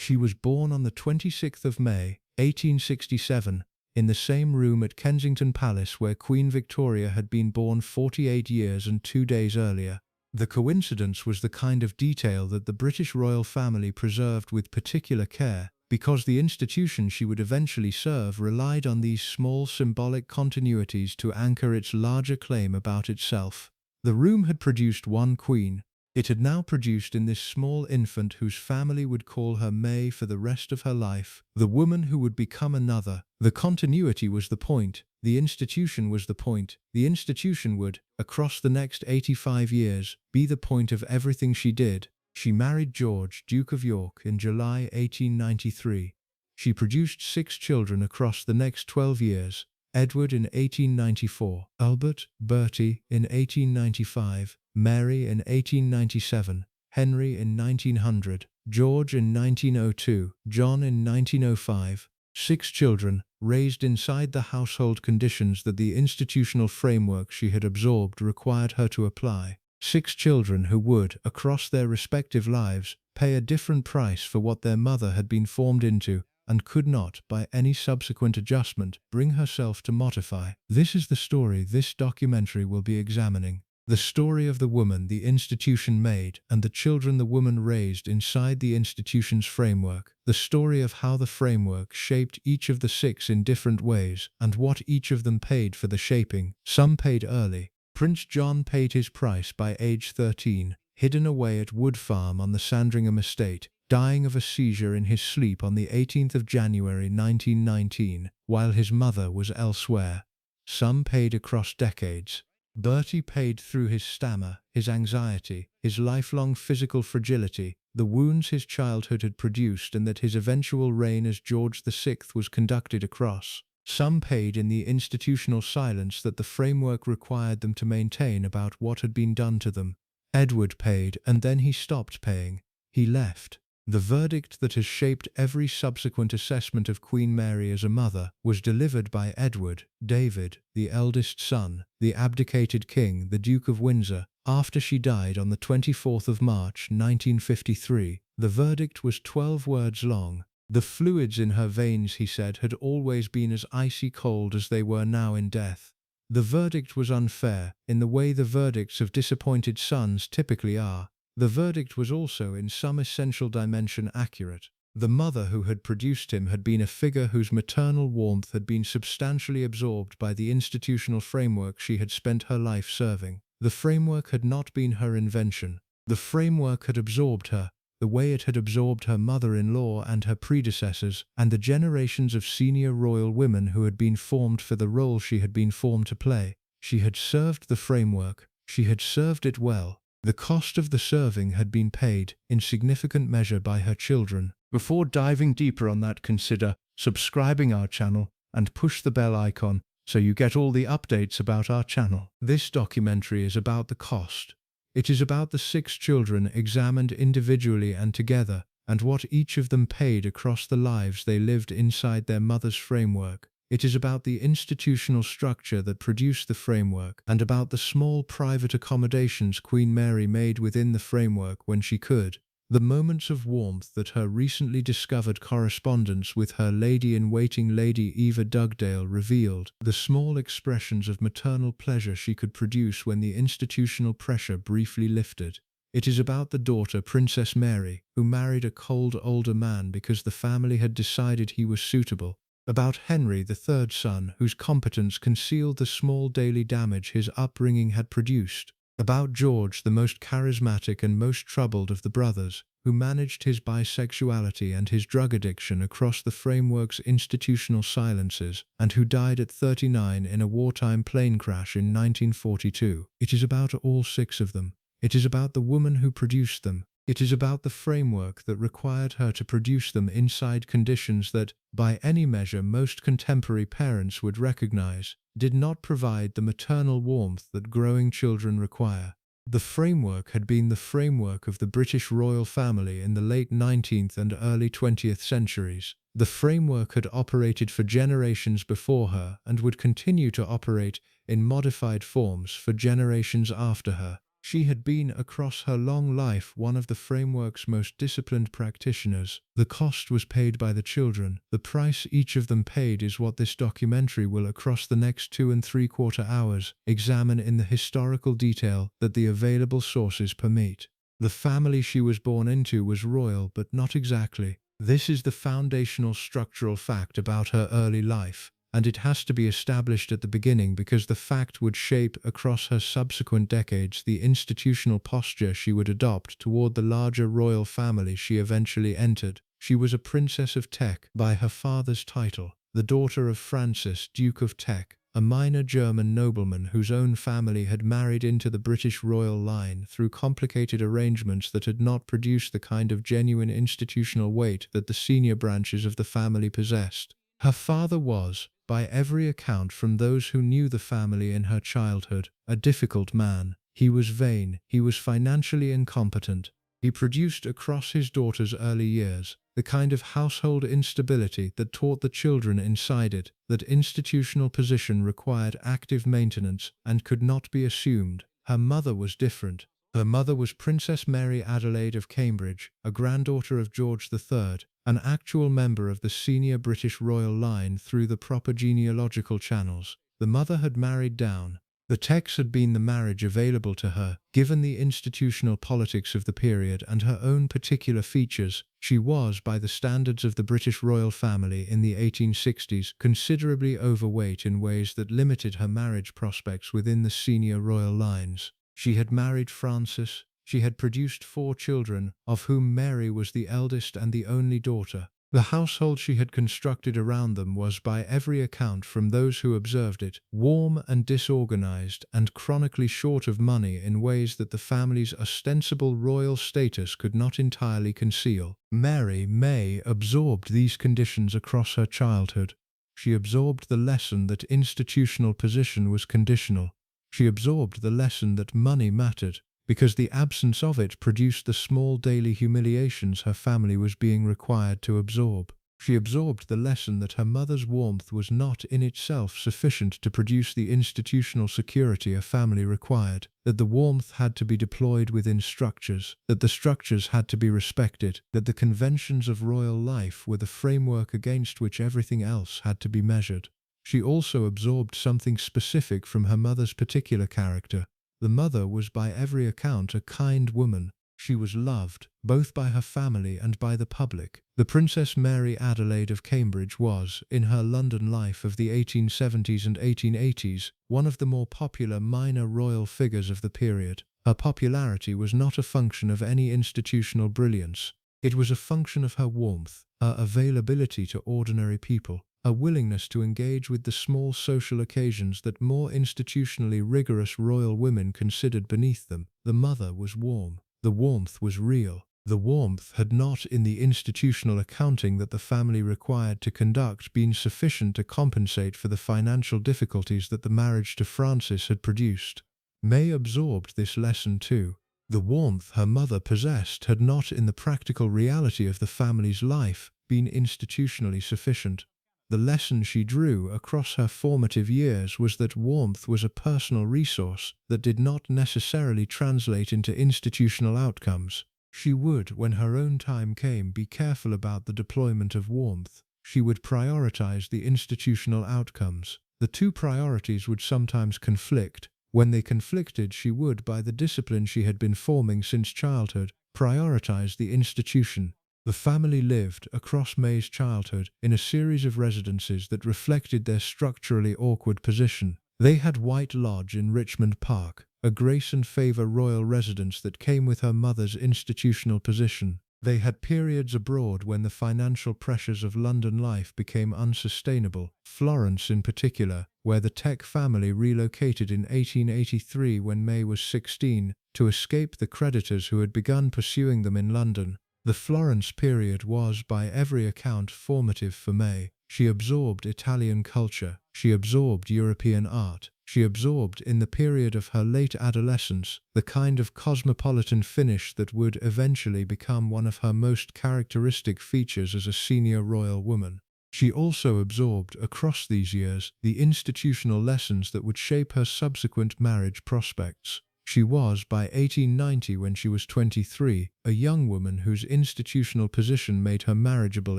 She was born on the 26th of May, 1867, in the same room at Kensington Palace where Queen Victoria had been born 48 years and 2 days earlier. The coincidence was the kind of detail that the British royal family preserved with particular care, because the institution she would eventually serve relied on these small symbolic continuities to anchor its larger claim about itself. The room had produced one queen. It had now produced in this small infant whose family would call her May for the rest of her life, the woman who would become another. The continuity was the point. The institution was the point. The institution would, across the next 85 years, be the point of everything she did. She married George, Duke of York, in July 1893. She produced 6 children across the next 12 years. Edward in 1894, Albert, Bertie in 1895, Mary in 1897, Henry in 1900, George in 1902, John in 1905. 6 children, raised inside the household conditions that the institutional framework she had absorbed required her to apply. 6 children who would, across their respective lives, pay a different price for what their mother had been formed into, and could not, by any subsequent adjustment, bring herself to modify. This is the story this documentary will be examining. The story of the woman the institution made and the children the woman raised inside the institution's framework. The story of how the framework shaped each of the 6 in different ways and what each of them paid for the shaping. Some paid early. Prince John paid his price by age 13, hidden away at Wood Farm on the Sandringham estate, dying of a seizure in his sleep on the 18th of January 1919, while his mother was elsewhere. Some paid across decades. Bertie paid through his stammer, his anxiety, his lifelong physical fragility, the wounds his childhood had produced and that his eventual reign as George VI was conducted across. Some paid in the institutional silence that the framework required them to maintain about what had been done to them. Edward paid, and then he stopped paying. He left. The verdict that has shaped every subsequent assessment of Queen Mary as a mother was delivered by Edward, David, the eldest son, the abdicated king, the Duke of Windsor, after she died on the 24th of March 1953. The verdict was 12 words long. The fluids in her veins, he said, had always been as icy cold as they were now in death. The verdict was unfair, in the way the verdicts of disappointed sons typically are. The verdict was also in some essential dimension accurate. The mother who had produced him had been a figure whose maternal warmth had been substantially absorbed by the institutional framework she had spent her life serving. The framework had not been her invention. The framework had absorbed her, the way it had absorbed her mother-in-law and her predecessors, and the generations of senior royal women who had been formed for the role she had been formed to play. She had served the framework. She had served it well. The cost of the serving had been paid, in significant measure, by her children. Before diving deeper on that, consider subscribing our channel and push the bell icon so you get all the updates about our channel. This documentary is about the cost. It is about the 6 children examined individually and together, and what each of them paid across the lives they lived inside their mother's framework. It is about the institutional structure that produced the framework, and about the small private accommodations Queen Mary made within the framework when she could. The moments of warmth that her recently discovered correspondence with her lady-in-waiting Lady Eva Dugdale revealed, the small expressions of maternal pleasure she could produce when the institutional pressure briefly lifted. It is about the daughter, Princess Mary, who married a cold older man because the family had decided he was suitable. About Henry, the 3rd son, whose competence concealed the small daily damage his upbringing had produced. About George, the most charismatic and most troubled of the brothers, who managed his bisexuality and his drug addiction across the framework's institutional silences, and who died at 39 in a wartime plane crash in 1942. It is about all 6 of them. It is about the woman who produced them. It is about the framework that required her to produce them inside conditions that, by any measure most contemporary parents would recognize, did not provide the maternal warmth that growing children require. The framework had been the framework of the British royal family in the late 19th and early 20th centuries. The framework had operated for generations before her and would continue to operate in modified forms for generations after her. She had been, across her long life, one of the framework's most disciplined practitioners. The cost was paid by the children. The price each of them paid is what this documentary will, across the next 2.75 hours, examine in the historical detail that the available sources permit. The family she was born into was royal, but not exactly. This is the foundational structural fact about her early life, and it has to be established at the beginning because the fact would shape, across her subsequent decades, the institutional posture she would adopt toward the larger royal family she eventually entered. She was a Princess of Teck by her father's title, the daughter of Francis, Duke of Teck, a minor German nobleman whose own family had married into the British royal line through complicated arrangements that had not produced the kind of genuine institutional weight that the senior branches of the family possessed. Her father was, by every account from those who knew the family in her childhood, a difficult man. He was vain, he was financially incompetent. He produced, across his daughter's early years, the kind of household instability that taught the children inside it that institutional position required active maintenance and could not be assumed. Her mother was different. Her mother was Princess Mary Adelaide of Cambridge, a granddaughter of George III, an actual member of the senior British royal line through the proper genealogical channels. The mother had married down. The Tecks had been the marriage available to her. Given the institutional politics of the period and her own particular features, she was, by the standards of the British royal family in the 1860s, considerably overweight in ways that limited her marriage prospects within the senior royal lines. She had married Francis. She had produced 4 children, of whom Mary was the eldest and the only daughter. The household she had constructed around them was, by every account from those who observed it, warm and disorganized and chronically short of money in ways that the family's ostensible royal status could not entirely conceal. Mary May absorbed these conditions across her childhood. She absorbed the lesson that institutional position was conditional. She absorbed the lesson that money mattered, because the absence of it produced the small daily humiliations her family was being required to absorb. She absorbed the lesson that her mother's warmth was not in itself sufficient to produce the institutional security a family required, that the warmth had to be deployed within structures, that the structures had to be respected, that the conventions of royal life were the framework against which everything else had to be measured. She also absorbed something specific from her mother's particular character. The mother was, by every account, a kind woman. She was loved, both by her family and by the public. The Princess Mary Adelaide of Cambridge was, in her London life of the 1870s and 1880s, one of the more popular minor royal figures of the period. Her popularity was not a function of any institutional brilliance. It was a function of her warmth, her availability to ordinary people, a willingness to engage with the small social occasions that more institutionally rigorous royal women considered beneath them. The mother was warm. The warmth was real. The warmth had not, in the institutional accounting that the family required to conduct, been sufficient to compensate for the financial difficulties that the marriage to Francis had produced. May absorbed this lesson too. The warmth her mother possessed had not, in the practical reality of the family's life, been institutionally sufficient. The lesson she drew across her formative years was that warmth was a personal resource that did not necessarily translate into institutional outcomes. She would, when her own time came, be careful about the deployment of warmth. She would prioritize the institutional outcomes. The two priorities would sometimes conflict. When they conflicted, she would, by the discipline she had been forming since childhood, prioritize the institution. The family lived, across May's childhood, in a series of residences that reflected their structurally awkward position. They had White Lodge in Richmond Park, a grace and favour royal residence that came with her mother's institutional position. They had periods abroad when the financial pressures of London life became unsustainable, Florence in particular, where the Teck family relocated in 1883 when May was 16, to escape the creditors who had begun pursuing them in London. The Florence period was, by every account, formative for May. She absorbed Italian culture. She absorbed European art. She absorbed, in the period of her late adolescence, the kind of cosmopolitan finish that would eventually become one of her most characteristic features as a senior royal woman. She also absorbed, across these years, the institutional lessons that would shape her subsequent marriage prospects. She was, by 1890 when she was 23, a young woman whose institutional position made her marriageable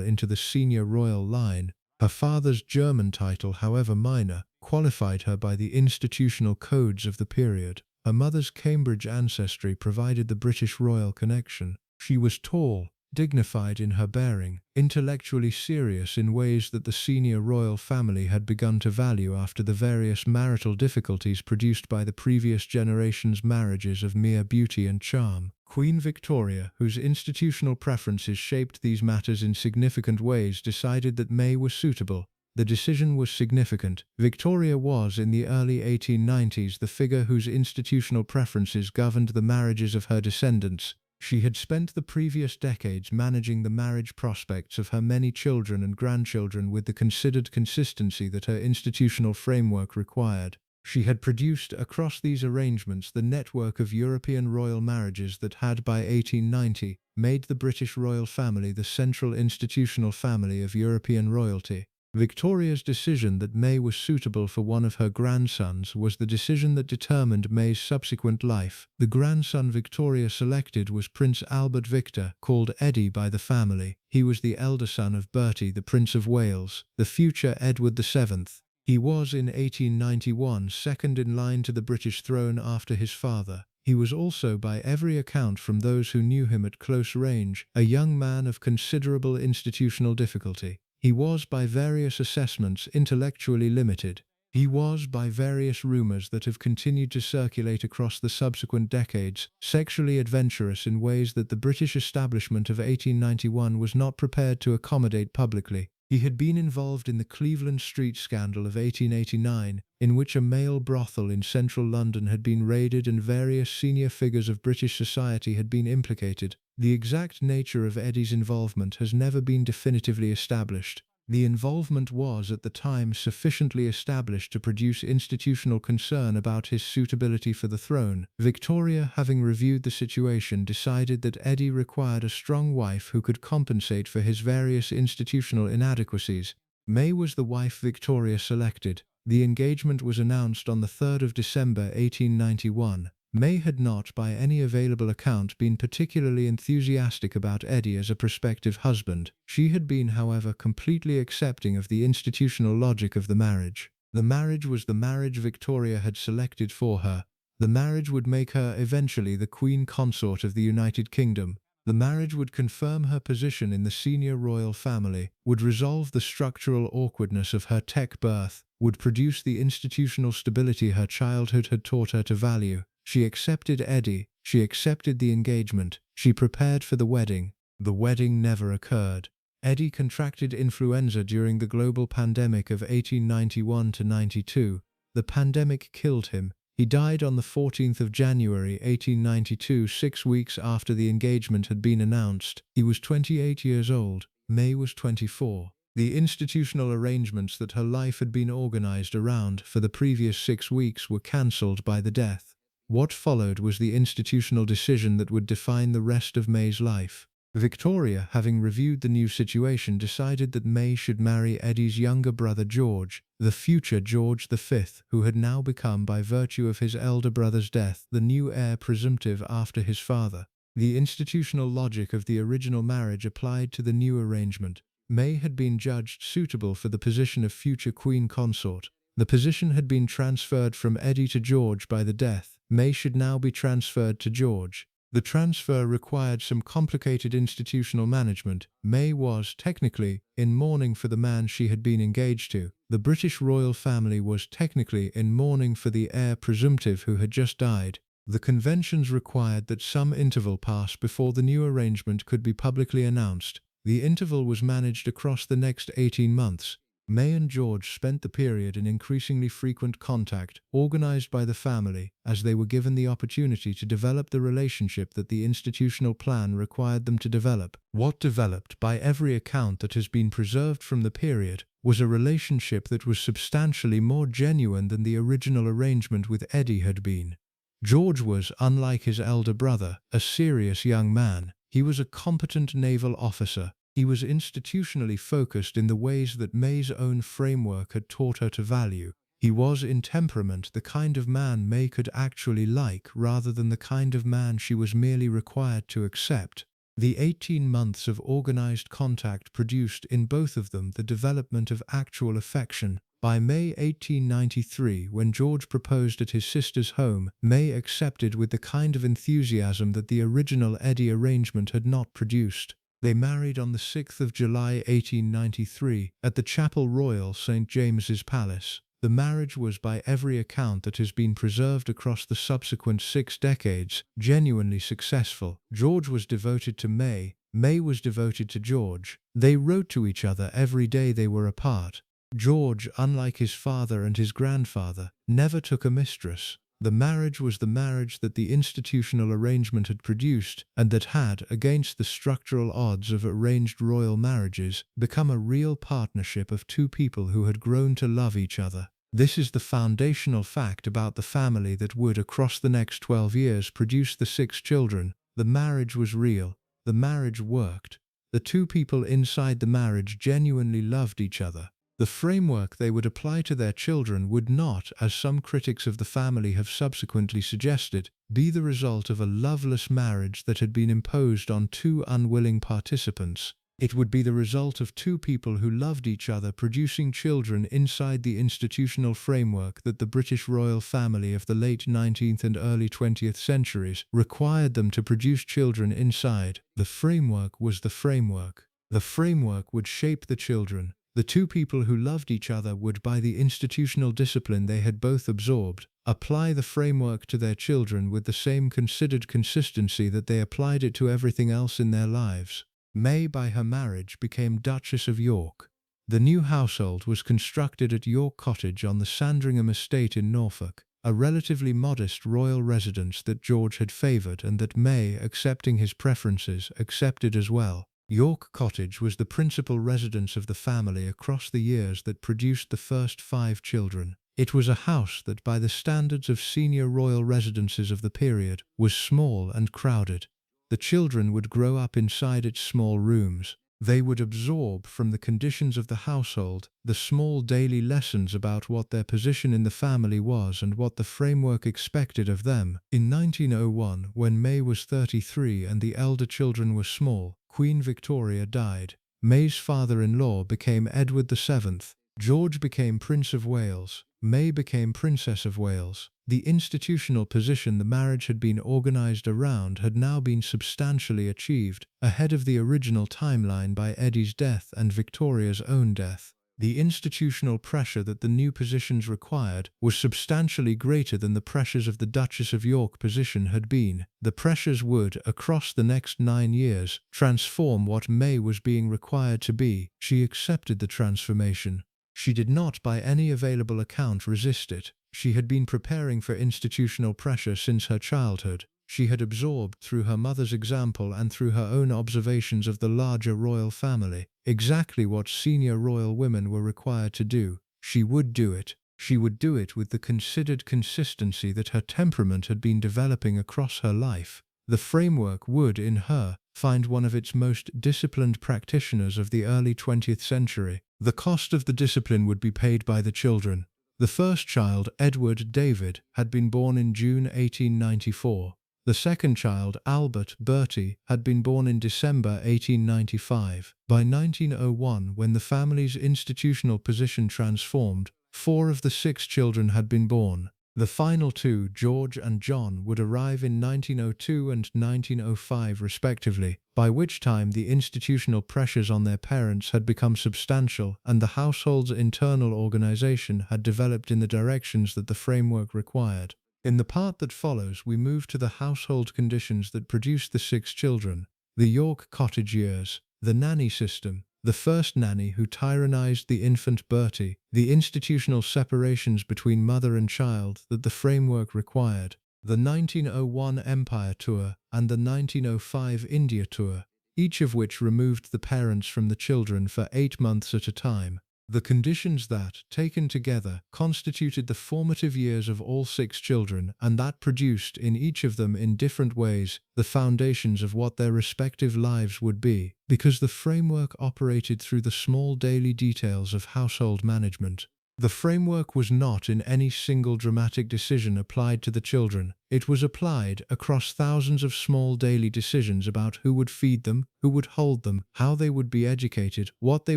into the senior royal line. Her father's German title, however minor, qualified her by the institutional codes of the period. Her mother's Cambridge ancestry provided the British royal connection. She was tall, dignified in her bearing, intellectually serious in ways that the senior royal family had begun to value after the various marital difficulties produced by the previous generation's marriages of mere beauty and charm. Queen Victoria, whose institutional preferences shaped these matters in significant ways, decided that May was suitable. The decision was significant. Victoria was, in the early 1890s, the figure whose institutional preferences governed the marriages of her descendants. She had spent the previous decades managing the marriage prospects of her many children and grandchildren with the considered consistency that her institutional framework required. She had produced, across these arrangements, the network of European royal marriages that had, by 1890, made the British royal family the central institutional family of European royalty. Victoria's decision that May was suitable for one of her grandsons was the decision that determined May's subsequent life. The grandson Victoria selected was Prince Albert Victor, called Eddie by the family. He was the elder son of Bertie, the Prince of Wales, the future Edward VII. He was, in 1891, second in line to the British throne after his father. He was also, by every account from those who knew him at close range, a young man of considerable institutional difficulty. He was, by various assessments, intellectually limited. He was, by various rumors that have continued to circulate across the subsequent decades, sexually adventurous in ways that the British establishment of 1891 was not prepared to accommodate publicly. He had been involved in the Cleveland Street scandal of 1889, in which a male brothel in central London had been raided and various senior figures of British society had been implicated. The exact nature of Eddie's involvement has never been definitively established. The involvement was, at the time, sufficiently established to produce institutional concern about his suitability for the throne. Victoria, having reviewed the situation, decided that Eddie required a strong wife who could compensate for his various institutional inadequacies. May was the wife Victoria selected. The engagement was announced on the 3rd of December 1891. May had not, by any available account, been particularly enthusiastic about Eddie as a prospective husband. She had been, however, completely accepting of the institutional logic of the marriage. The marriage was the marriage Victoria had selected for her. The marriage would make her eventually the Queen Consort of the United Kingdom. The marriage would confirm her position in the senior royal family, would resolve the structural awkwardness of her tech birth, would produce the institutional stability her childhood had taught her to value. She accepted Eddie, she accepted the engagement, she prepared for the wedding. The wedding never occurred. Eddie contracted influenza during the global pandemic of 1891–92. The pandemic killed him. He died on the 14th of January 1892, 6 weeks after the engagement had been announced. He was 28 years old. May was 24. The institutional arrangements that her life had been organized around for the previous 6 weeks were cancelled by the death. What followed was the institutional decision that would define the rest of May's life. Victoria, having reviewed the new situation, decided that May should marry Eddie's younger brother George, the future George V, who had now become, by virtue of his elder brother's death, the new heir presumptive after his father. The institutional logic of the original marriage applied to the new arrangement. May had been judged suitable for the position of future Queen Consort. The position had been transferred from Eddie to George by the death. May should now be transferred to George. The transfer required some complicated institutional management. May was, technically, in mourning for the man she had been engaged to. The British royal family was, technically, in mourning for the heir presumptive who had just died. The conventions required that some interval pass before the new arrangement could be publicly announced. The interval was managed across the next 18 months. May and George spent the period in increasingly frequent contact, organized by the family, as they were given the opportunity to develop the relationship that the institutional plan required them to develop. What developed, by every account that has been preserved from the period, was a relationship that was substantially more genuine than the original arrangement with Eddie had been. George was, unlike his elder brother, a serious young man. He was a competent naval officer. He was institutionally focused in the ways that May's own framework had taught her to value. He was in temperament the kind of man May could actually like rather than the kind of man she was merely required to accept. The 18 months of organized contact produced in both of them the development of actual affection. By May 1893, when George proposed at his sister's home, May accepted with the kind of enthusiasm that the original Eddie arrangement had not produced. They married on the 6th of July 1893 at the Chapel Royal, St. James's Palace. The marriage was, by every account that has been preserved across the subsequent 6 decades, genuinely successful. George was devoted to May. May was devoted to George. They wrote to each other every day they were apart. George, unlike his father and his grandfather, never took a mistress. The marriage was the marriage that the institutional arrangement had produced, and that had, against the structural odds of arranged royal marriages, become a real partnership of two people who had grown to love each other. This is the foundational fact about the family that would, across the next 12 years, produce the 6 children. The marriage was real. The marriage worked. The two people inside the marriage genuinely loved each other. The framework they would apply to their children would not, as some critics of the family have subsequently suggested, be the result of a loveless marriage that had been imposed on two unwilling participants. It would be the result of two people who loved each other producing children inside the institutional framework that the British royal family of the late 19th and early 20th centuries required them to produce children inside. The framework was the framework. The framework would shape the children. The two people who loved each other would, by the institutional discipline they had both absorbed, apply the framework to their children with the same considered consistency that they applied it to everything else in their lives. May, by her marriage, became Duchess of York. The new household was constructed at York Cottage on the Sandringham estate in Norfolk, a relatively modest royal residence that George had favoured and that May, accepting his preferences, accepted as well. York Cottage was the principal residence of the family across the years that produced the first 5 children. It was a house that, by the standards of senior royal residences of the period, was small and crowded. The children would grow up inside its small rooms. They would absorb from the conditions of the household the small daily lessons about what their position in the family was and what the framework expected of them. In 1901, when May was 33 and the elder children were small, Queen Victoria died. May's father-in-law became Edward VII. George became Prince of Wales. May became Princess of Wales. The institutional position the marriage had been organized around had now been substantially achieved, ahead of the original timeline by Eddie's death and Victoria's own death. The institutional pressure that the new positions required was substantially greater than the pressures of the Duchess of York position had been. The pressures would, across the next 9 years, transform what May was being required to be. She accepted the transformation. She did not, by any available account, resist it. She had been preparing for institutional pressure since her childhood. She had absorbed, through her mother's example and through her own observations of the larger royal family, exactly what senior royal women were required to do. She would do it. She would do it with the considered consistency that her temperament had been developing across her life. The framework would, in her, find one of its most disciplined practitioners of the early 20th century. The cost of the discipline would be paid by the children. The first child, Edward David, had been born in June 1894. The second child, Albert Bertie, had been born in December 1895. By 1901, when the family's institutional position transformed, 4 of the 6 children had been born. The final 2, George and John, would arrive in 1902 and 1905 respectively, by which time the institutional pressures on their parents had become substantial and the household's internal organization had developed in the directions that the framework required. In the part that follows, we move to the household conditions that produced the 6 children: the York Cottage years, the nanny system, the first nanny who tyrannized the infant Bertie, the institutional separations between mother and child that the framework required, the 1901 Empire Tour and the 1905 India Tour, each of which removed the parents from the children for 8 months at a time. The conditions that, taken together, constituted the formative years of all 6 children, and that produced, in each of them in different ways, the foundations of what their respective lives would be, because the framework operated through the small daily details of household management. The framework was not in any single dramatic decision applied to the children. It was applied across thousands of small daily decisions about who would feed them, who would hold them, how they would be educated, what they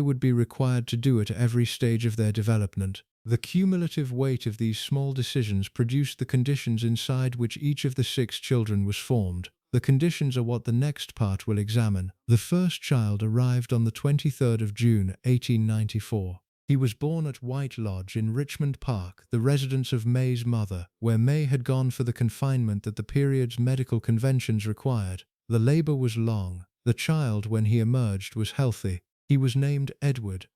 would be required to do at every stage of their development. The cumulative weight of these small decisions produced the conditions inside which each of the 6 children was formed. The conditions are what the next part will examine. The first child arrived on the 23rd of June, 1894. He was born at White Lodge in Richmond Park, the residence of May's mother, where May had gone for the confinement that the period's medical conventions required. The labor was long. The child, when he emerged, was healthy. He was named Edward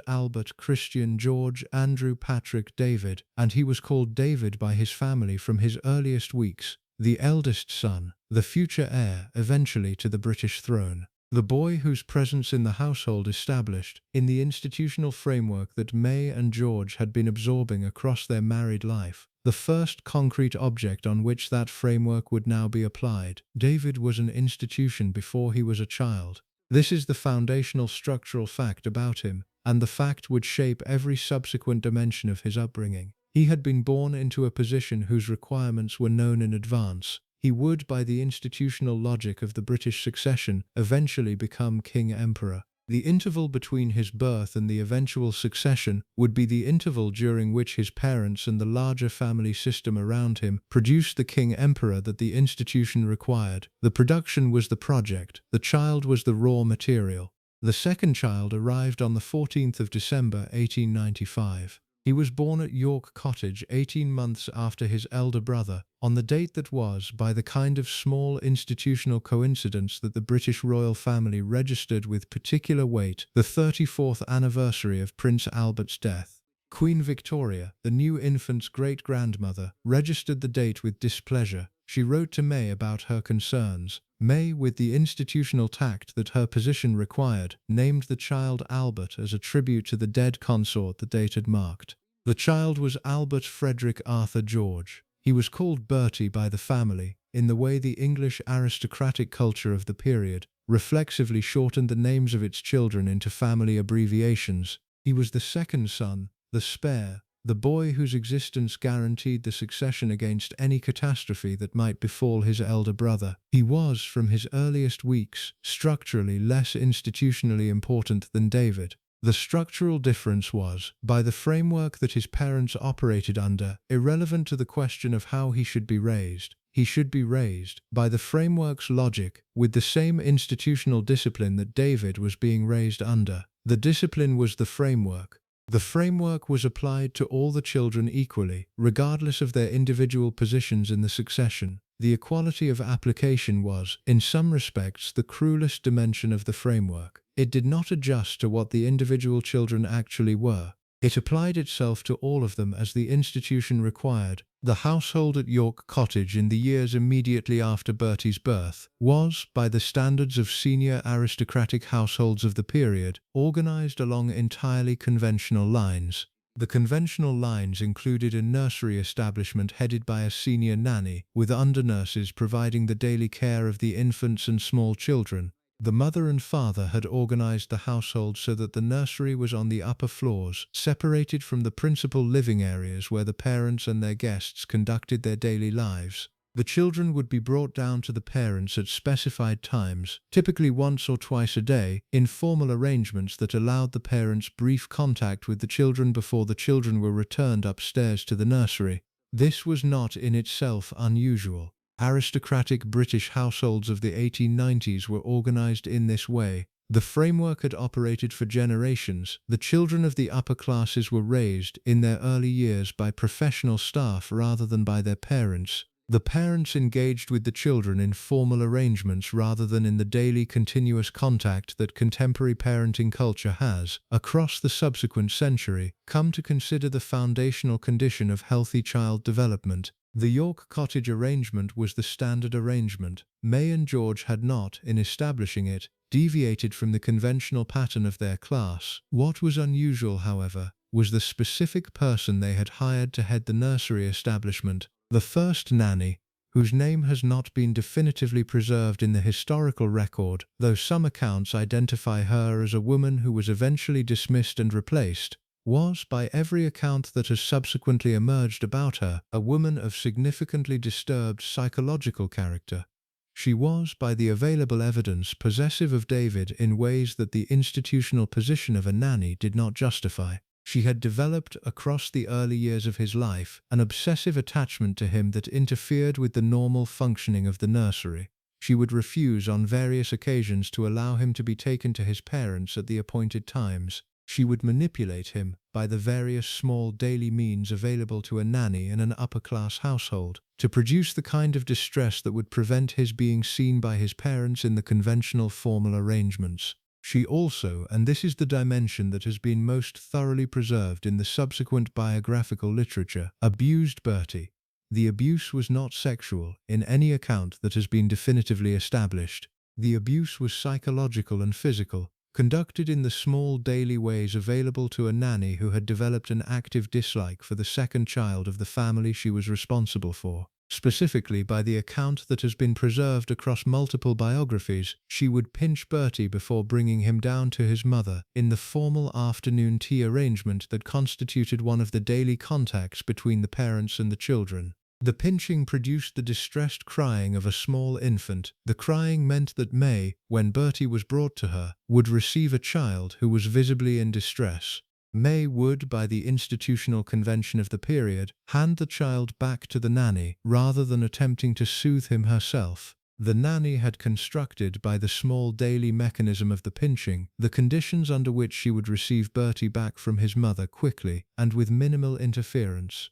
Albert Christian George Andrew Patrick David, and he was called David by his family from his earliest weeks, the eldest son, the future heir eventually to the British throne. The boy whose presence in the household established, in the institutional framework that May and George had been absorbing across their married life, the first concrete object on which that framework would now be applied. David was an institution before he was a child. This is the foundational structural fact about him, and the fact would shape every subsequent dimension of his upbringing. He had been born into a position whose requirements were known in advance. He would, by the institutional logic of the British succession, eventually become King-Emperor. The interval between his birth and the eventual succession would be the interval during which his parents and the larger family system around him produced the King-Emperor that the institution required. The production was the project. The child was the raw material. The second child arrived on the 14th of December, 1895. He was born at York Cottage 18 months after his elder brother, on the date that was, by the kind of small institutional coincidence that the British royal family registered with particular weight, the 34th anniversary of Prince Albert's death. Queen Victoria, the new infant's great-grandmother, registered the date with displeasure. She wrote to May about her concerns. May, with the institutional tact that her position required, named the child Albert as a tribute to the dead consort the date had marked. The child was Albert Frederick Arthur George. He was called Bertie by the family, in the way the English aristocratic culture of the period reflexively shortened the names of its children into family abbreviations. He was the second son, the spare, the boy whose existence guaranteed the succession against any catastrophe that might befall his elder brother. He was, from his earliest weeks, structurally less institutionally important than David. The structural difference was, by the framework that his parents operated under, irrelevant to the question of how he should be raised. He should be raised, by the framework's logic, with the same institutional discipline that David was being raised under. The discipline was the framework. The framework was applied to all the children equally, regardless of their individual positions in the succession. The equality of application was, in some respects, the cruelest dimension of the framework. It did not adjust to what the individual children actually were. It applied itself to all of them as the institution required. The household at York Cottage in the years immediately after Bertie's birth was, by the standards of senior aristocratic households of the period, organized along entirely conventional lines. The conventional lines included a nursery establishment headed by a senior nanny, with under-nurses providing the daily care of the infants and small children. The mother and father had organized the household so that the nursery was on the upper floors, separated from the principal living areas where the parents and their guests conducted their daily lives. The children would be brought down to the parents at specified times, typically once or twice a day, in formal arrangements that allowed the parents brief contact with the children before the children were returned upstairs to the nursery. This was not in itself unusual. Aristocratic British households of the 1890s were organized in this way. The framework had operated for generations. The children of the upper classes were raised, in their early years, by professional staff rather than by their parents. The parents engaged with the children in formal arrangements rather than in the daily continuous contact that contemporary parenting culture has, across the subsequent century, come to consider the foundational condition of healthy child development. The York Cottage arrangement was the standard arrangement. May and George had not, in establishing it, deviated from the conventional pattern of their class. What was unusual, however, was the specific person they had hired to head the nursery establishment. The first nanny, whose name has not been definitively preserved in the historical record, though some accounts identify her as a woman who was eventually dismissed and replaced, was, by every account that has subsequently emerged about her, a woman of significantly disturbed psychological character. She was, by the available evidence, possessive of David in ways that the institutional position of a nanny did not justify. She had developed, across the early years of his life, an obsessive attachment to him that interfered with the normal functioning of the nursery. She would refuse on various occasions to allow him to be taken to his parents at the appointed times. She would manipulate him by the various small daily means available to a nanny in an upper-class household to produce the kind of distress that would prevent his being seen by his parents in the conventional formal arrangements. She also, and this is the dimension that has been most thoroughly preserved in the subsequent biographical literature, abused Bertie. The abuse was not sexual, in any account that has been definitively established. The abuse was psychological and physical, conducted in the small daily ways available to a nanny who had developed an active dislike for the second child of the family she was responsible for. Specifically, by the account that has been preserved across multiple biographies, she would pinch Bertie before bringing him down to his mother in the formal afternoon tea arrangement that constituted one of the daily contacts between the parents and the children. The pinching produced the distressed crying of a small infant. The crying meant that May, when Bertie was brought to her, would receive a child who was visibly in distress. May would, by the institutional convention of the period, hand the child back to the nanny rather than attempting to soothe him herself. The nanny had constructed, by the small daily mechanism of the pinching, the conditions under which she would receive Bertie back from his mother quickly and with minimal interference.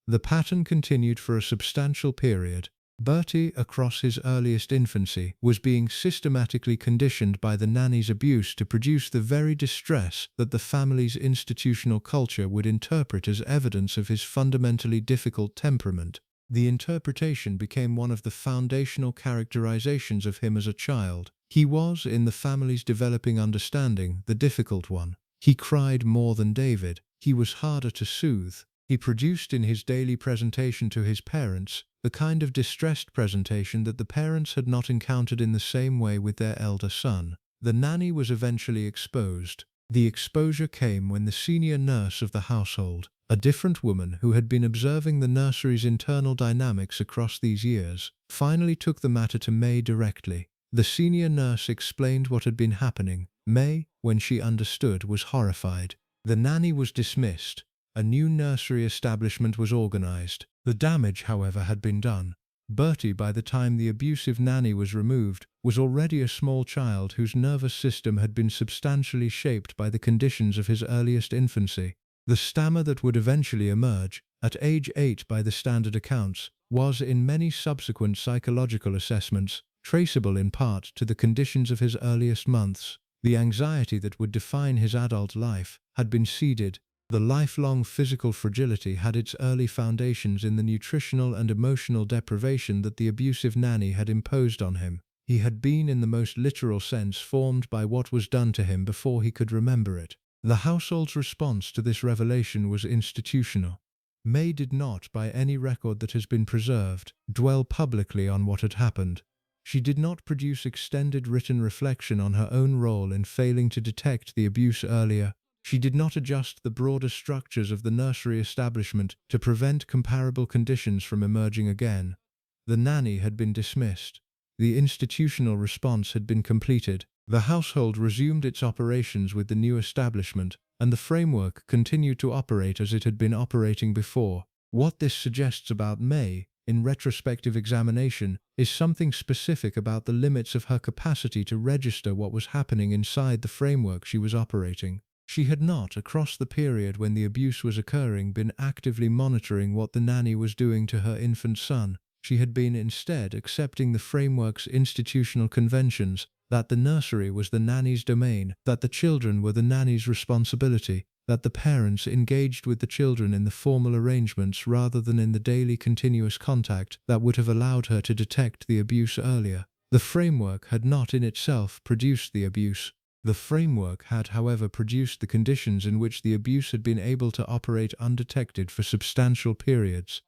The pattern continued for a substantial period. Bertie, across his earliest infancy, was being systematically conditioned by the nanny's abuse to produce the very distress that the family's institutional culture would interpret as evidence of his fundamentally difficult temperament. The interpretation became one of the foundational characterizations of him as a child. He was, in the family's developing understanding, the difficult one. He cried more than David. He was harder to soothe. He produced in his daily presentation to his parents the kind of distressed presentation that the parents had not encountered in the same way with their elder son. The nanny was eventually exposed. The exposure came when the senior nurse of the household, a different woman who had been observing the nursery's internal dynamics across these years, finally took the matter to May directly. The senior nurse explained what had been happening. May, when she understood, was horrified. The nanny was dismissed. A new nursery establishment was organized. The damage, however, had been done. Bertie, by the time the abusive nanny was removed, was already a small child whose nervous system had been substantially shaped by the conditions of his earliest infancy. The stammer that would eventually emerge, at age 8 by the standard accounts, was, in many subsequent psychological assessments, traceable in part to the conditions of his earliest months. The anxiety that would define his adult life had been seeded. The lifelong physical fragility had its early foundations in the nutritional and emotional deprivation that the abusive nanny had imposed on him. He had been, in the most literal sense, formed by what was done to him before he could remember it. The household's response to this revelation was institutional. May did not, by any record that has been preserved, dwell publicly on what had happened. She did not produce extended written reflection on her own role in failing to detect the abuse earlier. She did not adjust the broader structures of the nursery establishment to prevent comparable conditions from emerging again. The nanny had been dismissed. The institutional response had been completed. The household resumed its operations with the new establishment, and the framework continued to operate as it had been operating before. What this suggests about May, in retrospective examination, is something specific about the limits of her capacity to register what was happening inside the framework she was operating. She had not, across the period when the abuse was occurring, been actively monitoring what the nanny was doing to her infant son. She had been instead accepting the framework's institutional conventions, that the nursery was the nanny's domain, that the children were the nanny's responsibility, that the parents engaged with the children in the formal arrangements rather than in the daily continuous contact that would have allowed her to detect the abuse earlier. The framework had not in itself produced the abuse. The framework had, however, produced the conditions in which the abuse had been able to operate undetected for substantial periods.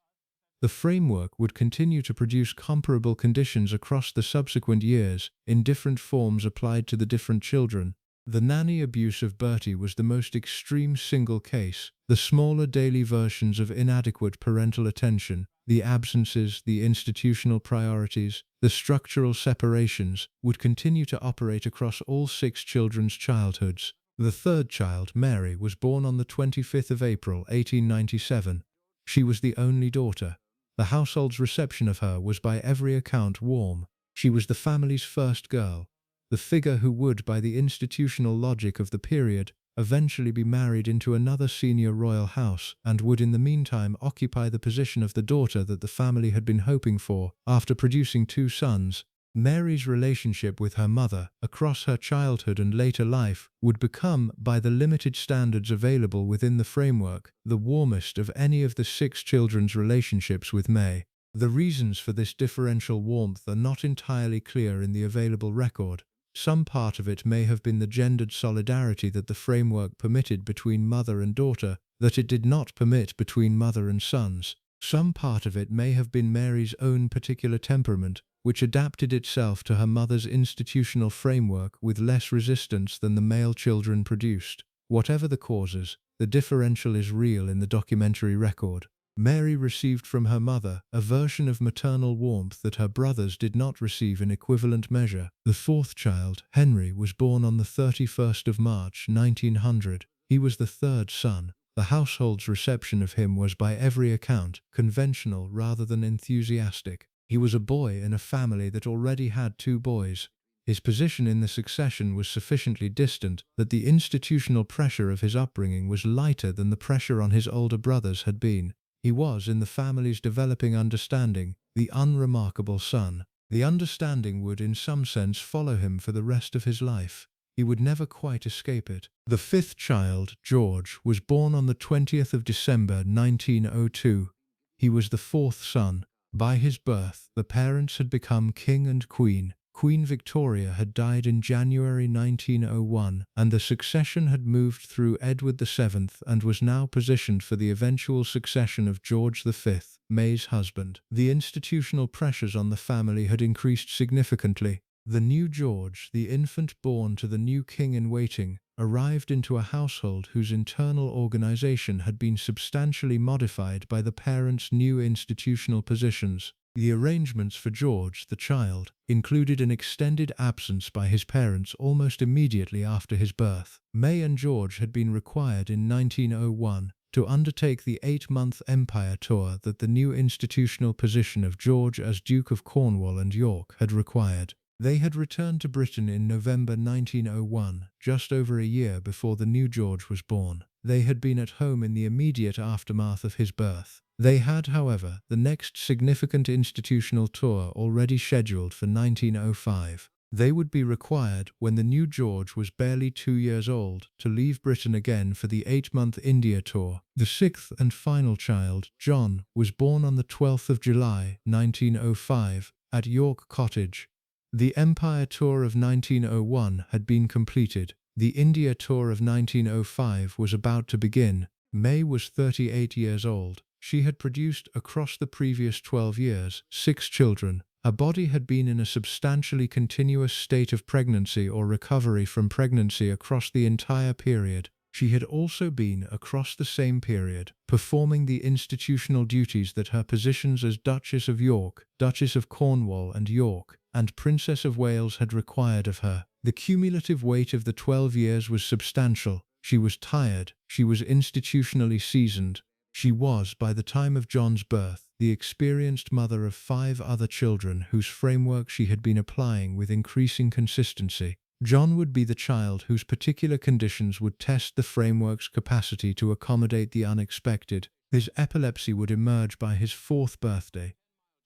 The framework would continue to produce comparable conditions across the subsequent years, in different forms applied to the different children. The nanny abuse of Bertie was the most extreme single case. The smaller daily versions of inadequate parental attention, the absences, the institutional priorities, the structural separations, would continue to operate across all 6 children's childhoods. The third child, Mary, was born on the 25th of April, 1897. She was the only daughter. The household's reception of her was by every account warm. She was the family's first girl, the figure who would, by the institutional logic of the period, eventually be married into another senior royal house, and would in the meantime occupy the position of the daughter that the family had been hoping for after producing 2 sons. Mary's relationship with her mother, across her childhood and later life, would become, by the limited standards available within the framework, the warmest of any of the 6 children's relationships with May. The reasons for this differential warmth are not entirely clear in the available record. Some part of it may have been the gendered solidarity that the framework permitted between mother and daughter, that it did not permit between mother and sons. Some part of it may have been Mary's own particular temperament, which adapted itself to her mother's institutional framework with less resistance than the male children produced. Whatever the causes, the differential is real in the documentary record. Mary received from her mother a version of maternal warmth that her brothers did not receive in equivalent measure. The fourth child, Henry, was born on the 31st of March, 1900. He was the third son. The household's reception of him was by every account conventional rather than enthusiastic. He was a boy in a family that already had 2 boys. His position in the succession was sufficiently distant that the institutional pressure of his upbringing was lighter than the pressure on his older brothers had been. He was, in the family's developing understanding, the unremarkable son. The understanding would, in some sense, follow him for the rest of his life. He would never quite escape it. The 5th child, George, was born on the 20th of December, 1902. He was the 4th son. By his birth, the parents had become king and queen. Queen Victoria had died in January 1901, and the succession had moved through Edward VII and was now positioned for the eventual succession of George V, May's husband. The institutional pressures on the family had increased significantly. The new George, the infant born to the new king-in-waiting, arrived into a household whose internal organization had been substantially modified by the parents' new institutional positions. The arrangements for George, the child, included an extended absence by his parents almost immediately after his birth. May and George had been required in 1901 to undertake the 8-month Empire tour that the new institutional position of George as Duke of Cornwall and York had required. They had returned to Britain in November 1901, just over a year before the new George was born. They had been at home in the immediate aftermath of his birth. They had, however, the next significant institutional tour already scheduled for 1905. They would be required, when the new George was barely 2 years old, to leave Britain again for the 8-month India tour. The 6th and final child, John, was born on the 12th of July, 1905, at York Cottage. The Empire tour of 1901 had been completed. The India tour of 1905 was about to begin. May was 38 years old. She had produced, across the previous 12 years, 6 children. Her body had been in a substantially continuous state of pregnancy or recovery from pregnancy across the entire period. She had also been, across the same period, performing the institutional duties that her positions as Duchess of York, Duchess of Cornwall and York, and Princess of Wales had required of her. The cumulative weight of the 12 years was substantial. She was tired. She was institutionally seasoned. She was, by the time of John's birth, the experienced mother of 5 other children whose framework she had been applying with increasing consistency. John would be the child whose particular conditions would test the framework's capacity to accommodate the unexpected. His epilepsy would emerge by his 4th birthday.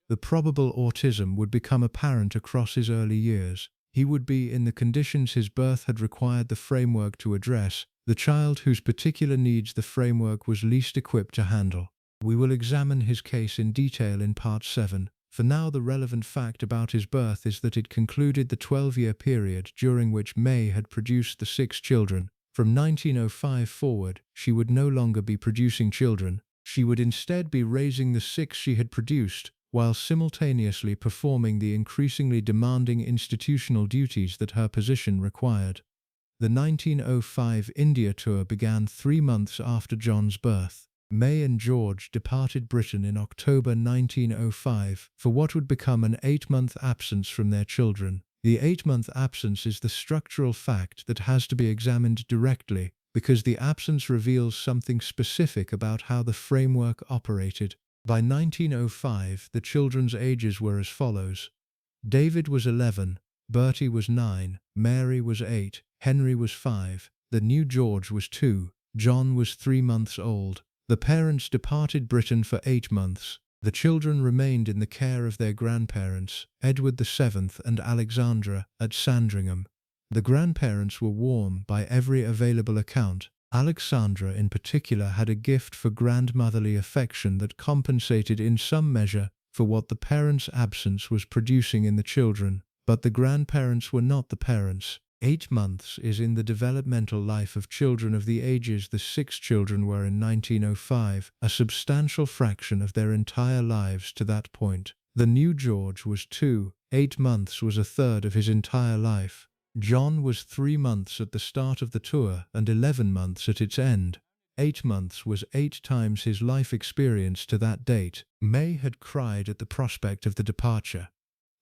The probable autism would become apparent across his early years. He would be, in the conditions his birth had required the framework to address, the child whose particular needs the framework was least equipped to handle. We will examine his case in detail in Part 7. For now, the relevant fact about his birth is that it concluded the 12-year period during which May had produced the 6 children. From 1905 forward, she would no longer be producing children. She would instead be raising the 6 she had produced, while simultaneously performing the increasingly demanding institutional duties that her position required. The 1905 India tour began 3 months after John's birth. May and George departed Britain in October 1905 for what would become an 8-month absence from their children. The 8-month absence is the structural fact that has to be examined directly, because the absence reveals something specific about how the framework operated. By 1905, the children's ages were as follows. David was 11, Bertie was 9, Mary was 8, Henry was 5, the new George was 2, John was 3 months old. The parents departed Britain for 8 months. The children remained in the care of their grandparents, Edward VII and Alexandra, at Sandringham. The grandparents were warm by every available account. Alexandra in particular had a gift for grandmotherly affection that compensated in some measure for what the parents' absence was producing in the children. But the grandparents were not the parents. 8 months is in the developmental life of children of the ages the 6 children were in 1905, a substantial fraction of their entire lives to that point. The new George was 2, 8 months was a third of his entire life. John was 3 months at the start of the tour and 11 months at its end. 8 months was 8 times his life experience to that date. May had cried at the prospect of the departure.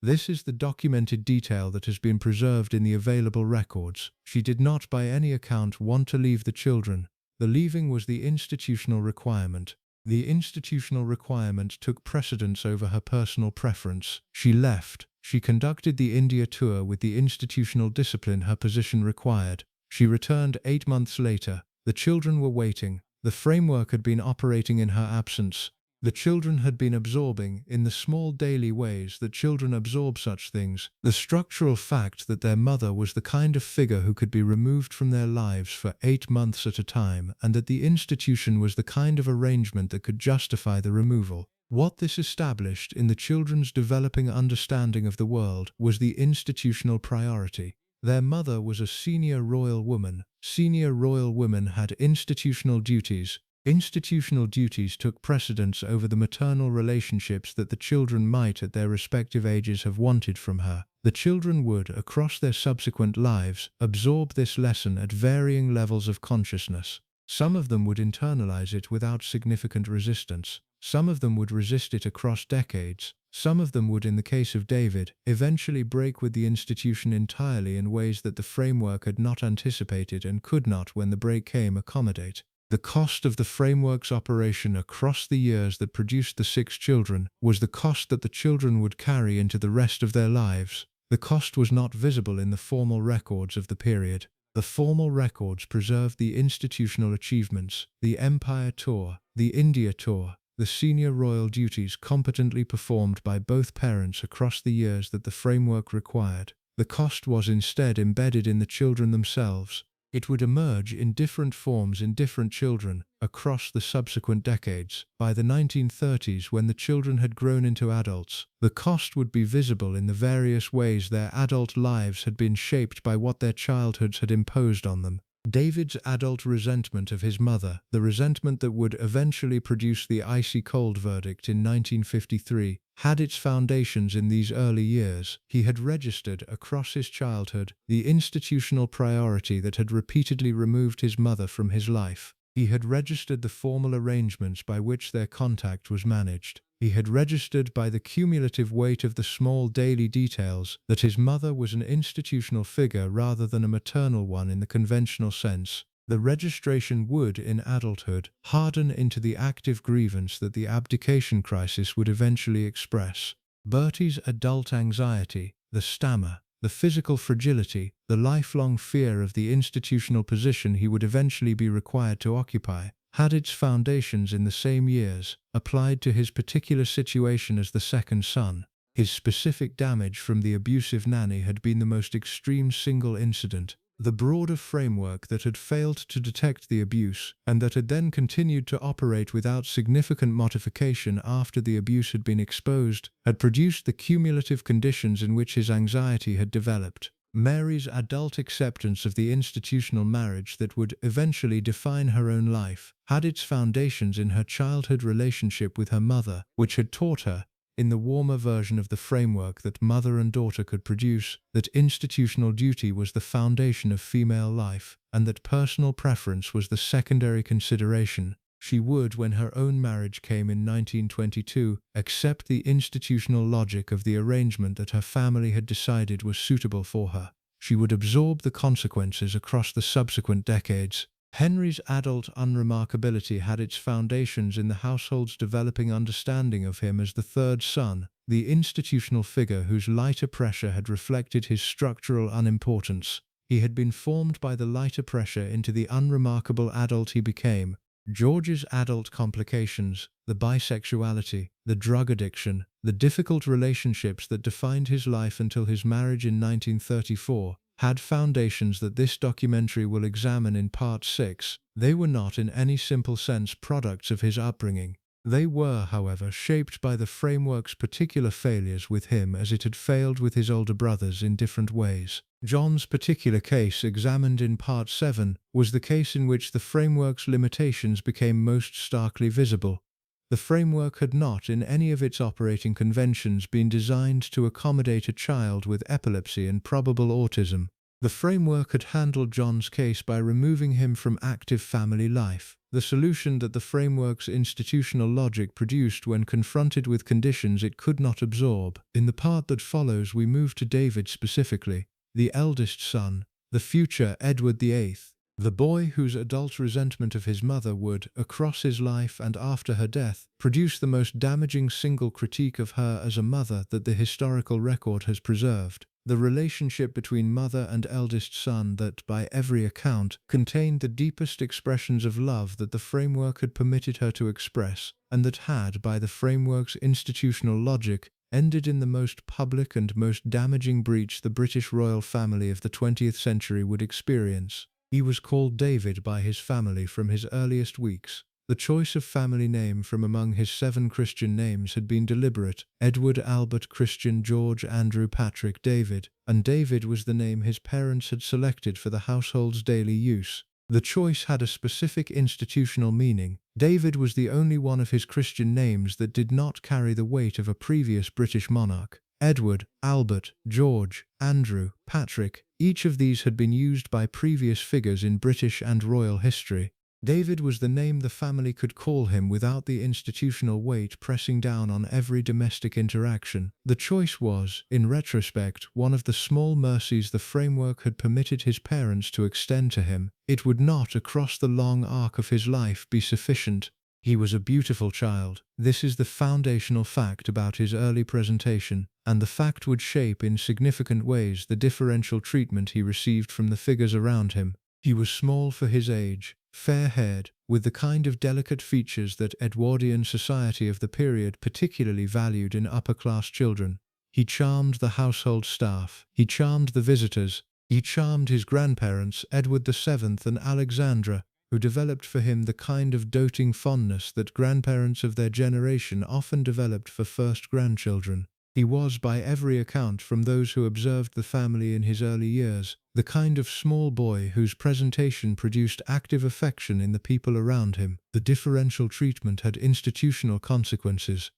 This is the documented detail that has been preserved in the available records. She did not by any account want to leave the children. The leaving was the institutional requirement. The institutional requirement took precedence over her personal preference. She left. She conducted the India tour with the institutional discipline her position required. She returned 8 months later. The children were waiting. The framework had been operating in her absence. The children had been absorbing, in the small daily ways that children absorb such things, the structural fact that their mother was the kind of figure who could be removed from their lives for 8 months at a time, and that the institution was the kind of arrangement that could justify the removal. What this established in the children's developing understanding of the world was the institutional priority. Their mother was a senior royal woman. Senior royal women had institutional duties. Institutional duties took precedence over the maternal relationships that the children might at their respective ages have wanted from her. The children would, across their subsequent lives, absorb this lesson at varying levels of consciousness. Some of them would internalize it without significant resistance. Some of them would resist it across decades. Some of them would, in the case of David, eventually break with the institution entirely in ways that the framework had not anticipated and could not, when the break came, accommodate. The cost of the framework's operation across the years that produced the 6 children was the cost that the children would carry into the rest of their lives. The cost was not visible in the formal records of the period. The formal records preserved the institutional achievements, the Empire Tour, the India Tour, the senior royal duties competently performed by both parents across the years that the framework required. The cost was instead embedded in the children themselves. It would emerge in different forms in different children across the subsequent decades. By the 1930s, when the children had grown into adults, the cost would be visible in the various ways their adult lives had been shaped by what their childhoods had imposed on them. David's adult resentment of his mother, the resentment that would eventually produce the icy cold verdict in 1953, had its foundations in these early years. He had registered across his childhood the institutional priority that had repeatedly removed his mother from his life. He had registered the formal arrangements by which their contact was managed. He had registered by the cumulative weight of the small daily details that his mother was an institutional figure rather than a maternal one in the conventional sense. The registration would, in adulthood, harden into the active grievance that the abdication crisis would eventually express. Bertie's adult anxiety, the stammer, the physical fragility, the lifelong fear of the institutional position he would eventually be required to occupy, had its foundations in the same years, applied to his particular situation as the second son. His specific damage from the abusive nanny had been the most extreme single incident. The broader framework that had failed to detect the abuse, and that had then continued to operate without significant modification after the abuse had been exposed, had produced the cumulative conditions in which his anxiety had developed. Mary's adult acceptance of the institutional marriage that would eventually define her own life had its foundations in her childhood relationship with her mother, which had taught her, in the warmer version of the framework that mother and daughter could produce, that institutional duty was the foundation of female life, and that personal preference was the secondary consideration. She would, when her own marriage came in 1922, accept the institutional logic of the arrangement that her family had decided was suitable for her. She would absorb the consequences across the subsequent decades. Henry's adult unremarkability had its foundations in the household's developing understanding of him as the third son, the institutional figure whose lighter pressure had reflected his structural unimportance. He had been formed by the lighter pressure into the unremarkable adult he became. George's adult complications, the bisexuality, the drug addiction, the difficult relationships that defined his life until his marriage in 1934, had foundations that this documentary will examine in Part 6. They were not in any simple sense products of his upbringing. They were, however, shaped by the framework's particular failures with him as it had failed with his older brothers in different ways. John's particular case, examined in Part 7, was the case in which the framework's limitations became most starkly visible. The framework had not, in any of its operating conventions, been designed to accommodate a child with epilepsy and probable autism. The framework had handled John's case by removing him from active family life. The solution that the framework's institutional logic produced when confronted with conditions it could not absorb. In the part that follows, we move to David specifically, the eldest son, the future Edward VIII, the boy whose adult resentment of his mother would, across his life and after her death, produce the most damaging single critique of her as a mother that the historical record has preserved. The relationship between mother and eldest son that, by every account, contained the deepest expressions of love that the framework had permitted her to express, and that had, by the framework's institutional logic, ended in the most public and most damaging breach the British royal family of the 20th century would experience. He was called David by his family from his earliest weeks. The choice of family name from among his 7 Christian names had been deliberate: Edward, Albert, Christian, George, Andrew, Patrick, David, and David was the name his parents had selected for the household's daily use. The choice had a specific institutional meaning. David was the only one of his Christian names that did not carry the weight of a previous British monarch. Edward, Albert, George, Andrew, Patrick, each of these had been used by previous figures in British and royal history. David was the name the family could call him without the institutional weight pressing down on every domestic interaction. The choice was, in retrospect, one of the small mercies the framework had permitted his parents to extend to him. It would not, across the long arc of his life, be sufficient. He was a beautiful child. This is the foundational fact about his early presentation, and the fact would shape in significant ways the differential treatment he received from the figures around him. He was small for his age, fair-haired, with the kind of delicate features that Edwardian society of the period particularly valued in upper-class children. He charmed the household staff, he charmed the visitors, he charmed his grandparents, Edward VII and Alexandra, who developed for him the kind of doting fondness that grandparents of their generation often developed for first grandchildren. He was, by every account from those who observed the family in his early years, the kind of small boy whose presentation produced active affection in the people around him. The differential treatment had institutional consequences.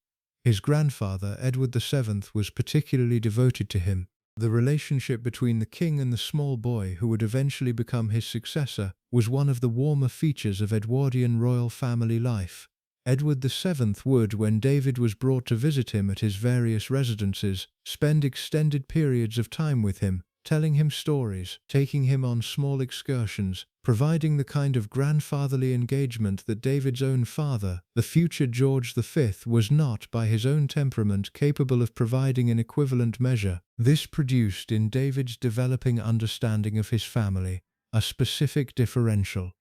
His grandfather, Edward VII, was particularly devoted to him. The relationship between the king and the small boy who would eventually become his successor was one of the warmer features of Edwardian royal family life. Edward VII would, when David was brought to visit him at his various residences, spend extended periods of time with him, telling him stories, taking him on small excursions, providing the kind of grandfatherly engagement that David's own father, the future George V, was not, by his own temperament, capable of providing in equivalent measure. This produced in David's developing understanding of his family a specific differential.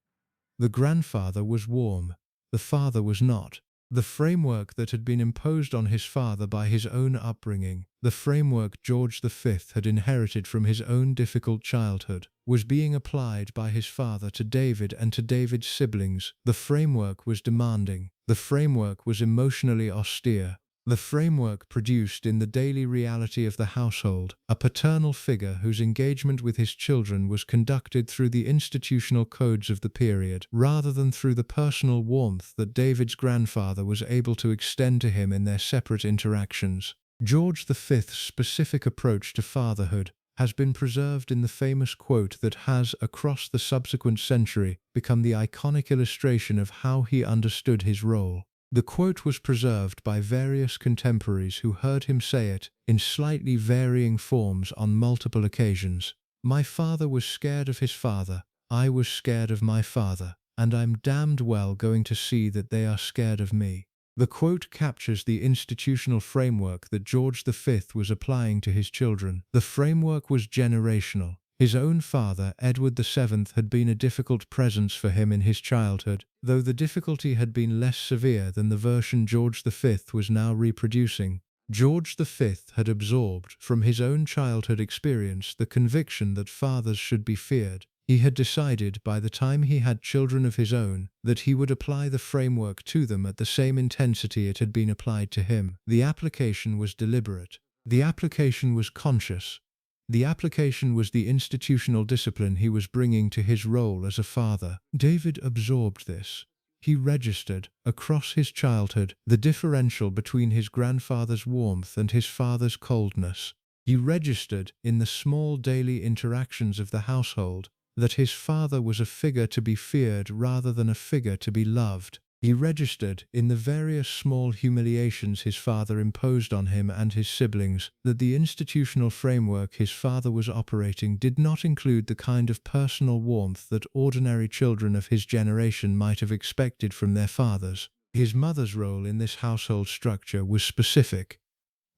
The grandfather was warm. The father was not. The framework that had been imposed on his father by his own upbringing, the framework George V had inherited from his own difficult childhood, was being applied by his father to David and to David's siblings. The framework was demanding. The framework was emotionally austere. The framework produced in the daily reality of the household, a paternal figure whose engagement with his children was conducted through the institutional codes of the period, rather than through the personal warmth that David's grandfather was able to extend to him in their separate interactions. George V's specific approach to fatherhood has been preserved in the famous quote that has, across the subsequent century, become the iconic illustration of how he understood his role. The quote was preserved by various contemporaries who heard him say it, in slightly varying forms on multiple occasions. "My father was scared of his father, I was scared of my father, and I'm damned well going to see that they are scared of me." The quote captures the institutional framework that George V was applying to his children. The framework was generational. His own father, Edward VII, had been a difficult presence for him in his childhood, though the difficulty had been less severe than the version George V was now reproducing. George V had absorbed, from his own childhood experience, the conviction that fathers should be feared. He had decided, by the time he had children of his own, that he would apply the framework to them at the same intensity it had been applied to him. The application was deliberate. The application was conscious. The application was the institutional discipline he was bringing to his role as a father. David absorbed this. He registered, across his childhood, the differential between his grandfather's warmth and his father's coldness. He registered, in the small daily interactions of the household, that his father was a figure to be feared rather than a figure to be loved. He registered, in the various small humiliations his father imposed on him and his siblings, that the institutional framework his father was operating did not include the kind of personal warmth that ordinary children of his generation might have expected from their fathers. His mother's role in this household structure was specific.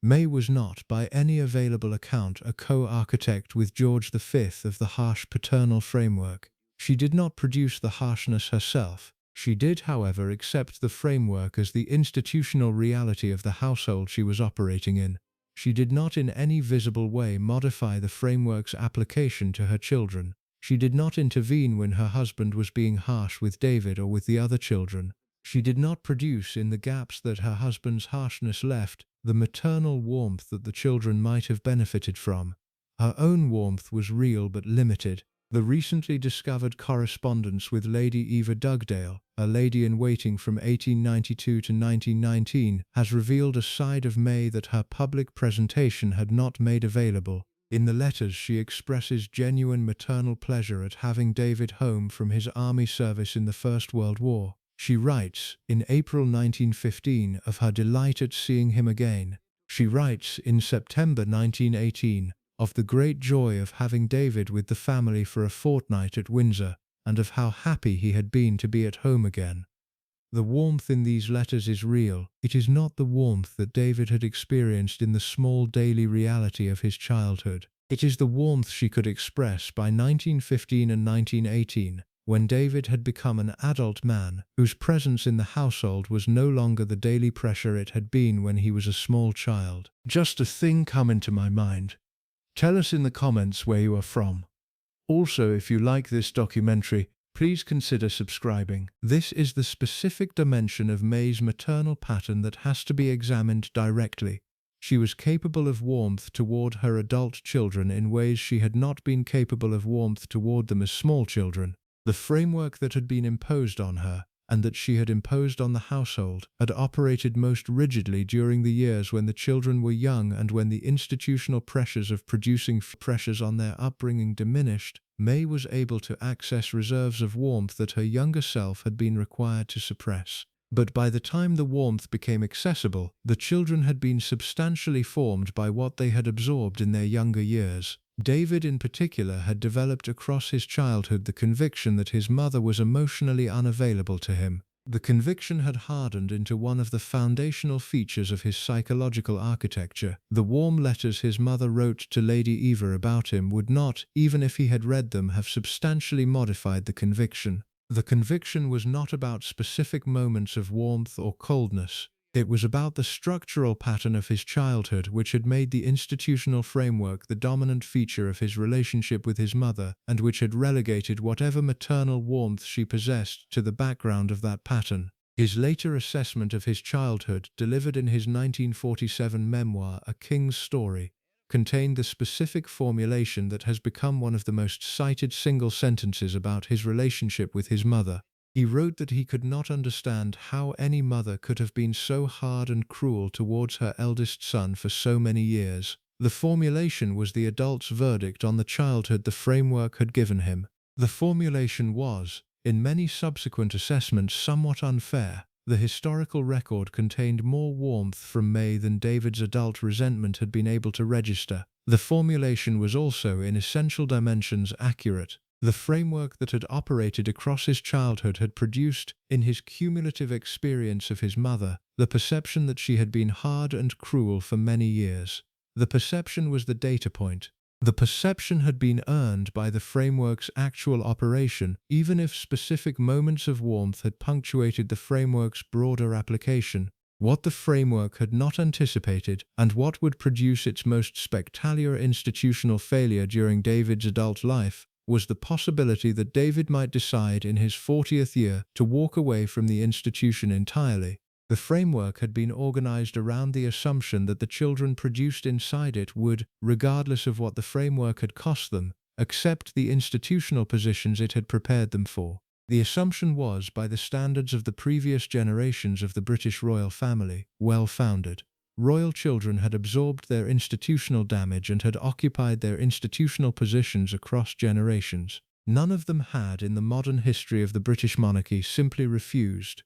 May was not, by any available account, a co-architect with George V of the harsh paternal framework. She did not produce the harshness herself. She did, however, accept the framework as the institutional reality of the household she was operating in. She did not in any visible way modify the framework's application to her children. She did not intervene when her husband was being harsh with David or with the other children. She did not produce, in the gaps that her husband's harshness left, the maternal warmth that the children might have benefited from. Her own warmth was real but limited. The recently discovered correspondence with Lady Eva Dugdale, a lady-in-waiting from 1892 to 1919, has revealed a side of May that her public presentation had not made available. In the letters, she expresses genuine maternal pleasure at having David home from his army service in the First World War. She writes, in April 1915, of her delight at seeing him again. She writes, in September 1918, of the great joy of having David with the family for a fortnight at Windsor, and of how happy he had been to be at home again. The warmth in these letters is real. It is not the warmth that David had experienced in the small daily reality of his childhood. It is the warmth she could express by 1915 and 1918, when David had become an adult man, whose presence in the household was no longer the daily pressure it had been when he was a small child. Just a thing come into my mind. Tell us in the comments where you are from. Also, if you like this documentary, please consider subscribing. This is the specific dimension of May's maternal pattern that has to be examined directly. She was capable of warmth toward her adult children in ways she had not been capable of warmth toward them as small children. The framework that had been imposed on her, and that she had imposed on the household, had operated most rigidly during the years when the children were young and when the institutional pressures of producing pressures on their upbringing diminished. May was able to access reserves of warmth that her younger self had been required to suppress. But by the time the warmth became accessible, the children had been substantially formed by what they had absorbed in their younger years. David in particular had developed across his childhood the conviction that his mother was emotionally unavailable to him. The conviction had hardened into one of the foundational features of his psychological architecture. The warm letters his mother wrote to Lady Eva about him would not, even if he had read them, have substantially modified the conviction. The conviction was not about specific moments of warmth or coldness. It was about the structural pattern of his childhood which had made the institutional framework the dominant feature of his relationship with his mother, and which had relegated whatever maternal warmth she possessed to the background of that pattern. His later assessment of his childhood, delivered in his 1947 memoir A King's Story, contained the specific formulation that has become one of the most cited single sentences about his relationship with his mother. He wrote that he could not understand how any mother could have been so hard and cruel towards her eldest son for so many years. The formulation was the adult's verdict on the childhood the framework had given him. The formulation was, in many subsequent assessments, somewhat unfair. The historical record contained more warmth from May than David's adult resentment had been able to register. The formulation was also, in essential dimensions, accurate. The framework that had operated across his childhood had produced, in his cumulative experience of his mother, the perception that she had been hard and cruel for many years. The perception was the data point. The perception had been earned by the framework's actual operation, even if specific moments of warmth had punctuated the framework's broader application. What the framework had not anticipated, and what would produce its most spectacular institutional failure during David's adult life, was the possibility that David might decide in his 40th year to walk away from the institution entirely. The framework had been organized around the assumption that the children produced inside it would, regardless of what the framework had cost them, accept the institutional positions it had prepared them for. The assumption was, by the standards of the previous generations of the British royal family, well-founded. Royal children had absorbed their institutional damage and had occupied their institutional positions across generations. None of them had, in the modern history of the British monarchy, simply refused.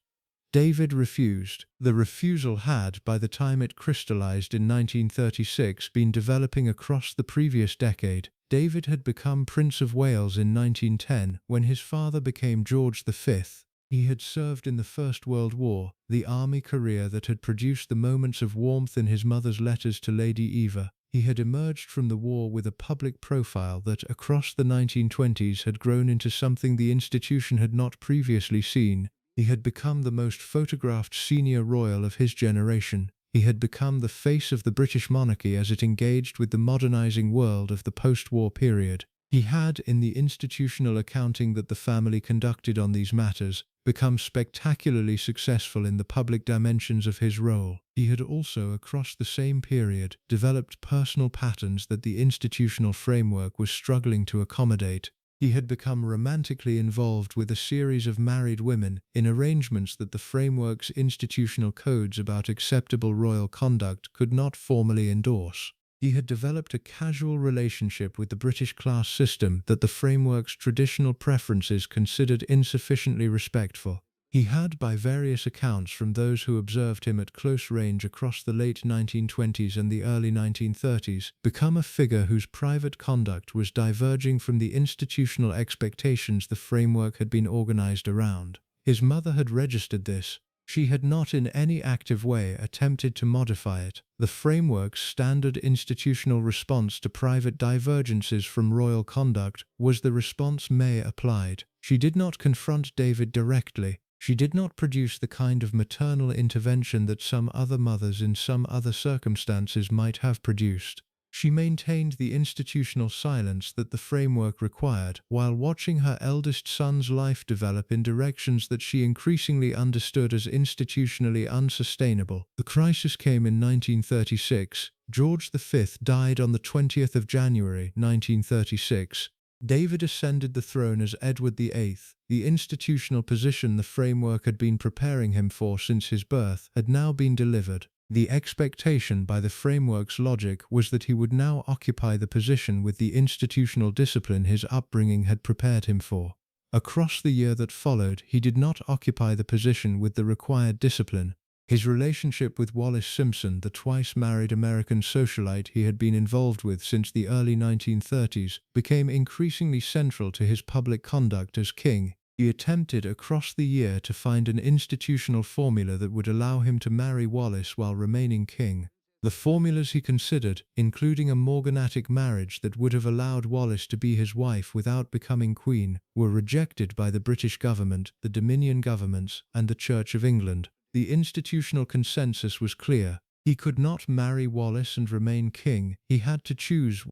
David refused. The refusal had, by the time it crystallized in 1936, been developing across the previous decade. David had become Prince of Wales in 1910 when his father became George V. He had served in the First World War, the army career that had produced the moments of warmth in his mother's letters to Lady Eva. He had emerged from the war with a public profile that, across the 1920s, had grown into something the institution had not previously seen. He had become the most photographed senior royal of his generation. He had become the face of the British monarchy as it engaged with the modernizing world of the post-war period. He had, in the institutional accounting that the family conducted on these matters, become spectacularly successful in the public dimensions of his role. He had also, across the same period, developed personal patterns that the institutional framework was struggling to accommodate. He had become romantically involved with a series of married women in arrangements that the framework's institutional codes about acceptable royal conduct could not formally endorse. He had developed a casual relationship with the British class system that the framework's traditional preferences considered insufficiently respectful. He had, by various accounts from those who observed him at close range across the late 1920s and the early 1930s, become a figure whose private conduct was diverging from the institutional expectations the framework had been organized around. His mother had registered this. She had not in any active way attempted to modify it. The framework's standard institutional response to private divergences from royal conduct was the response May applied. She did not confront David directly. She did not produce the kind of maternal intervention that some other mothers in some other circumstances might have produced. She maintained the institutional silence that the framework required, while watching her eldest son's life develop in directions that she increasingly understood as institutionally unsustainable. The crisis came in 1936. George V died on the 20th of January, 1936. David ascended the throne as Edward VIII. The institutional position the framework had been preparing him for since his birth had now been delivered. The expectation by the framework's logic was that he would now occupy the position with the institutional discipline his upbringing had prepared him for. Across the year that followed, he did not occupy the position with the required discipline. His relationship with Wallis Simpson, the twice-married American socialite he had been involved with since the early 1930s, became increasingly central to his public conduct as king. He attempted across the year to find an institutional formula that would allow him to marry Wallis while remaining king. The formulas he considered, including a morganatic marriage that would have allowed Wallis to be his wife without becoming queen, were rejected by the British government, the Dominion governments, and the Church of England. The institutional consensus was clear. He could not marry Wallis and remain king. He had to choose.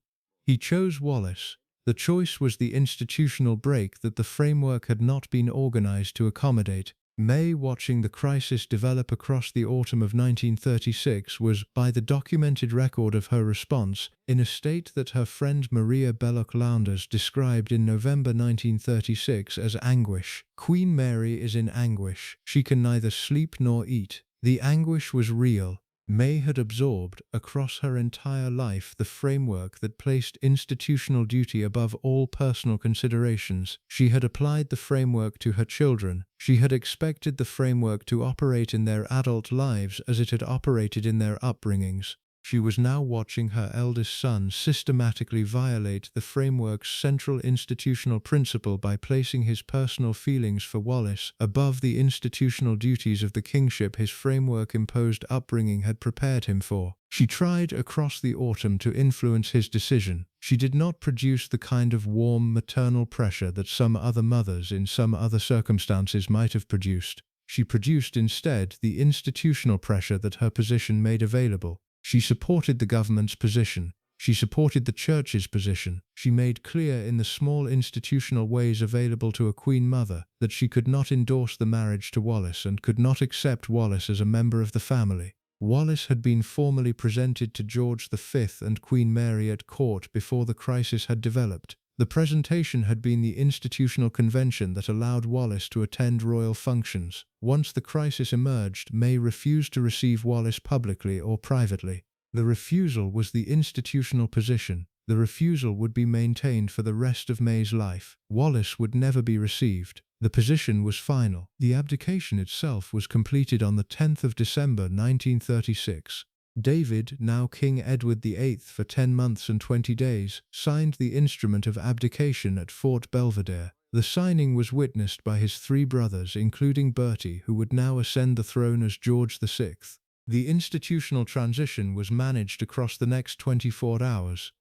He chose Wallis. The choice was the institutional break that the framework had not been organized to accommodate. May, watching the crisis develop across the autumn of 1936, was, by the documented record of her response, in a state that her friend Maria Belloc-Lowndes described in November 1936 as anguish. Queen Mary is in anguish. She can neither sleep nor eat. The anguish was real. May had absorbed, across her entire life, the framework that placed institutional duty above all personal considerations. She had applied the framework to her children. She had expected the framework to operate in their adult lives as it had operated in their upbringings. She was now watching her eldest son systematically violate the framework's central institutional principle by placing his personal feelings for Wallace above the institutional duties of the kingship his framework-imposed upbringing had prepared him for. She tried across the autumn to influence his decision. She did not produce the kind of warm maternal pressure that some other mothers in some other circumstances might have produced. She produced instead the institutional pressure that her position made available. She supported the government's position. She supported the church's position. She made clear in the small institutional ways available to a queen mother that she could not endorse the marriage to Wallace and could not accept Wallace as a member of the family. Wallace had been formally presented to George V and Queen Mary at court before the crisis had developed. The presentation had been the institutional convention that allowed Wallace to attend royal functions. Once the crisis emerged, May refused to receive Wallace publicly or privately. The refusal was the institutional position. The refusal would be maintained for the rest of May's life. Wallace would never be received. The position was final. The abdication itself was completed on the 10th of December 1936. David, now King Edward VIII for 10 months and 20 days, signed the instrument of abdication at Fort Belvedere. The signing was witnessed by his 3 brothers, including Bertie, who would now ascend the throne as George VI. The institutional transition was managed across the next 24 hours.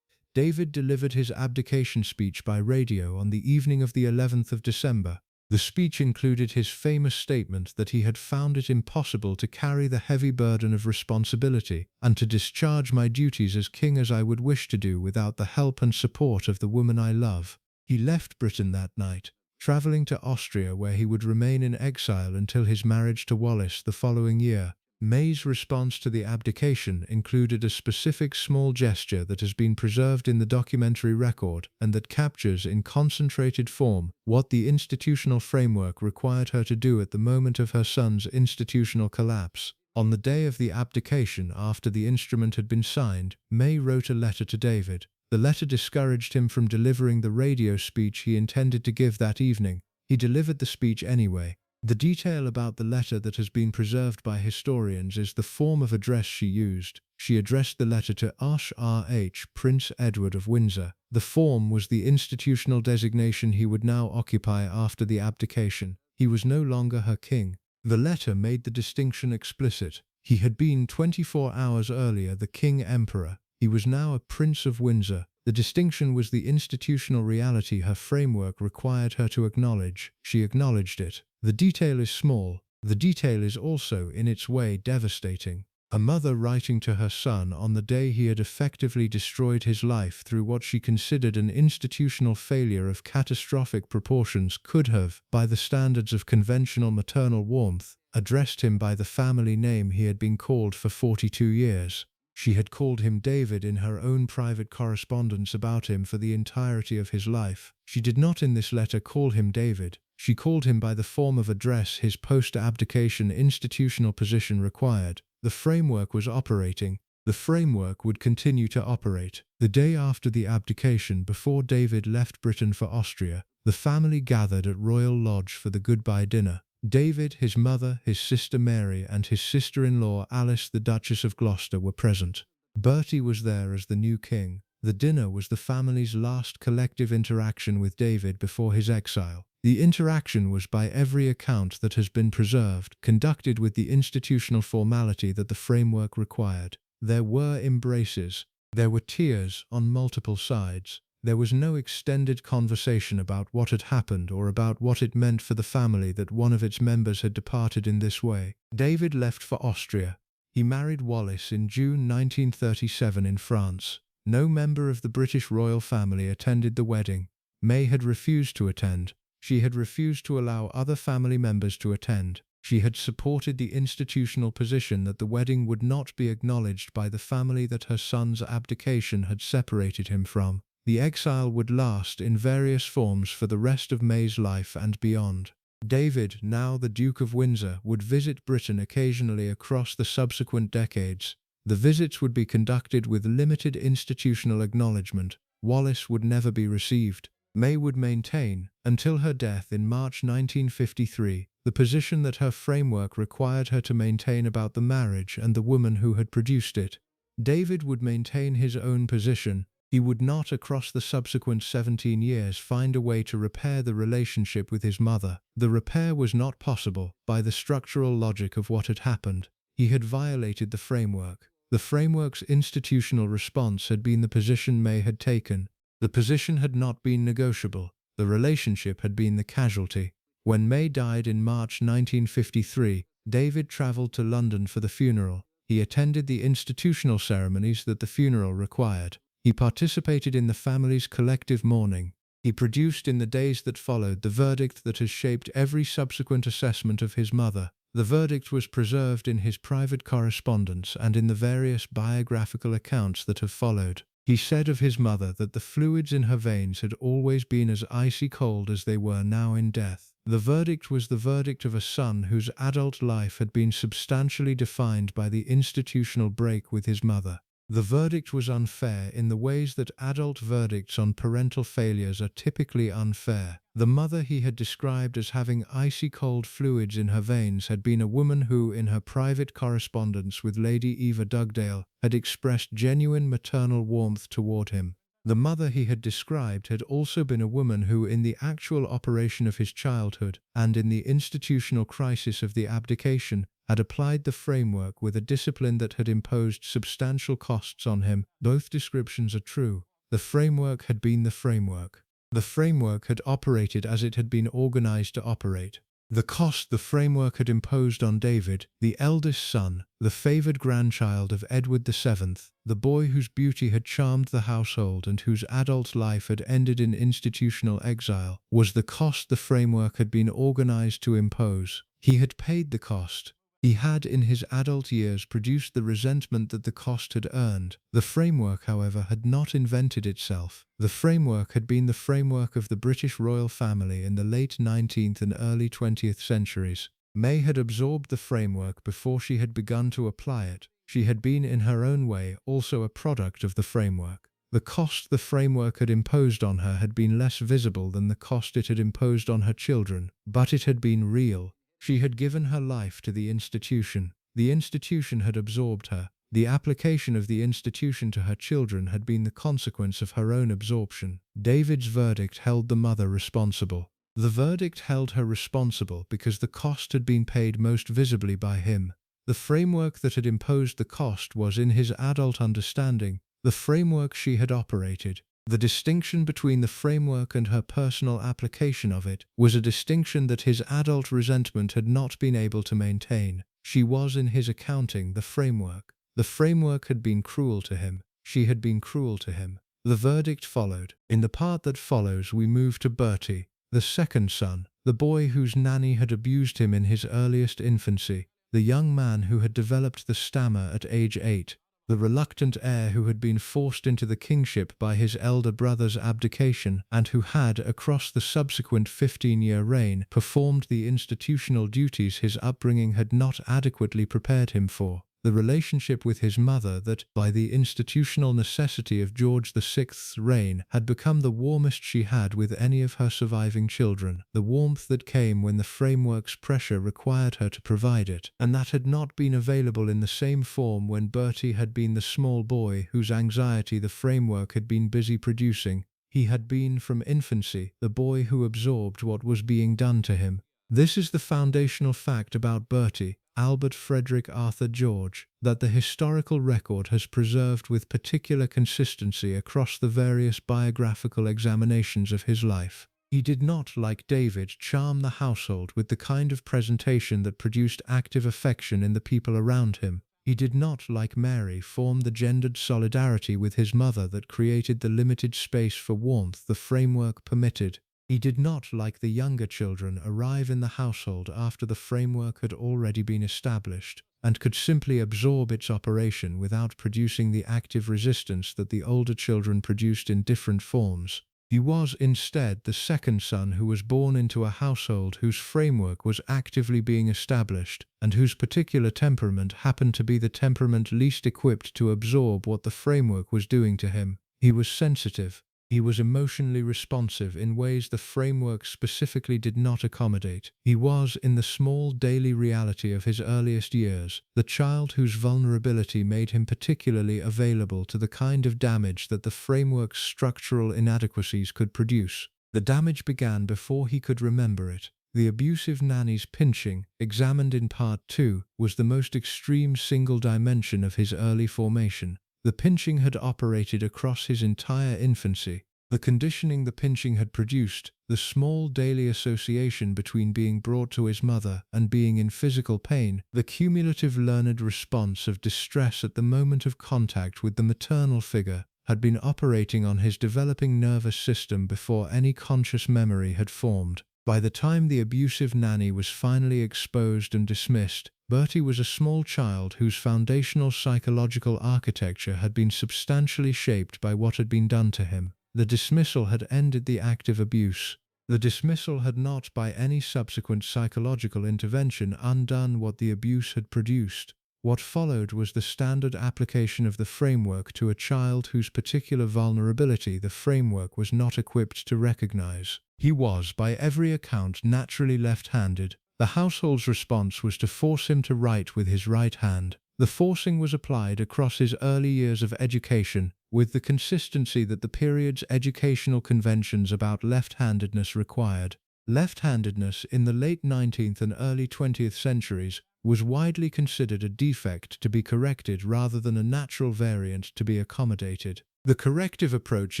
David delivered his abdication speech by radio on the evening of the 11th of December. The speech included his famous statement that he had found it impossible to carry the heavy burden of responsibility and to discharge my duties as king as I would wish to do without the help and support of the woman I love. He left Britain that night, traveling to Austria where he would remain in exile until his marriage to Wallace the following year. May's response to the abdication included a specific small gesture that has been preserved in the documentary record and that captures in concentrated form what the institutional framework required her to do at the moment of her son's institutional collapse. On the day of the abdication, after the instrument had been signed, May wrote a letter to David. The letter discouraged him from delivering the radio speech he intended to give that evening. He delivered the speech anyway. The detail about the letter that has been preserved by historians is the form of address she used. She addressed the letter to H.R.H. Prince Edward of Windsor. The form was the institutional designation he would now occupy after the abdication. He was no longer her king. The letter made the distinction explicit. He had been 24 hours earlier the King-Emperor. He was now a Prince of Windsor. The distinction was the institutional reality her framework required her to acknowledge. She acknowledged it. The detail is small. The detail is also, in its way, devastating. A mother writing to her son on the day he had effectively destroyed his life through what she considered an institutional failure of catastrophic proportions could have, by the standards of conventional maternal warmth, addressed him by the family name he had been called for 42 years. She had called him David in her own private correspondence about him for the entirety of his life. She did not in this letter call him David. She called him by the form of address his post-abdication institutional position required. The framework was operating. The framework would continue to operate. The day after the abdication, before David left Britain for Austria, the family gathered at Royal Lodge for the goodbye dinner. David, his mother, his sister Mary, and his sister-in-law Alice, the Duchess of Gloucester, were present. Bertie was there as the new king. The dinner was the family's last collective interaction with David before his exile. The interaction was, by every account that has been preserved, conducted with the institutional formality that the framework required. There were embraces. There were tears on multiple sides. There was no extended conversation about what had happened or about what it meant for the family that one of its members had departed in this way. David left for Austria. He married Wallace in June 1937 in France. No member of the British royal family attended the wedding. May had refused to attend. She had refused to allow other family members to attend. She had supported the institutional position that the wedding would not be acknowledged by the family that her son's abdication had separated him from. The exile would last in various forms for the rest of May's life and beyond. David, now the Duke of Windsor, would visit Britain occasionally across the subsequent decades. The visits would be conducted with limited institutional acknowledgement. Wallace would never be received. May would maintain, until her death in March 1953, the position that her framework required her to maintain about the marriage and the woman who had produced it. David would maintain his own position. He would not, across the subsequent 17 years, find a way to repair the relationship with his mother. The repair was not possible by the structural logic of what had happened. He had violated the framework. The framework's institutional response had been the position May had taken. The position had not been negotiable. The relationship had been the casualty. When May died in March 1953, David travelled to London for the funeral. He attended the institutional ceremonies that the funeral required. He participated in the family's collective mourning. He produced in the days that followed the verdict that has shaped every subsequent assessment of his mother. The verdict was preserved in his private correspondence and in the various biographical accounts that have followed. He said of his mother that the fluids in her veins had always been as icy cold as they were now in death. The verdict was the verdict of a son whose adult life had been substantially defined by the institutional break with his mother. The verdict was unfair in the ways that adult verdicts on parental failures are typically unfair. The mother he had described as having icy cold fluids in her veins had been a woman who, in her private correspondence with Lady Eva Dugdale, had expressed genuine maternal warmth toward him. The mother he had described had also been a woman who, in the actual operation of his childhood and in the institutional crisis of the abdication, had applied the framework with a discipline that had imposed substantial costs on him. Both descriptions are true. The framework had been the framework. The framework had operated as it had been organized to operate. The cost the framework had imposed on David, the eldest son, the favored grandchild of Edward VII, the boy whose beauty had charmed the household and whose adult life had ended in institutional exile, was the cost the framework had been organized to impose. He had paid the cost. He had, in his adult years, produced the resentment that the cost had earned. The framework, however, had not invented itself. The framework had been the framework of the British royal family in the late 19th and early 20th centuries. May had absorbed the framework before she had begun to apply it. She had been, in her own way, also a product of the framework. The cost the framework had imposed on her had been less visible than the cost it had imposed on her children, but it had been real. She had given her life to the institution. The institution had absorbed her. The application of the institution to her children had been the consequence of her own absorption. David's verdict held the mother responsible. The verdict held her responsible because the cost had been paid most visibly by him. The framework that had imposed the cost was, in his adult understanding, the framework she had operated. The distinction between the framework and her personal application of it was a distinction that his adult resentment had not been able to maintain. She was, in his accounting, the framework. The framework had been cruel to him. She had been cruel to him. The verdict followed. In the part that follows, we move to Bertie, the second son, the boy whose nanny had abused him in his earliest infancy, the young man who had developed the stammer at age 8. The reluctant heir who had been forced into the kingship by his elder brother's abdication and who had, across the subsequent 15-year reign, performed the institutional duties his upbringing had not adequately prepared him for. The relationship with his mother that, by the institutional necessity of George VI's reign, had become the warmest she had with any of her surviving children, the warmth that came when the framework's pressure required her to provide it, and that had not been available in the same form when Bertie had been the small boy whose anxiety the framework had been busy producing. He had been, from infancy, the boy who absorbed what was being done to him. This is the foundational fact about Bertie, Albert Frederick Arthur George, that the historical record has preserved with particular consistency across the various biographical examinations of his life. He did not, like David, charm the household with the kind of presentation that produced active affection in the people around him. He did not, like Mary, form the gendered solidarity with his mother that created the limited space for warmth the framework permitted. He did not, like the younger children, arrive in the household after the framework had already been established, and could simply absorb its operation without producing the active resistance that the older children produced in different forms. He was instead the second son who was born into a household whose framework was actively being established, and whose particular temperament happened to be the temperament least equipped to absorb what the framework was doing to him. He was sensitive. He was emotionally responsive in ways the framework specifically did not accommodate. He was, in the small daily reality of his earliest years, the child whose vulnerability made him particularly available to the kind of damage that the framework's structural inadequacies could produce. The damage began before he could remember it. The abusive nanny's pinching, examined in Part 2, was the most extreme single dimension of his early formation. The pinching had operated across his entire infancy. The conditioning the pinching had produced, the small daily association between being brought to his mother and being in physical pain, the cumulative learned response of distress at the moment of contact with the maternal figure, had been operating on his developing nervous system before any conscious memory had formed. By the time the abusive nanny was finally exposed and dismissed, Bertie was a small child whose foundational psychological architecture had been substantially shaped by what had been done to him. The dismissal had ended the active abuse. The dismissal had not, by any subsequent psychological intervention, undone what the abuse had produced. What followed was the standard application of the framework to a child whose particular vulnerability the framework was not equipped to recognize. He was, by every account, naturally left-handed. The household's response was to force him to write with his right hand. The forcing was applied across his early years of education, with the consistency that the period's educational conventions about left-handedness required. Left-handedness in the late 19th and early 20th centuries was widely considered a defect to be corrected rather than a natural variant to be accommodated. The corrective approach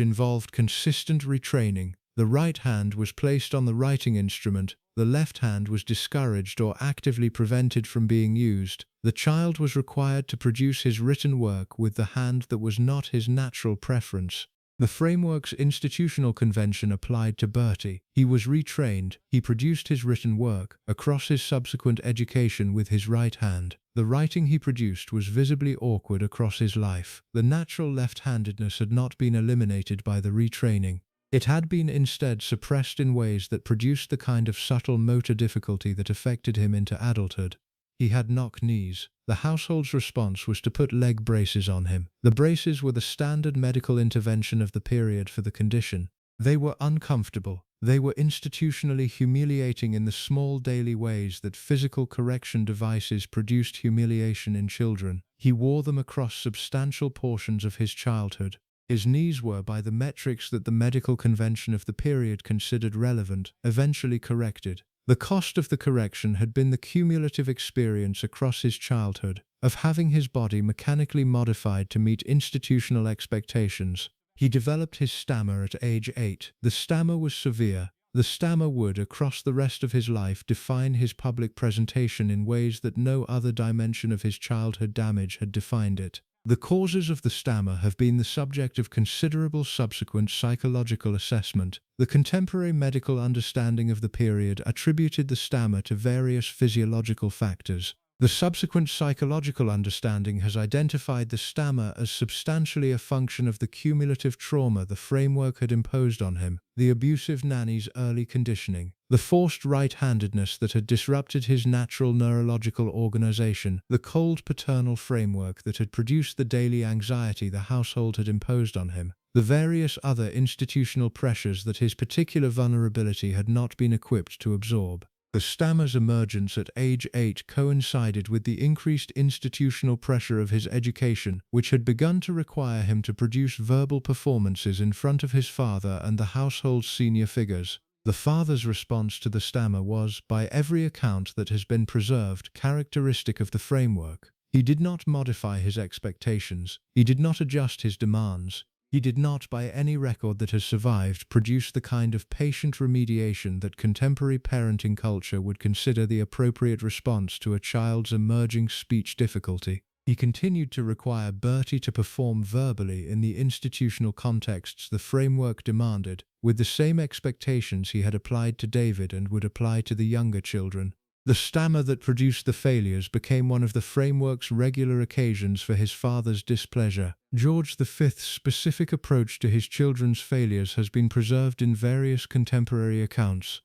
involved consistent retraining. The right hand was placed on the writing instrument, the left hand was discouraged or actively prevented from being used. The child was required to produce his written work with the hand that was not his natural preference. The framework's institutional convention applied to Bertie. He was retrained. He produced his written work across his subsequent education with his right hand. The writing he produced was visibly awkward across his life. The natural left-handedness had not been eliminated by the retraining. It had been instead suppressed in ways that produced the kind of subtle motor difficulty that affected him into adulthood. He had knock knees. The household's response was to put leg braces on him. The braces were the standard medical intervention of the period for the condition. They were uncomfortable. They were institutionally humiliating in the small daily ways that physical correction devices produced humiliation in children. He wore them across substantial portions of his childhood. His knees were, by the metrics that the medical convention of the period considered relevant, eventually corrected. The cost of the correction had been the cumulative experience across his childhood of having his body mechanically modified to meet institutional expectations. He developed his stammer at age 8. The stammer was severe. The stammer would, across the rest of his life, define his public presentation in ways that no other dimension of his childhood damage had defined it. The causes of the stammer have been the subject of considerable subsequent psychological assessment. The contemporary medical understanding of the period attributed the stammer to various physiological factors. The subsequent psychological understanding has identified the stammer as substantially a function of the cumulative trauma the framework had imposed on him, the abusive nanny's early conditioning, the forced right-handedness that had disrupted his natural neurological organization, the cold paternal framework that had produced the daily anxiety the household had imposed on him, the various other institutional pressures that his particular vulnerability had not been equipped to absorb. The stammer's emergence at age 8 coincided with the increased institutional pressure of his education, which had begun to require him to produce verbal performances in front of his father and the household's senior figures. The father's response to the stammer was, by every account that has been preserved, characteristic of the framework. He did not modify his expectations. He did not adjust his demands. He did not, by any record that has survived, produce the kind of patient remediation that contemporary parenting culture would consider the appropriate response to a child's emerging speech difficulty. He continued to require Bertie to perform verbally in the institutional contexts the framework demanded, with the same expectations he had applied to David and would apply to the younger children. The stammer that produced the failures became one of the framework's regular occasions for his father's displeasure. George V's specific approach to his children's failures has been preserved in various contemporary accounts.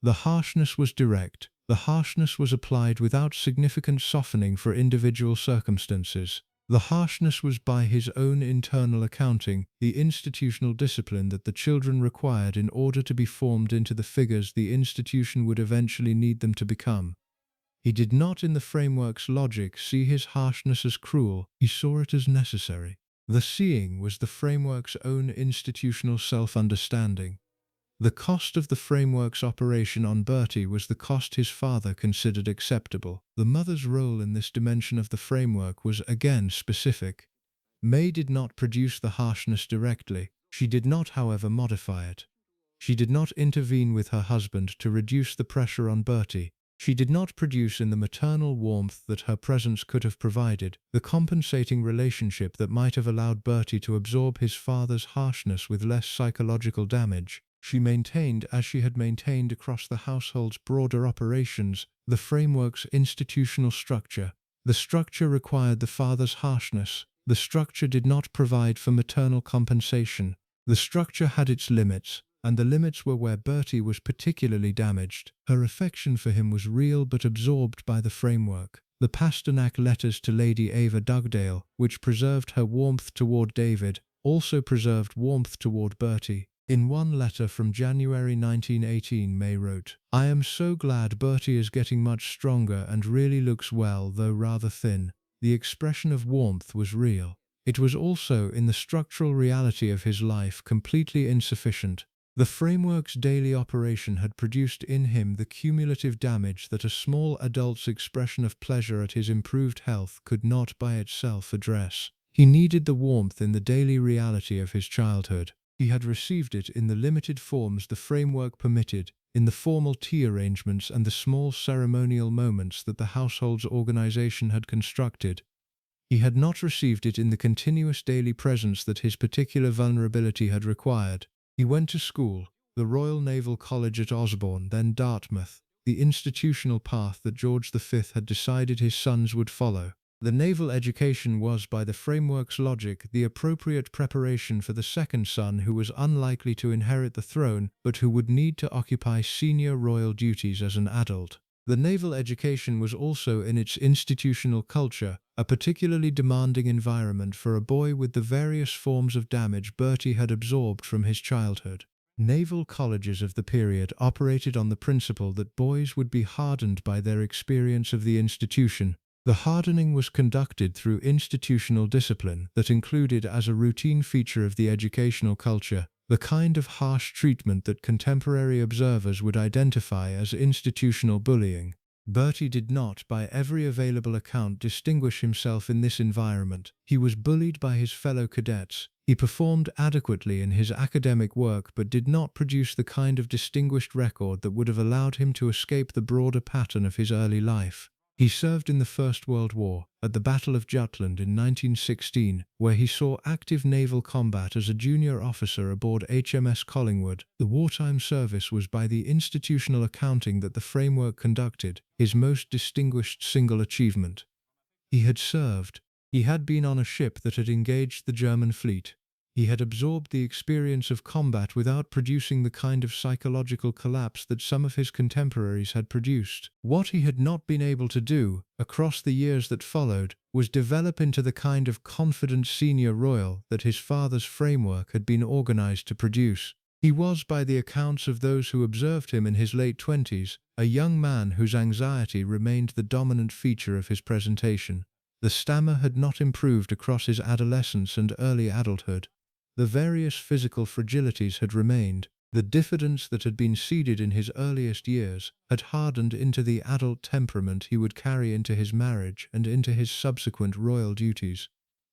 The harshness was direct. The harshness was applied without significant softening for individual circumstances. The harshness was by his own internal accounting, the institutional discipline that the children required in order to be formed into the figures the institution would eventually need them to become. He did not, in the framework's logic, see his harshness as cruel, he saw it as necessary. The seeing was the framework's own institutional self-understanding. The cost of the framework's operation on Bertie was the cost his father considered acceptable. The mother's role in this dimension of the framework was again specific. May did not produce the harshness directly. She did not, however, modify it. She did not intervene with her husband to reduce the pressure on Bertie. She did not produce in the maternal warmth that her presence could have provided the compensating relationship that might have allowed Bertie to absorb his father's harshness with less psychological damage. She maintained, as she had maintained across the household's broader operations, the framework's institutional structure. The structure required the father's harshness. The structure did not provide for maternal compensation. The structure had its limits, and the limits were where Bertie was particularly damaged. Her affection for him was real but absorbed by the framework. The Pasternak letters to Lady Ava Dugdale, which preserved her warmth toward David, also preserved warmth toward Bertie. In one letter from January 1918, May wrote, "I am so glad Bertie is getting much stronger and really looks well, though rather thin." The expression of warmth was real. It was also, in the structural reality of his life, completely insufficient. The framework's daily operation had produced in him the cumulative damage that a small adult's expression of pleasure at his improved health could not by itself address. He needed the warmth in the daily reality of his childhood. He had received it in the limited forms the framework permitted, in the formal tea arrangements and the small ceremonial moments that the household's organization had constructed. He had not received it in the continuous daily presence that his particular vulnerability had required. He went to school, the Royal Naval College at Osborne, then Dartmouth, the institutional path that George V had decided his sons would follow. The naval education was, by the framework's logic, the appropriate preparation for the second son who was unlikely to inherit the throne, but who would need to occupy senior royal duties as an adult. The naval education was also, in its institutional culture, a particularly demanding environment for a boy with the various forms of damage Bertie had absorbed from his childhood. Naval colleges of the period operated on the principle that boys would be hardened by their experience of the institution. The hardening was conducted through institutional discipline that included, as a routine feature of the educational culture, the kind of harsh treatment that contemporary observers would identify as institutional bullying. Bertie did not, by every available account, distinguish himself in this environment. He was bullied by his fellow cadets. He performed adequately in his academic work but did not produce the kind of distinguished record that would have allowed him to escape the broader pattern of his early life. He served in the First World War, at the Battle of Jutland in 1916, where he saw active naval combat as a junior officer aboard HMS Collingwood. The wartime service was, by the institutional accounting that the framework conducted, his most distinguished single achievement. He had served. He had been on a ship that had engaged the German fleet. He had absorbed the experience of combat without producing the kind of psychological collapse that some of his contemporaries had produced. What he had not been able to do, across the years that followed, was develop into the kind of confident senior royal that his father's framework had been organized to produce. He was, by the accounts of those who observed him in his late 20s, a young man whose anxiety remained the dominant feature of his presentation. The stammer had not improved across his adolescence and early adulthood. The various physical fragilities had remained. The diffidence that had been seeded in his earliest years had hardened into the adult temperament he would carry into his marriage and into his subsequent royal duties.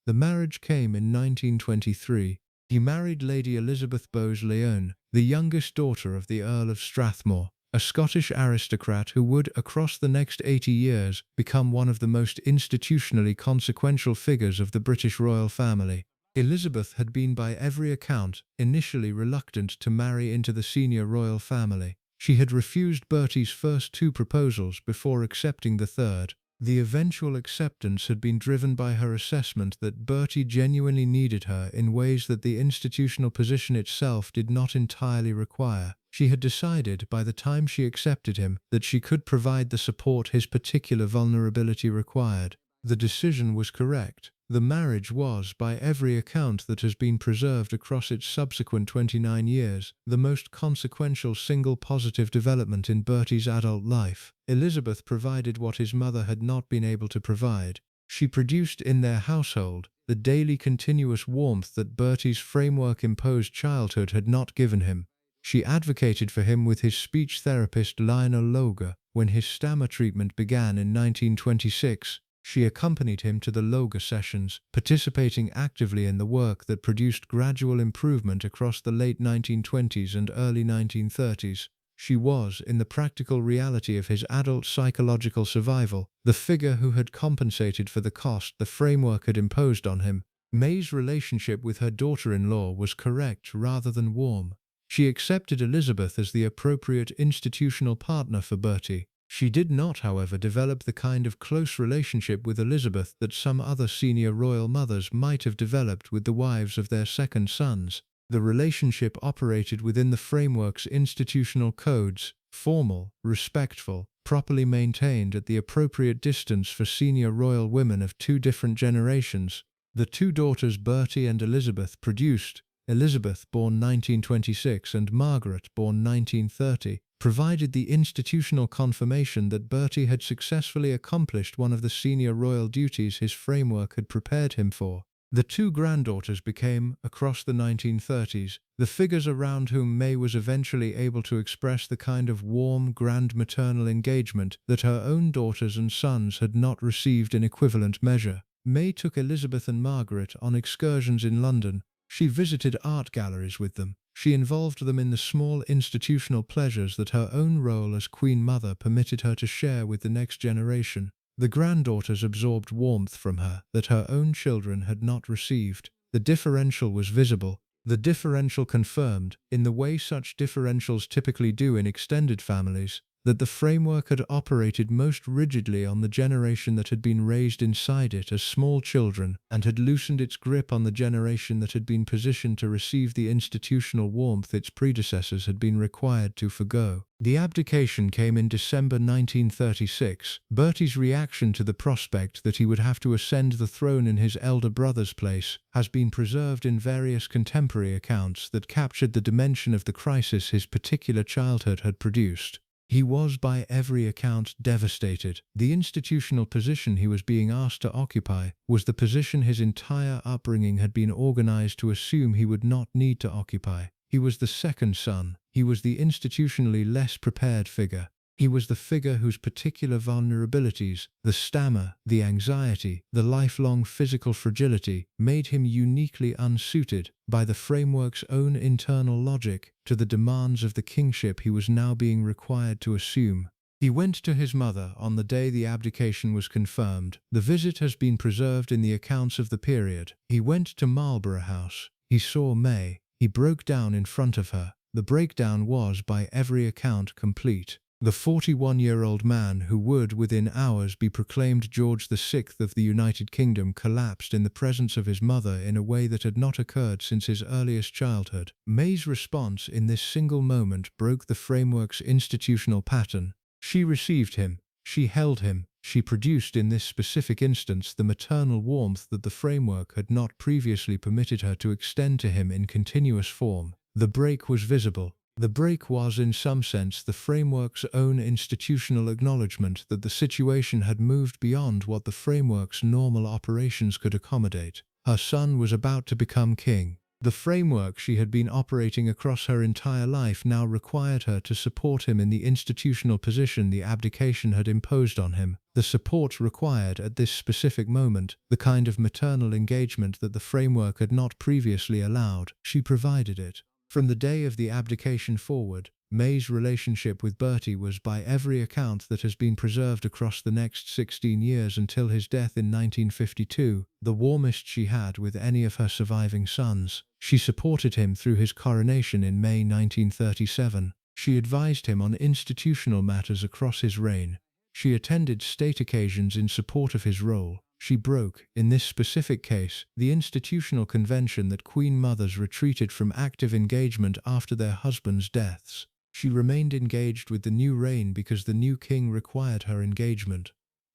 The marriage came in 1923. He married Lady Elizabeth Bowes-Lyon, the youngest daughter of the Earl of Strathmore. a Scottish aristocrat who would, across the next 80 years, become one of the most institutionally consequential figures of the British royal family. Elizabeth had been by every account initially reluctant to marry into the senior royal family. She had refused Bertie's first two proposals before accepting the third. The eventual acceptance had been driven by her assessment that Bertie genuinely needed her in ways that the institutional position itself did not entirely require. She had decided, by the time she accepted him, that she could provide the support his particular vulnerability required. The decision was correct. The marriage was, by every account that has been preserved across its subsequent 29 years, the most consequential single positive development in Bertie's adult life. Elizabeth provided what his mother had not been able to provide. She produced in their household the daily continuous warmth that Bertie's framework-imposed childhood had not given him. She advocated for him with his speech therapist Lionel Loga. When his stammer treatment began in 1926, she accompanied him to the Loga sessions, participating actively in the work that produced gradual improvement across the late 1920s and early 1930s. She was, in the practical reality of his adult psychological survival, the figure who had compensated for the cost the framework had imposed on him. May's relationship with her daughter-in-law was correct rather than warm. She accepted Elizabeth as the appropriate institutional partner for Bertie. She did not, however, develop the kind of close relationship with Elizabeth that some other senior royal mothers might have developed with the wives of their second sons. The relationship operated within the framework's institutional codes, formal, respectful, properly maintained at the appropriate distance for senior royal women of two different generations. The two daughters Bertie and Elizabeth produced, Elizabeth born 1926 and Margaret born 1930, provided the institutional confirmation that Bertie had successfully accomplished one of the senior royal duties his framework had prepared him for. The two granddaughters became, across the 1930s, the figures around whom May was eventually able to express the kind of warm, grand maternal engagement that her own daughters and sons had not received in equivalent measure. May took Elizabeth and Margaret on excursions in London. She visited art galleries with them. She involved them in the small institutional pleasures that her own role as Queen Mother permitted her to share with the next generation. The granddaughters absorbed warmth from her that her own children had not received. The differential was visible. The differential confirmed, in the way such differentials typically do in extended families, that the framework had operated most rigidly on the generation that had been raised inside it as small children, and had loosened its grip on the generation that had been positioned to receive the institutional warmth its predecessors had been required to forgo. The abdication came in December 1936. Bertie's reaction to the prospect that he would have to ascend the throne in his elder brother's place has been preserved in various contemporary accounts that captured the dimension of the crisis his particular childhood had produced. He was by every account devastated. The institutional position he was being asked to occupy was the position his entire upbringing had been organized to assume he would not need to occupy. He was the second son. He was the institutionally less prepared figure. He was the figure whose particular vulnerabilities, the stammer, the anxiety, the lifelong physical fragility, made him uniquely unsuited, by the framework's own internal logic, to the demands of the kingship he was now being required to assume. He went to his mother on the day the abdication was confirmed. The visit has been preserved in the accounts of the period. He went to Marlborough House. He saw May. He broke down in front of her. The breakdown was, by every account, complete. The 41-year-old man who would within hours be proclaimed George VI of the United Kingdom collapsed in the presence of his mother in a way that had not occurred since his earliest childhood. May's response in this single moment broke the framework's institutional pattern. She received him. She held him. She produced in this specific instance the maternal warmth that the framework had not previously permitted her to extend to him in continuous form. The break was visible. The break was, in some sense, the framework's own institutional acknowledgement that the situation had moved beyond what the framework's normal operations could accommodate. Her son was about to become king. The framework she had been operating across her entire life now required her to support him in the institutional position the abdication had imposed on him. The support required at this specific moment, the kind of maternal engagement that the framework had not previously allowed, she provided it. From the day of the abdication forward, May's relationship with Bertie was by every account that has been preserved across the next 16 years until his death in 1952, the warmest she had with any of her surviving sons. She supported him through his coronation in May 1937. She advised him on institutional matters across his reign. She attended state occasions in support of his role. She broke, in this specific case, the institutional convention that Queen mothers retreated from active engagement after their husbands' deaths. She remained engaged with the new reign because the new king required her engagement.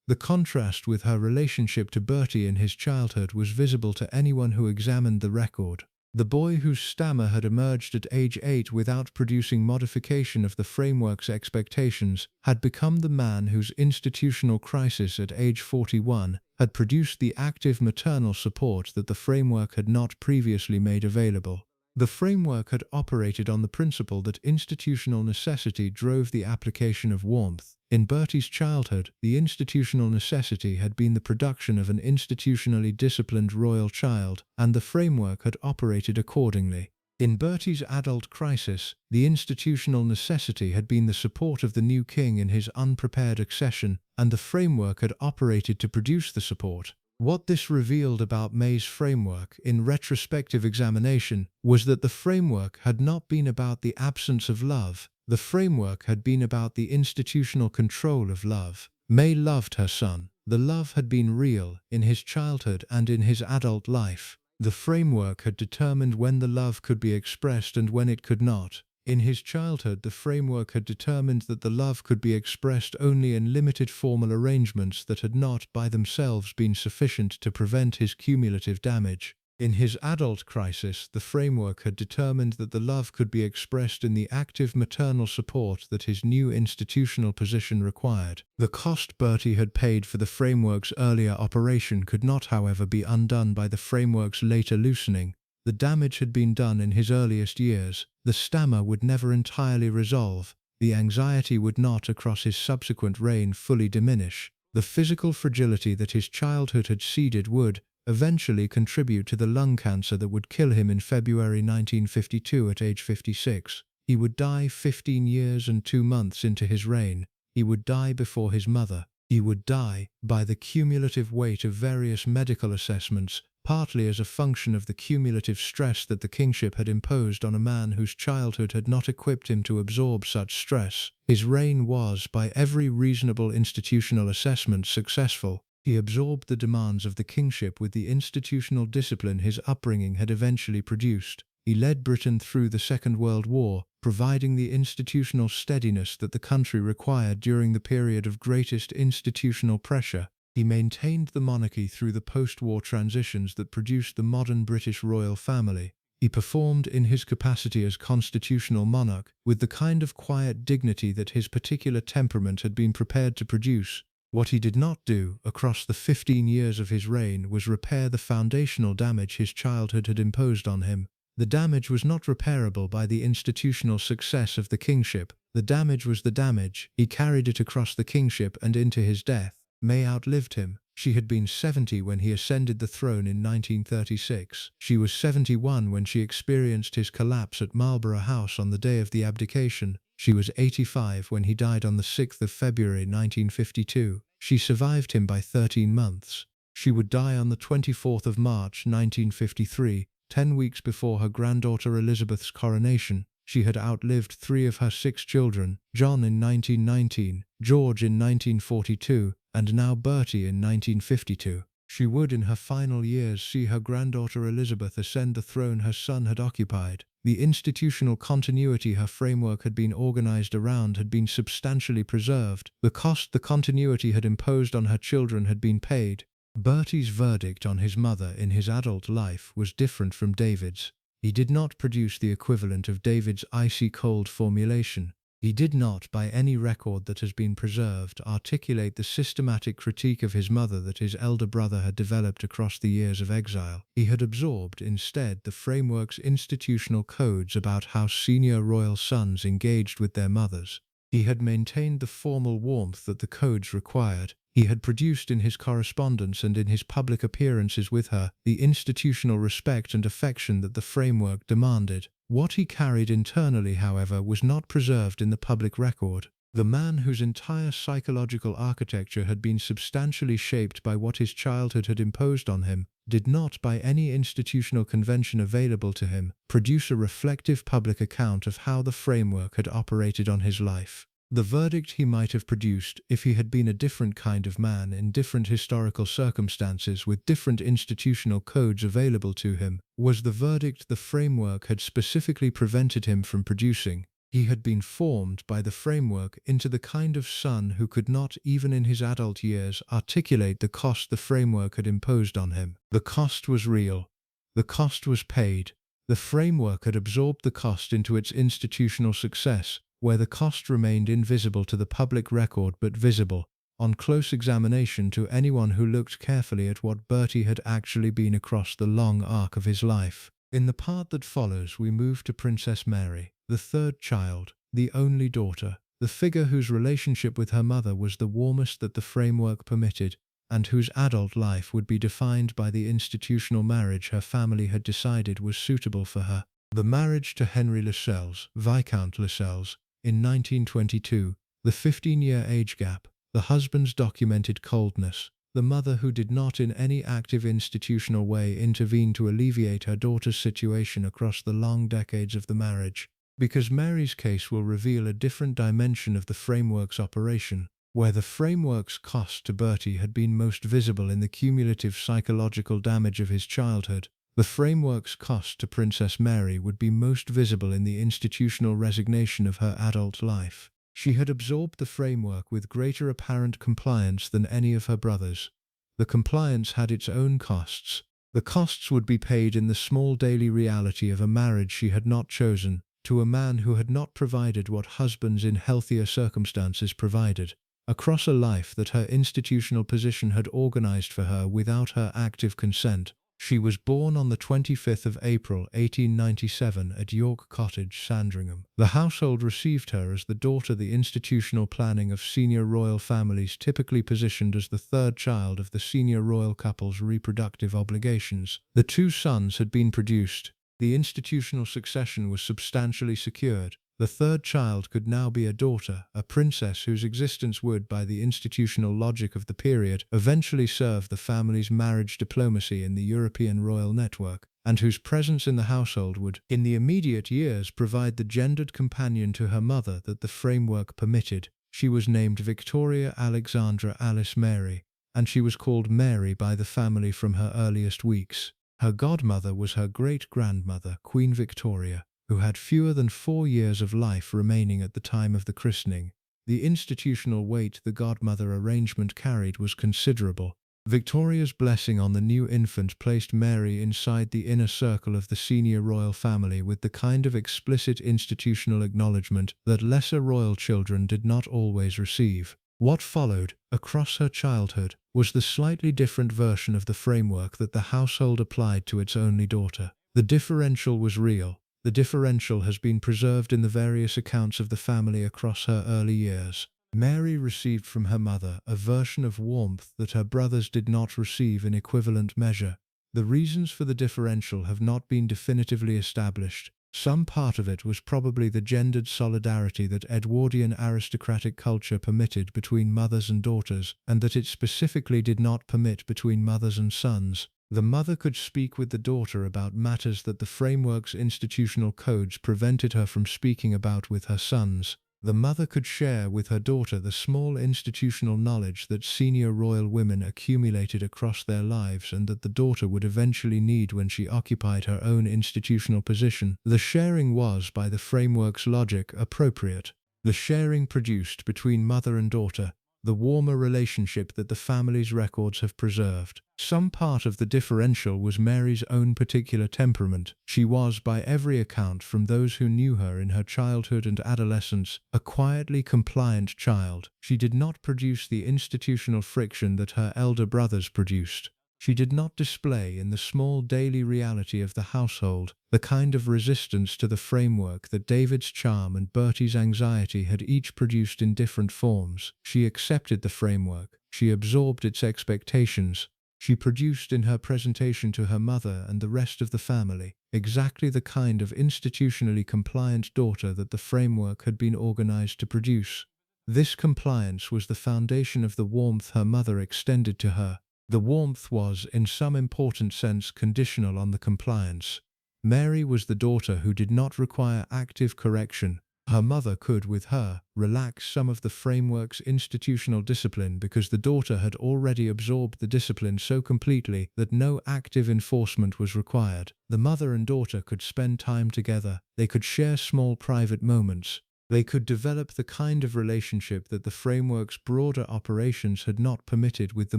The contrast with her relationship to Bertie in his childhood was visible to anyone who examined the record. The boy whose stammer had emerged at age 8 without producing modification of the framework's expectations had become the man whose institutional crisis at age 41 had produced the active maternal support that the framework had not previously made available. The framework had operated on the principle that institutional necessity drove the application of warmth. In Bertie's childhood, the institutional necessity had been the production of an institutionally disciplined royal child, and the framework had operated accordingly. In Bertie's adult crisis, the institutional necessity had been the support of the new king in his unprepared accession, and the framework had operated to produce the support. What this revealed about May's framework, in retrospective examination, was that the framework had not been about the absence of love. The framework had been about the institutional control of love. May loved her son. The love had been real, in his childhood and in his adult life. The framework had determined when the love could be expressed and when it could not. In his childhood, the framework had determined that the love could be expressed only in limited formal arrangements that had not, by themselves, been sufficient to prevent his cumulative damage. In his adult crisis, the framework had determined that the love could be expressed in the active maternal support that his new institutional position required. The cost Bertie had paid for the framework's earlier operation could not, however, be undone by the framework's later loosening. The damage had been done in his earliest years. The stammer would never entirely resolve. The anxiety would not, across his subsequent reign, fully diminish. The physical fragility that his childhood had seeded would eventually contribute to the lung cancer that would kill him in February 1952 at age 56. He would die 15 years and 2 months into his reign. He would die before his mother. He would die by the cumulative weight of various medical assessments, partly as a function of the cumulative stress that the kingship had imposed on a man whose childhood had not equipped him to absorb such stress. His reign was, by every reasonable institutional assessment, successful. He absorbed the demands of the kingship with the institutional discipline his upbringing had eventually produced. He led Britain through the Second World War, providing the institutional steadiness that the country required during the period of greatest institutional pressure. He maintained the monarchy through the post-war transitions that produced the modern British royal family. He performed in his capacity as constitutional monarch with the kind of quiet dignity that his particular temperament had been prepared to produce. What he did not do, across the 15 years of his reign, was repair the foundational damage his childhood had imposed on him. The damage was not repairable by the institutional success of the kingship. The damage was the damage. He carried it across the kingship and into his death. May outlived him. She had been 70 when he ascended the throne in 1936. She was 71 when she experienced his collapse at Marlborough House on the day of the abdication. She was 85 when he died on the 6th of February 1952. She survived him by 13 months. She would die on the 24th of March 1953, 10 weeks before her granddaughter Elizabeth's coronation. She had outlived 3 of her 6 children, John in 1919, George in 1942, and now Bertie in 1952. She would in her final years see her granddaughter Elizabeth ascend the throne her son had occupied. The institutional continuity her framework had been organized around had been substantially preserved. The cost the continuity had imposed on her children had been paid. Bertie's verdict on his mother in his adult life was different from David's. He did not produce the equivalent of David's icy cold formulation. He did not, by any record that has been preserved, articulate the systematic critique of his mother that his elder brother had developed across the years of exile. He had absorbed, instead, the framework's institutional codes about how senior royal sons engaged with their mothers. He had maintained the formal warmth that the codes required. He had produced in his correspondence and in his public appearances with her the institutional respect and affection that the framework demanded. What he carried internally, however, was not preserved in the public record. The man whose entire psychological architecture had been substantially shaped by what his childhood had imposed on him, did not, by any institutional convention available to him, produce a reflective public account of how the framework had operated on his life. The verdict he might have produced if he had been a different kind of man in different historical circumstances with different institutional codes available to him was the verdict the framework had specifically prevented him from producing. He had been formed by the framework into the kind of son who could not, even in his adult years, articulate the cost the framework had imposed on him. The cost was real. The cost was paid. The framework had absorbed the cost into its institutional success, where the cost remained invisible to the public record but visible, on close examination, to anyone who looked carefully at what Bertie had actually been across the long arc of his life. In the part that follows, we move to Princess Mary, the third child, the only daughter, the figure whose relationship with her mother was the warmest that the framework permitted, and whose adult life would be defined by the institutional marriage her family had decided was suitable for her. The marriage to Henry Lascelles, Viscount Lascelles, in 1922, the 15-year age gap, the husband's documented coldness, the mother who did not in any active institutional way intervene to alleviate her daughter's situation across the long decades of the marriage. Because Mary's case will reveal a different dimension of the framework's operation, where the framework's cost to Bertie had been most visible in the cumulative psychological damage of his childhood, the framework's cost to Princess Mary would be most visible in the institutional resignation of her adult life. She had absorbed the framework with greater apparent compliance than any of her brothers. The compliance had its own costs. The costs would be paid in the small daily reality of a marriage she had not chosen, to a man who had not provided what husbands in healthier circumstances provided, across a life that her institutional position had organized for her without her active consent. She was born on the 25th of April 1897 at York Cottage, Sandringham. The household received her as the daughter. The institutional planning of senior royal families typically positioned as the third child of the senior royal couple's reproductive obligations. The two sons had been produced. The institutional succession was substantially secured. The third child could now be a daughter, a princess whose existence would, by the institutional logic of the period, eventually serve the family's marriage diplomacy in the European royal network, and whose presence in the household would, in the immediate years, provide the gendered companion to her mother that the framework permitted. She was named Victoria Alexandra Alice Mary, and she was called Mary by the family from her earliest weeks. Her godmother was her great-grandmother, Queen Victoria, who had fewer than 4 years of life remaining at the time of the christening. The institutional weight the godmother arrangement carried was considerable. Victoria's blessing on the new infant placed Mary inside the inner circle of the senior royal family with the kind of explicit institutional acknowledgement that lesser royal children did not always receive. What followed, across her childhood, was the slightly different version of the framework that the household applied to its only daughter. The differential was real. The differential has been preserved in the various accounts of the family across her early years. Mary received from her mother a version of warmth that her brothers did not receive in equivalent measure. The reasons for the differential have not been definitively established. Some part of it was probably the gendered solidarity that Edwardian aristocratic culture permitted between mothers and daughters, and that it specifically did not permit between mothers and sons. The mother could speak with the daughter about matters that the framework's institutional codes prevented her from speaking about with her sons. The mother could share with her daughter the small institutional knowledge that senior royal women accumulated across their lives and that the daughter would eventually need when she occupied her own institutional position. The sharing was, by the framework's logic, appropriate. The sharing produced between mother and daughter the warmer relationship that the family's records have preserved. Some part of the differential was Mary's own particular temperament. She was, by every account from those who knew her in her childhood and adolescence, a quietly compliant child. She did not produce the institutional friction that her elder brothers produced. She did not display in the small daily reality of the household the kind of resistance to the framework that David's charm and Bertie's anxiety had each produced in different forms. She accepted the framework. She absorbed its expectations. She produced in her presentation to her mother and the rest of the family exactly the kind of institutionally compliant daughter that the framework had been organized to produce. This compliance was the foundation of the warmth her mother extended to her. The warmth was, in some important sense, conditional on the compliance. Mary was the daughter who did not require active correction. Her mother could, with her, relax some of the framework's institutional discipline because the daughter had already absorbed the discipline so completely that no active enforcement was required. The mother and daughter could spend time together. They could share small private moments. They could develop the kind of relationship that the framework's broader operations had not permitted with the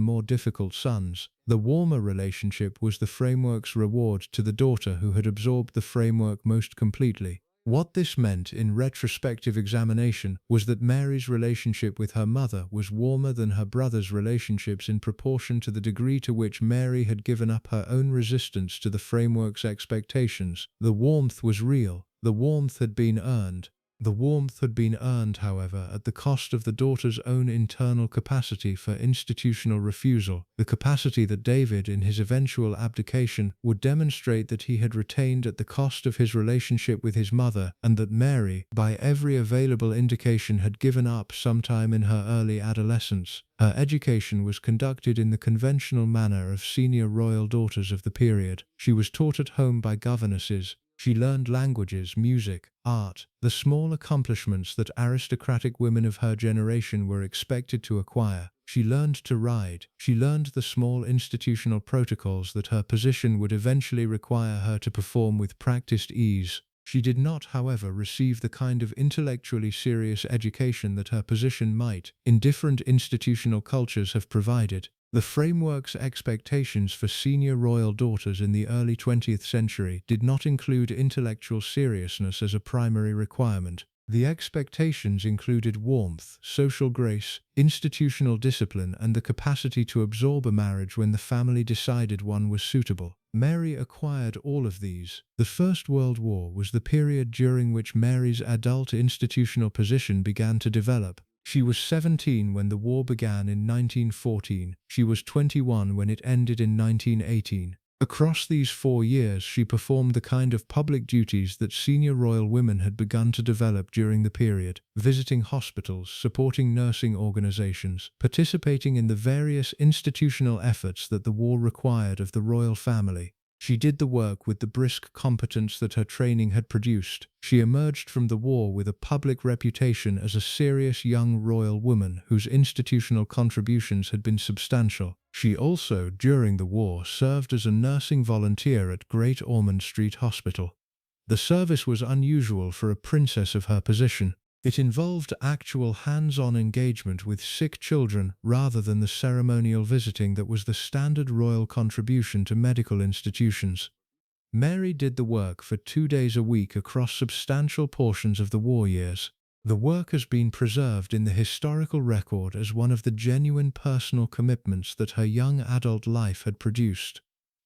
more difficult sons. The warmer relationship was the framework's reward to the daughter who had absorbed the framework most completely. What this meant in retrospective examination was that Mary's relationship with her mother was warmer than her brother's relationships in proportion to the degree to which Mary had given up her own resistance to the framework's expectations. The warmth was real. The warmth had been earned. The warmth had been earned, however, at the cost of the daughter's own internal capacity for institutional refusal, the capacity that David, in his eventual abdication, would demonstrate that he had retained at the cost of his relationship with his mother, and that Mary, by every available indication, had given up sometime in her early adolescence. Her education was conducted in the conventional manner of senior royal daughters of the period. She was taught at home by governesses. She learned languages, music, art, the small accomplishments that aristocratic women of her generation were expected to acquire. She learned to ride. She learned the small institutional protocols that her position would eventually require her to perform with practiced ease. She did not, however, receive the kind of intellectually serious education that her position might, in different institutional cultures, have provided. The framework's expectations for senior royal daughters in the early 20th century did not include intellectual seriousness as a primary requirement. The expectations included warmth, social grace, institutional discipline, and the capacity to absorb a marriage when the family decided one was suitable. Mary acquired all of these. The First World War was the period during which Mary's adult institutional position began to develop. She was 17 when the war began in 1914. She was 21 when it ended in 1918. Across these 4 years, she performed the kind of public duties that senior royal women had begun to develop during the period, visiting hospitals, supporting nursing organizations, participating in the various institutional efforts that the war required of the royal family. She did the work with the brisk competence that her training had produced. She emerged from the war with a public reputation as a serious young royal woman whose institutional contributions had been substantial. She also, during the war, served as a nursing volunteer at Great Ormond Street Hospital. The service was unusual for a princess of her position. It involved actual hands-on engagement with sick children rather than the ceremonial visiting that was the standard royal contribution to medical institutions. Mary did the work for 2 days a week across substantial portions of the war years. The work has been preserved in the historical record as one of the genuine personal commitments that her young adult life had produced.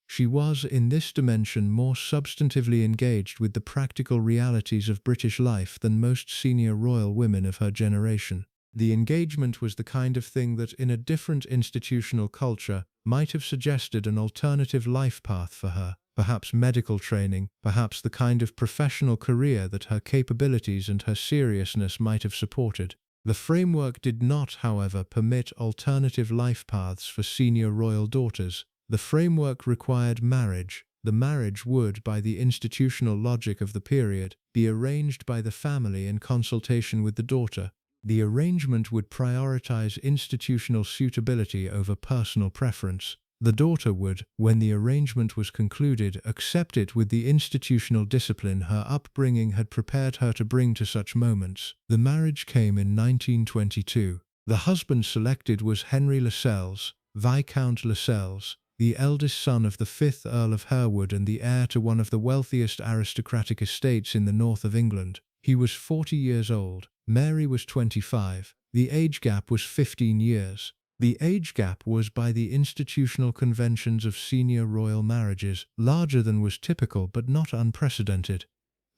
She was, in this dimension, more substantively engaged with the practical realities of British life than most senior royal women of her generation. The engagement was the kind of thing that, in a different institutional culture, might have suggested an alternative life path for her, perhaps medical training, perhaps the kind of professional career that her capabilities and her seriousness might have supported. The framework did not, however, permit alternative life paths for senior royal daughters. The framework required marriage. The marriage would, by the institutional logic of the period, be arranged by the family in consultation with the daughter. The arrangement would prioritize institutional suitability over personal preference. The daughter would, when the arrangement was concluded, accept it with the institutional discipline her upbringing had prepared her to bring to such moments. The marriage came in 1922. The husband selected was Henry Lascelles, Viscount Lascelles, the eldest son of the 5th Earl of Hereward and the heir to one of the wealthiest aristocratic estates in the north of England. He was 40 years old. Mary was 25. The age gap was 15 years. The age gap was, by the institutional conventions of senior royal marriages, larger than was typical but not unprecedented.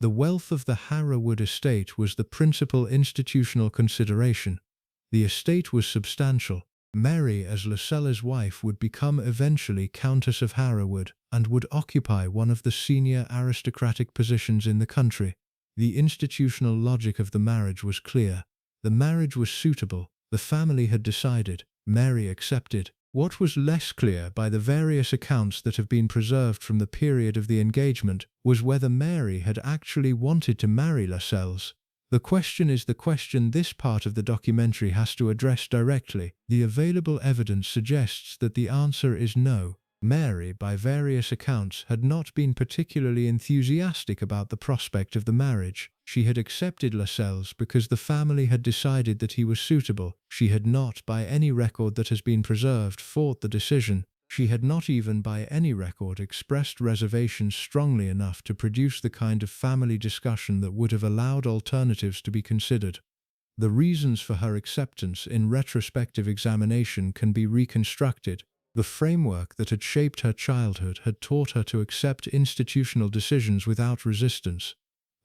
The wealth of the Hereward estate was the principal institutional consideration. The estate was substantial. Mary, as Lascella's wife, would become eventually Countess of Hereward and would occupy one of the senior aristocratic positions in the country. The institutional logic of the marriage was clear. The marriage was suitable. The family had decided. Mary accepted. What was less clear by the various accounts that have been preserved from the period of the engagement was whether Mary had actually wanted to marry Lascelles. The question is the question this part of the documentary has to address directly. The available evidence suggests that the answer is no. Mary, by various accounts, had not been particularly enthusiastic about the prospect of the marriage. She had accepted Lascelles because the family had decided that he was suitable. She had not, by any record that has been preserved, fought the decision. She had not even, by any record, expressed reservations strongly enough to produce the kind of family discussion that would have allowed alternatives to be considered. The reasons for her acceptance in retrospective examination can be reconstructed. The framework that had shaped her childhood had taught her to accept institutional decisions without resistance.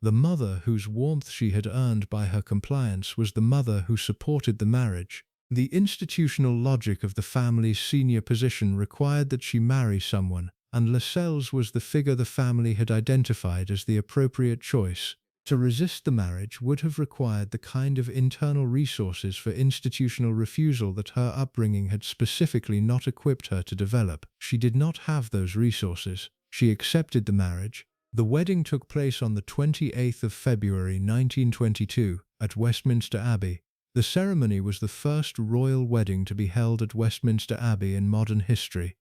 The mother whose warmth she had earned by her compliance was the mother who supported the marriage. The institutional logic of the family's senior position required that she marry someone, and Lascelles was the figure the family had identified as the appropriate choice. To resist the marriage would have required the kind of internal resources for institutional refusal that her upbringing had specifically not equipped her to develop. She did not have those resources. She accepted the marriage. The wedding took place on the 28th of February 1922 at Westminster Abbey. The ceremony was the first royal wedding to be held at Westminster Abbey in modern history.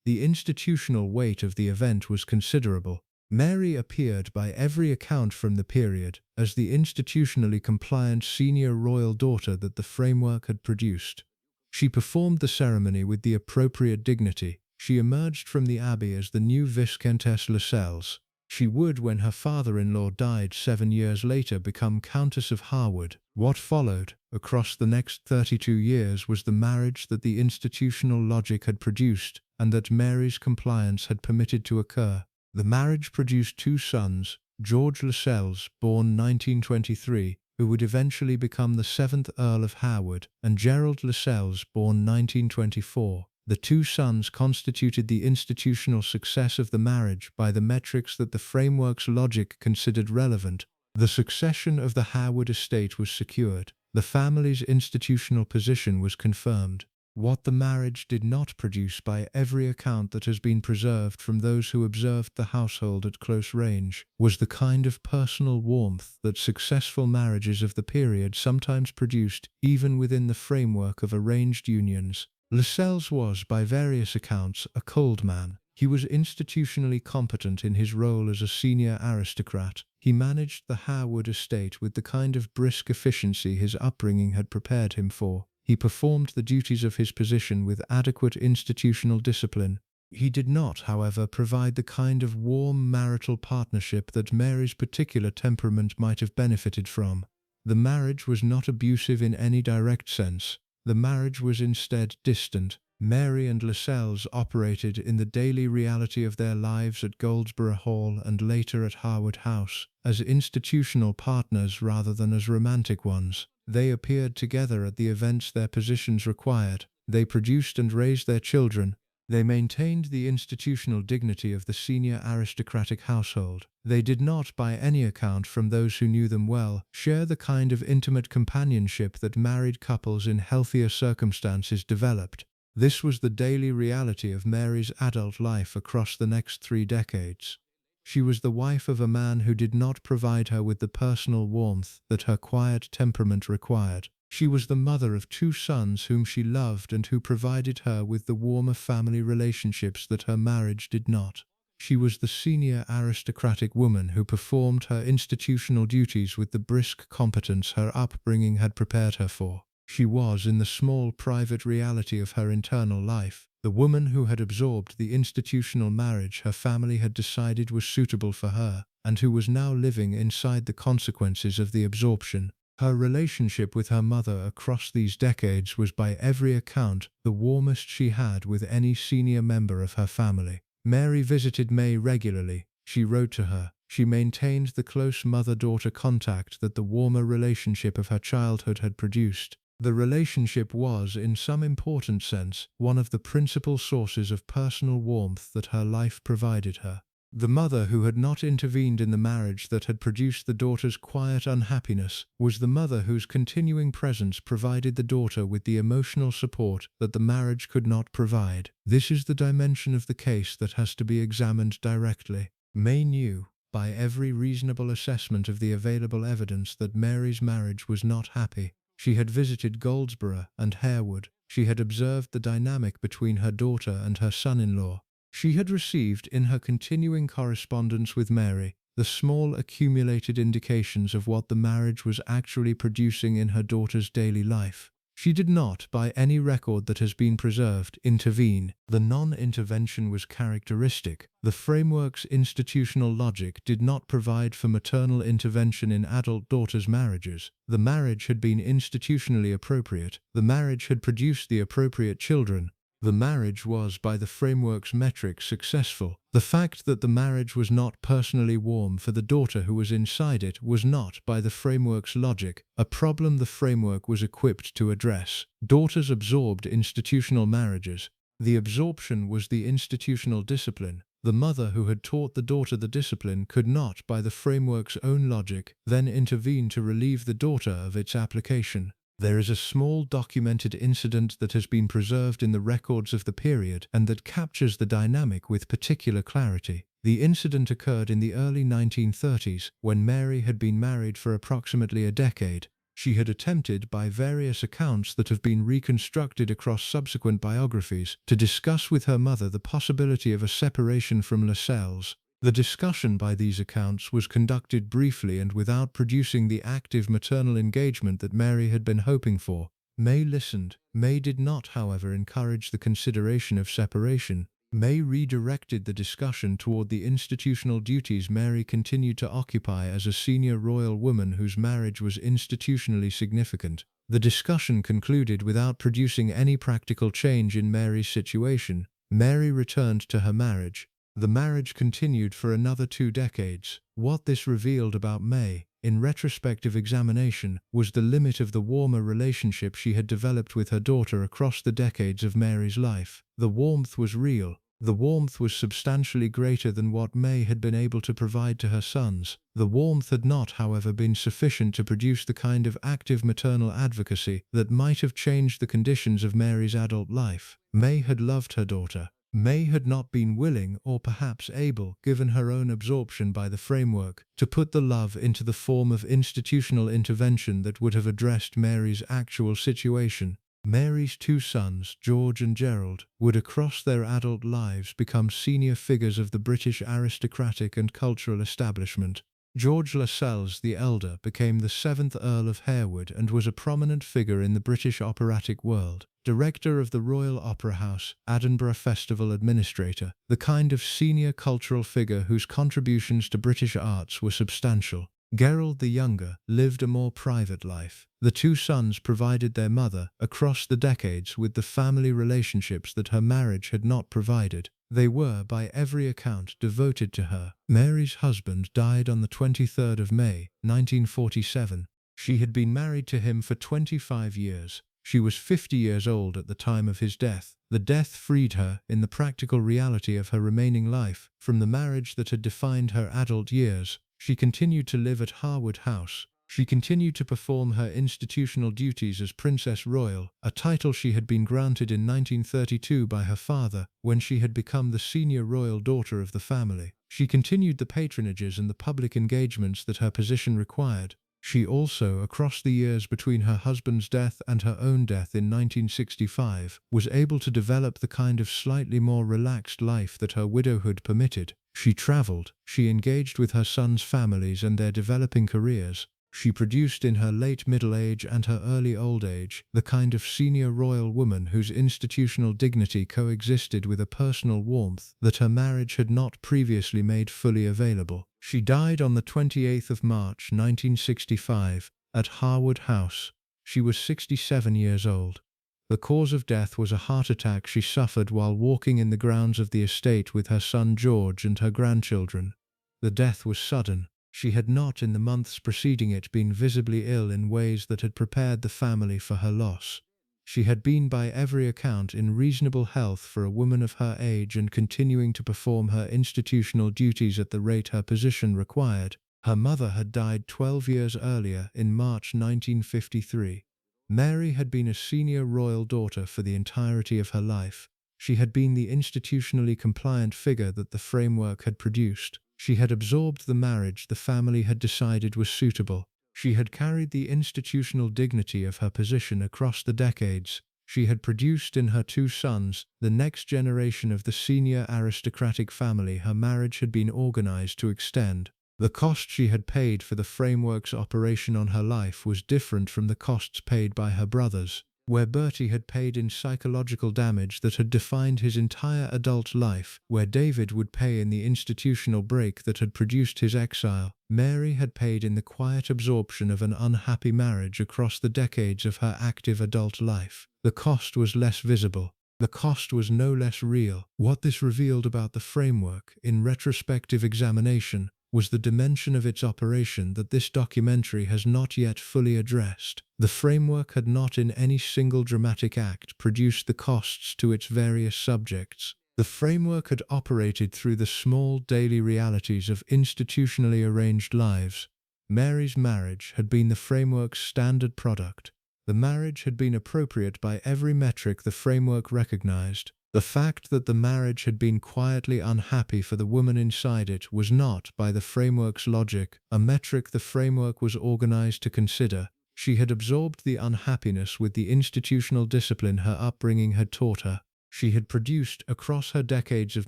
The institutional weight of the event was considerable. Mary appeared by every account from the period as the institutionally compliant senior royal daughter that the framework had produced. She performed the ceremony with the appropriate dignity. She emerged from the abbey as the new Viscountess Lascelles. She would, when her father-in-law died 7 years later, become Countess of Hereward. What followed, across the next 32 years, was the marriage that the institutional logic had produced and that Mary's compliance had permitted to occur. The marriage produced 2 sons, George Lascelles, born 1923, who would eventually become the 7th Earl of Hereward, and Gerald Lascelles, born 1924. The 2 sons constituted the institutional success of the marriage by the metrics that the framework's logic considered relevant. The succession of the Hereward estate was secured. The family's institutional position was confirmed. What the marriage did not produce, by every account that has been preserved from those who observed the household at close range, was the kind of personal warmth that successful marriages of the period sometimes produced, even within the framework of arranged unions. Lascelles was, by various accounts, a cold man. He was institutionally competent in his role as a senior aristocrat. He managed the Hereward estate with the kind of brisk efficiency his upbringing had prepared him for. He performed the duties of his position with adequate institutional discipline. He did not, however, provide the kind of warm marital partnership that Mary's particular temperament might have benefited from. The marriage was not abusive in any direct sense. The marriage was instead distant. Mary and Lascelles operated in the daily reality of their lives at Goldsborough Hall and later at Harwood House, as institutional partners rather than as romantic ones. They appeared together at the events their positions required. They produced and raised their children. They maintained the institutional dignity of the senior aristocratic household. They did not, by any account from those who knew them well, share the kind of intimate companionship that married couples in healthier circumstances developed. This was the daily reality of Mary's adult life across the next 3 decades. She was the wife of a man who did not provide her with the personal warmth that her quiet temperament required. She was the mother of 2 sons whom she loved and who provided her with the warmer family relationships that her marriage did not. She was the senior aristocratic woman who performed her institutional duties with the brisk competence her upbringing had prepared her for. She was, in the small private reality of her internal life, the woman who had absorbed the institutional marriage her family had decided was suitable for her, and who was now living inside the consequences of the absorption. Her relationship with her mother across these decades was, by every account, the warmest she had with any senior member of her family. Mary visited May regularly. She wrote to her. She maintained the close mother-daughter contact that the warmer relationship of her childhood had produced. The relationship was, in some important sense, one of the principal sources of personal warmth that her life provided her. The mother who had not intervened in the marriage that had produced the daughter's quiet unhappiness was the mother whose continuing presence provided the daughter with the emotional support that the marriage could not provide. This is the dimension of the case that has to be examined directly. May knew, by every reasonable assessment of the available evidence, that Mary's marriage was not happy. She had visited Goldsborough and Harewood. She had observed the dynamic between her daughter and her son-in-law. She had received, in her continuing correspondence with Mary, the small accumulated indications of what the marriage was actually producing in her daughter's daily life. She did not, by any record that has been preserved, intervene. The non-intervention was characteristic. The framework's institutional logic did not provide for maternal intervention in adult daughters' marriages. The marriage had been institutionally appropriate. The marriage had produced the appropriate children. The marriage was, by the framework's metrics, successful. The fact that the marriage was not personally warm for the daughter who was inside it was not, by the framework's logic, a problem the framework was equipped to address. Daughters absorbed institutional marriages. The absorption was the institutional discipline. The mother who had taught the daughter the discipline could not, by the framework's own logic, then intervene to relieve the daughter of its application. There is a small documented incident that has been preserved in the records of the period and that captures the dynamic with particular clarity. The incident occurred in the early 1930s, when Mary had been married for approximately a decade. She had attempted, by various accounts that have been reconstructed across subsequent biographies, to discuss with her mother the possibility of a separation from Lascelles. The discussion by these accounts was conducted briefly and without producing the active maternal engagement that Mary had been hoping for. May listened. May did not, however, encourage the consideration of separation. May redirected the discussion toward the institutional duties Mary continued to occupy as a senior royal woman whose marriage was institutionally significant. The discussion concluded without producing any practical change in Mary's situation. Mary returned to her marriage. The marriage continued for another 2 decades. What this revealed about May, in retrospective examination, was the limit of the warmer relationship she had developed with her daughter across the decades of Mary's life. The warmth was real. The warmth was substantially greater than what May had been able to provide to her sons. The warmth had not, however, been sufficient to produce the kind of active maternal advocacy that might have changed the conditions of Mary's adult life. May had loved her daughter. May had not been willing, or perhaps able, given her own absorption by the framework, to put the love into the form of institutional intervention that would have addressed Mary's actual situation. Mary's 2 sons, George and Gerald, would across their adult lives become senior figures of the British aristocratic and cultural establishment. George Lascelles the elder became the 7th Earl of Harewood and was a prominent figure in the British operatic world. Director of the Royal Opera House, Edinburgh Festival Administrator, the kind of senior cultural figure whose contributions to British arts were substantial. Gerald the younger lived a more private life. The 2 sons provided their mother, across the decades, with the family relationships that her marriage had not provided. They were, by every account, devoted to her. Mary's husband died on the 23rd of May, 1947. She had been married to him for 25 years. She was 50 years old at the time of his death. The death freed her, in the practical reality of her remaining life, from the marriage that had defined her adult years. She continued to live at Harwood House. She continued to perform her institutional duties as Princess Royal, a title she had been granted in 1932 by her father, when she had become the senior royal daughter of the family. She continued the patronages and the public engagements that her position required. She also, across the years between her husband's death and her own death in 1965, was able to develop the kind of slightly more relaxed life that her widowhood permitted. She traveled. She engaged with her sons' families and their developing careers. She produced in her late middle age and her early old age the kind of senior royal woman whose institutional dignity coexisted with a personal warmth that her marriage had not previously made fully available. She died on the 28th of March 1965 at Harwood House. She was 67 years old. The cause of death was a heart attack she suffered while walking in the grounds of the estate with her son George and her grandchildren. The death was sudden. She had not in the months preceding it been visibly ill in ways that had prepared the family for her loss. She had been by every account in reasonable health for a woman of her age and continuing to perform her institutional duties at the rate her position required. Her mother had died 12 years earlier in March 1953. Mary had been a senior royal daughter for the entirety of her life. She had been the institutionally compliant figure that the framework had produced. She had absorbed the marriage the family had decided was suitable. She had carried the institutional dignity of her position across the decades. She had produced in her two sons the next generation of the senior aristocratic family her marriage had been organized to extend. The cost she had paid for the framework's operation on her life was different from the costs paid by her brothers. Where Bertie had paid in psychological damage that had defined his entire adult life, where David would pay in the institutional break that had produced his exile, Mary had paid in the quiet absorption of an unhappy marriage across the decades of her active adult life. The cost was less visible. The cost was no less real. What this revealed about the framework, in retrospective examination, was the dimension of its operation that this documentary has not yet fully addressed. The framework had not in any single dramatic act produced the costs to its various subjects. The framework had operated through the small daily realities of institutionally arranged lives. Mary's marriage had been the framework's standard product. The marriage had been appropriate by every metric the framework recognized. The fact that the marriage had been quietly unhappy for the woman inside it was not, by the framework's logic, a metric the framework was organized to consider. She had absorbed the unhappiness with the institutional discipline her upbringing had taught her. She had produced, across her decades of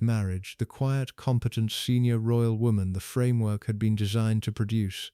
marriage, the quiet, competent senior royal woman the framework had been designed to produce.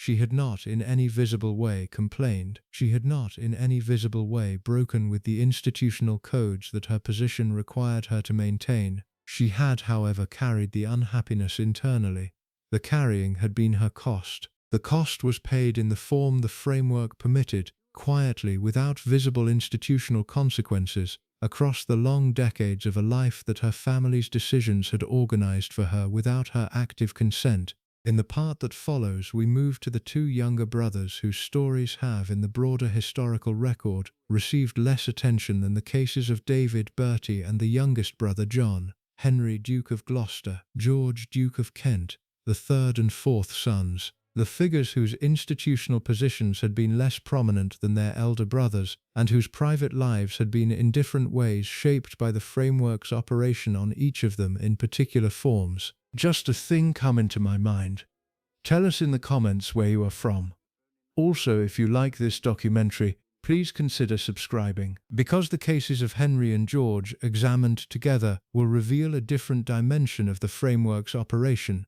She had not in any visible way complained. She had not in any visible way broken with the institutional codes that her position required her to maintain. She had, however, carried the unhappiness internally. The carrying had been her cost. The cost was paid in the form the framework permitted, quietly, without visible institutional consequences, across the long decades of a life that her family's decisions had organized for her without her active consent. In the part that follows, we move to the two younger brothers whose stories have, in the broader historical record, received less attention than the cases of David, Bertie, and the youngest brother John, Henry, Duke of Gloucester, George, Duke of Kent, the third and fourth sons. The figures whose institutional positions had been less prominent than their elder brothers, and whose private lives had been in different ways shaped by the framework's operation on each of them in particular forms. Just a thing come into my mind. Tell us in the comments where you are from. Also, if you like this documentary, please consider subscribing, because the cases of Henry and George, examined together, will reveal a different dimension of the framework's operation.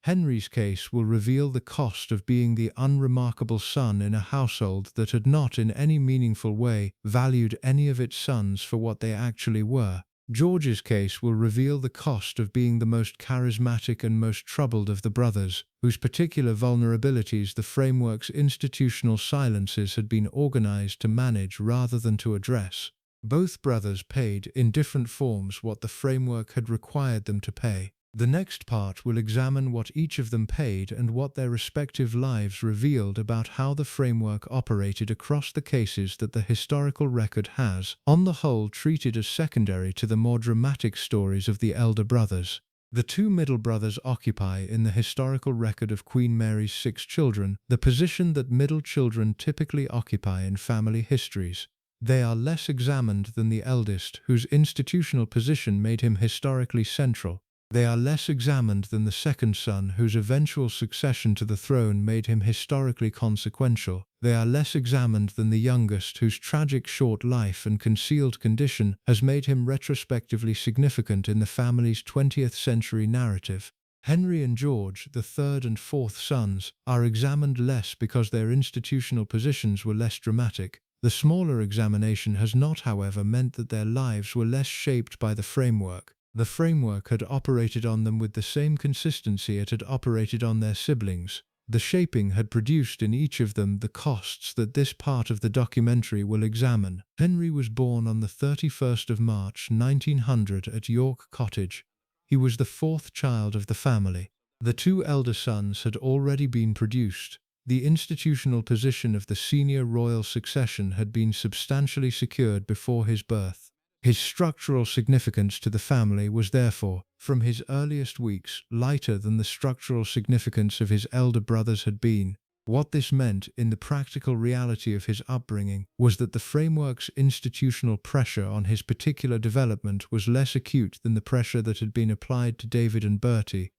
Henry's case will reveal the cost of being the unremarkable son in a household that had not in any meaningful way valued any of its sons for what they actually were. George's case will reveal the cost of being the most charismatic and most troubled of the brothers, whose particular vulnerabilities the framework's institutional silences had been organized to manage rather than to address. Both brothers paid, in different forms, what the framework had required them to pay. The next part will examine what each of them paid and what their respective lives revealed about how the framework operated across the cases that the historical record has, on the whole, treated as secondary to the more dramatic stories of the elder brothers. The two middle brothers occupy, in the historical record of Queen Mary's 6 children, the position that middle children typically occupy in family histories. They are less examined than the eldest, whose institutional position made him historically central. They are less examined than the second son, whose eventual succession to the throne made him historically consequential. They are less examined than the youngest, whose tragic short life and concealed condition has made him retrospectively significant in the family's 20th century narrative. Henry and George, the third and fourth sons, are examined less because their institutional positions were less dramatic. The smaller examination has not, however, meant that their lives were less shaped by the framework. The framework had operated on them with the same consistency it had operated on their siblings. The shaping had produced in each of them the costs that this part of the documentary will examine. Henry was born on the 31st of March 1900 at York Cottage. He was the fourth child of the family. The two elder sons had already been produced. The institutional position of the senior royal succession had been substantially secured before his birth. His structural significance to the family was therefore, from his earliest weeks, lighter than the structural significance of his elder brothers had been. What this meant, in the practical reality of his upbringing, was that the framework's institutional pressure on his particular development was less acute than the pressure that had been applied to David and Bertie.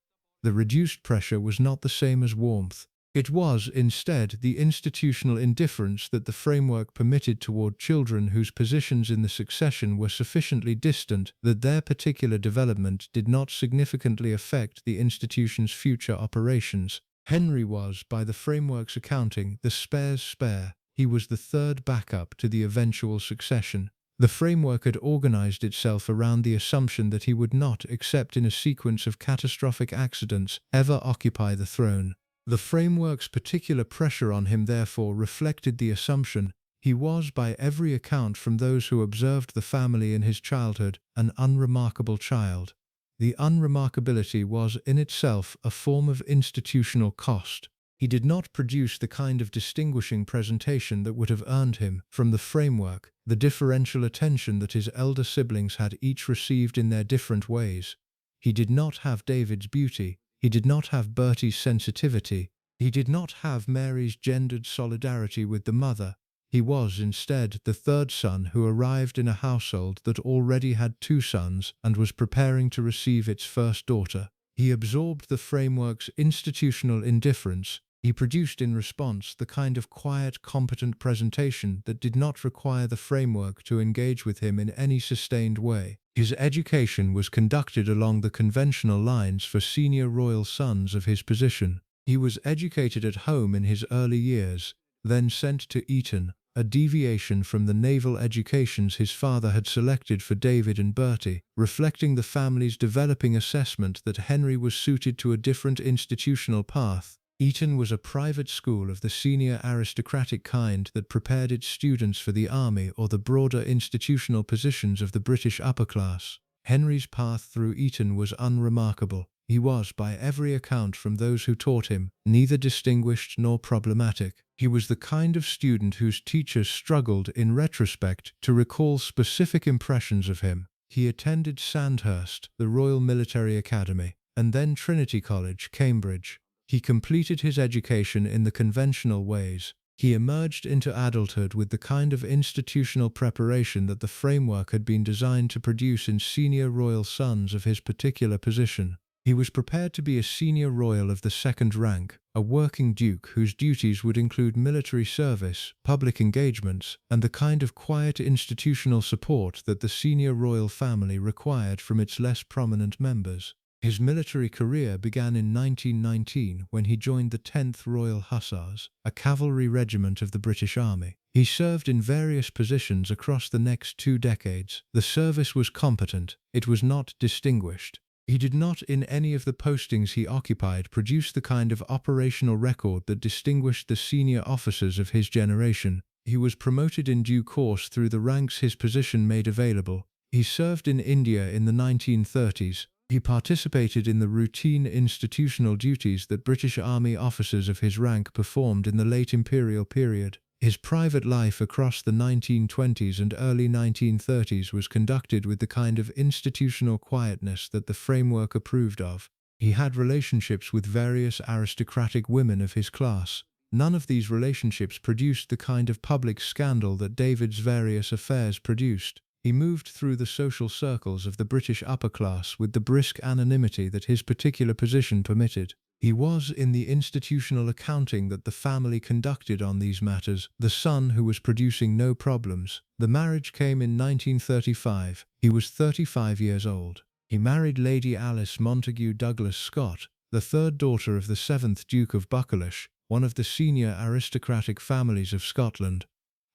The reduced pressure was not the same as warmth. It was, instead, the institutional indifference that the framework permitted toward children whose positions in the succession were sufficiently distant that their particular development did not significantly affect the institution's future operations. Henry was, by the framework's accounting, the spare's spare. He was the third backup to the eventual succession. The framework had organized itself around the assumption that he would not, except in a sequence of catastrophic accidents, ever occupy the throne. The framework's particular pressure on him therefore reflected the assumption he was, by every account from those who observed the family in his childhood, an unremarkable child. The unremarkability was in itself a form of institutional cost. He did not produce the kind of distinguishing presentation that would have earned him, from the framework, the differential attention that his elder siblings had each received in their different ways. He did not have David's beauty. He did not have Bertie's sensitivity. He did not have Mary's gendered solidarity with the mother. He was, instead, the third son who arrived in a household that already had two sons and was preparing to receive its first daughter. He absorbed the framework's institutional indifference. He produced in response the kind of quiet, competent presentation that did not require the framework to engage with him in any sustained way. His education was conducted along the conventional lines for senior royal sons of his position. He was educated at home in his early years, then sent to Eton, a deviation from the naval educations his father had selected for David and Bertie, reflecting the family's developing assessment that Henry was suited to a different institutional path. Eton was a private school of the senior aristocratic kind that prepared its students for the army or the broader institutional positions of the British upper class. Henry's path through Eton was unremarkable. He was, by every account from those who taught him, neither distinguished nor problematic. He was the kind of student whose teachers struggled, in retrospect, to recall specific impressions of him. He attended Sandhurst, the Royal Military Academy, and then Trinity College, Cambridge. He completed his education in the conventional ways. He emerged into adulthood with the kind of institutional preparation that the framework had been designed to produce in senior royal sons of his particular position. He was prepared to be a senior royal of the second rank, a working duke whose duties would include military service, public engagements, and the kind of quiet institutional support that the senior royal family required from its less prominent members. His military career began in 1919 when he joined the 10th Royal Hussars, a cavalry regiment of the British Army. He served in various positions across the next 2 decades. The service was competent. It was not distinguished. He did not, in any of the postings he occupied, produce the kind of operational record that distinguished the senior officers of his generation. He was promoted in due course through the ranks his position made available. He served in India in the 1930s. He participated in the routine institutional duties that British Army officers of his rank performed in the late imperial period. His private life across the 1920s and early 1930s was conducted with the kind of institutional quietness that the framework approved of. He had relationships with various aristocratic women of his class. None of these relationships produced the kind of public scandal that David's various affairs produced. He moved through the social circles of the British upper class with the brisk anonymity that his particular position permitted. He was, in the institutional accounting that the family conducted on these matters, the son who was producing no problems. The marriage came in 1935. He was 35 years old. He married Lady Alice Montague Douglas Scott, the third daughter of the 7th Duke of Buccleuch, one of the senior aristocratic families of Scotland.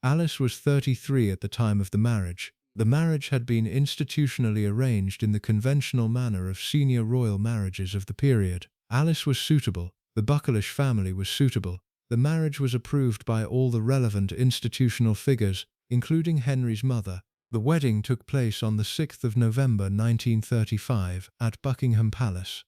Alice was 33 at the time of the marriage. The marriage had been institutionally arranged in the conventional manner of senior royal marriages of the period. Alice was suitable. The Buccleuch family was suitable. The marriage was approved by all the relevant institutional figures, including Henry's mother. The wedding took place on the 6th of November 1935 at Buckingham Palace.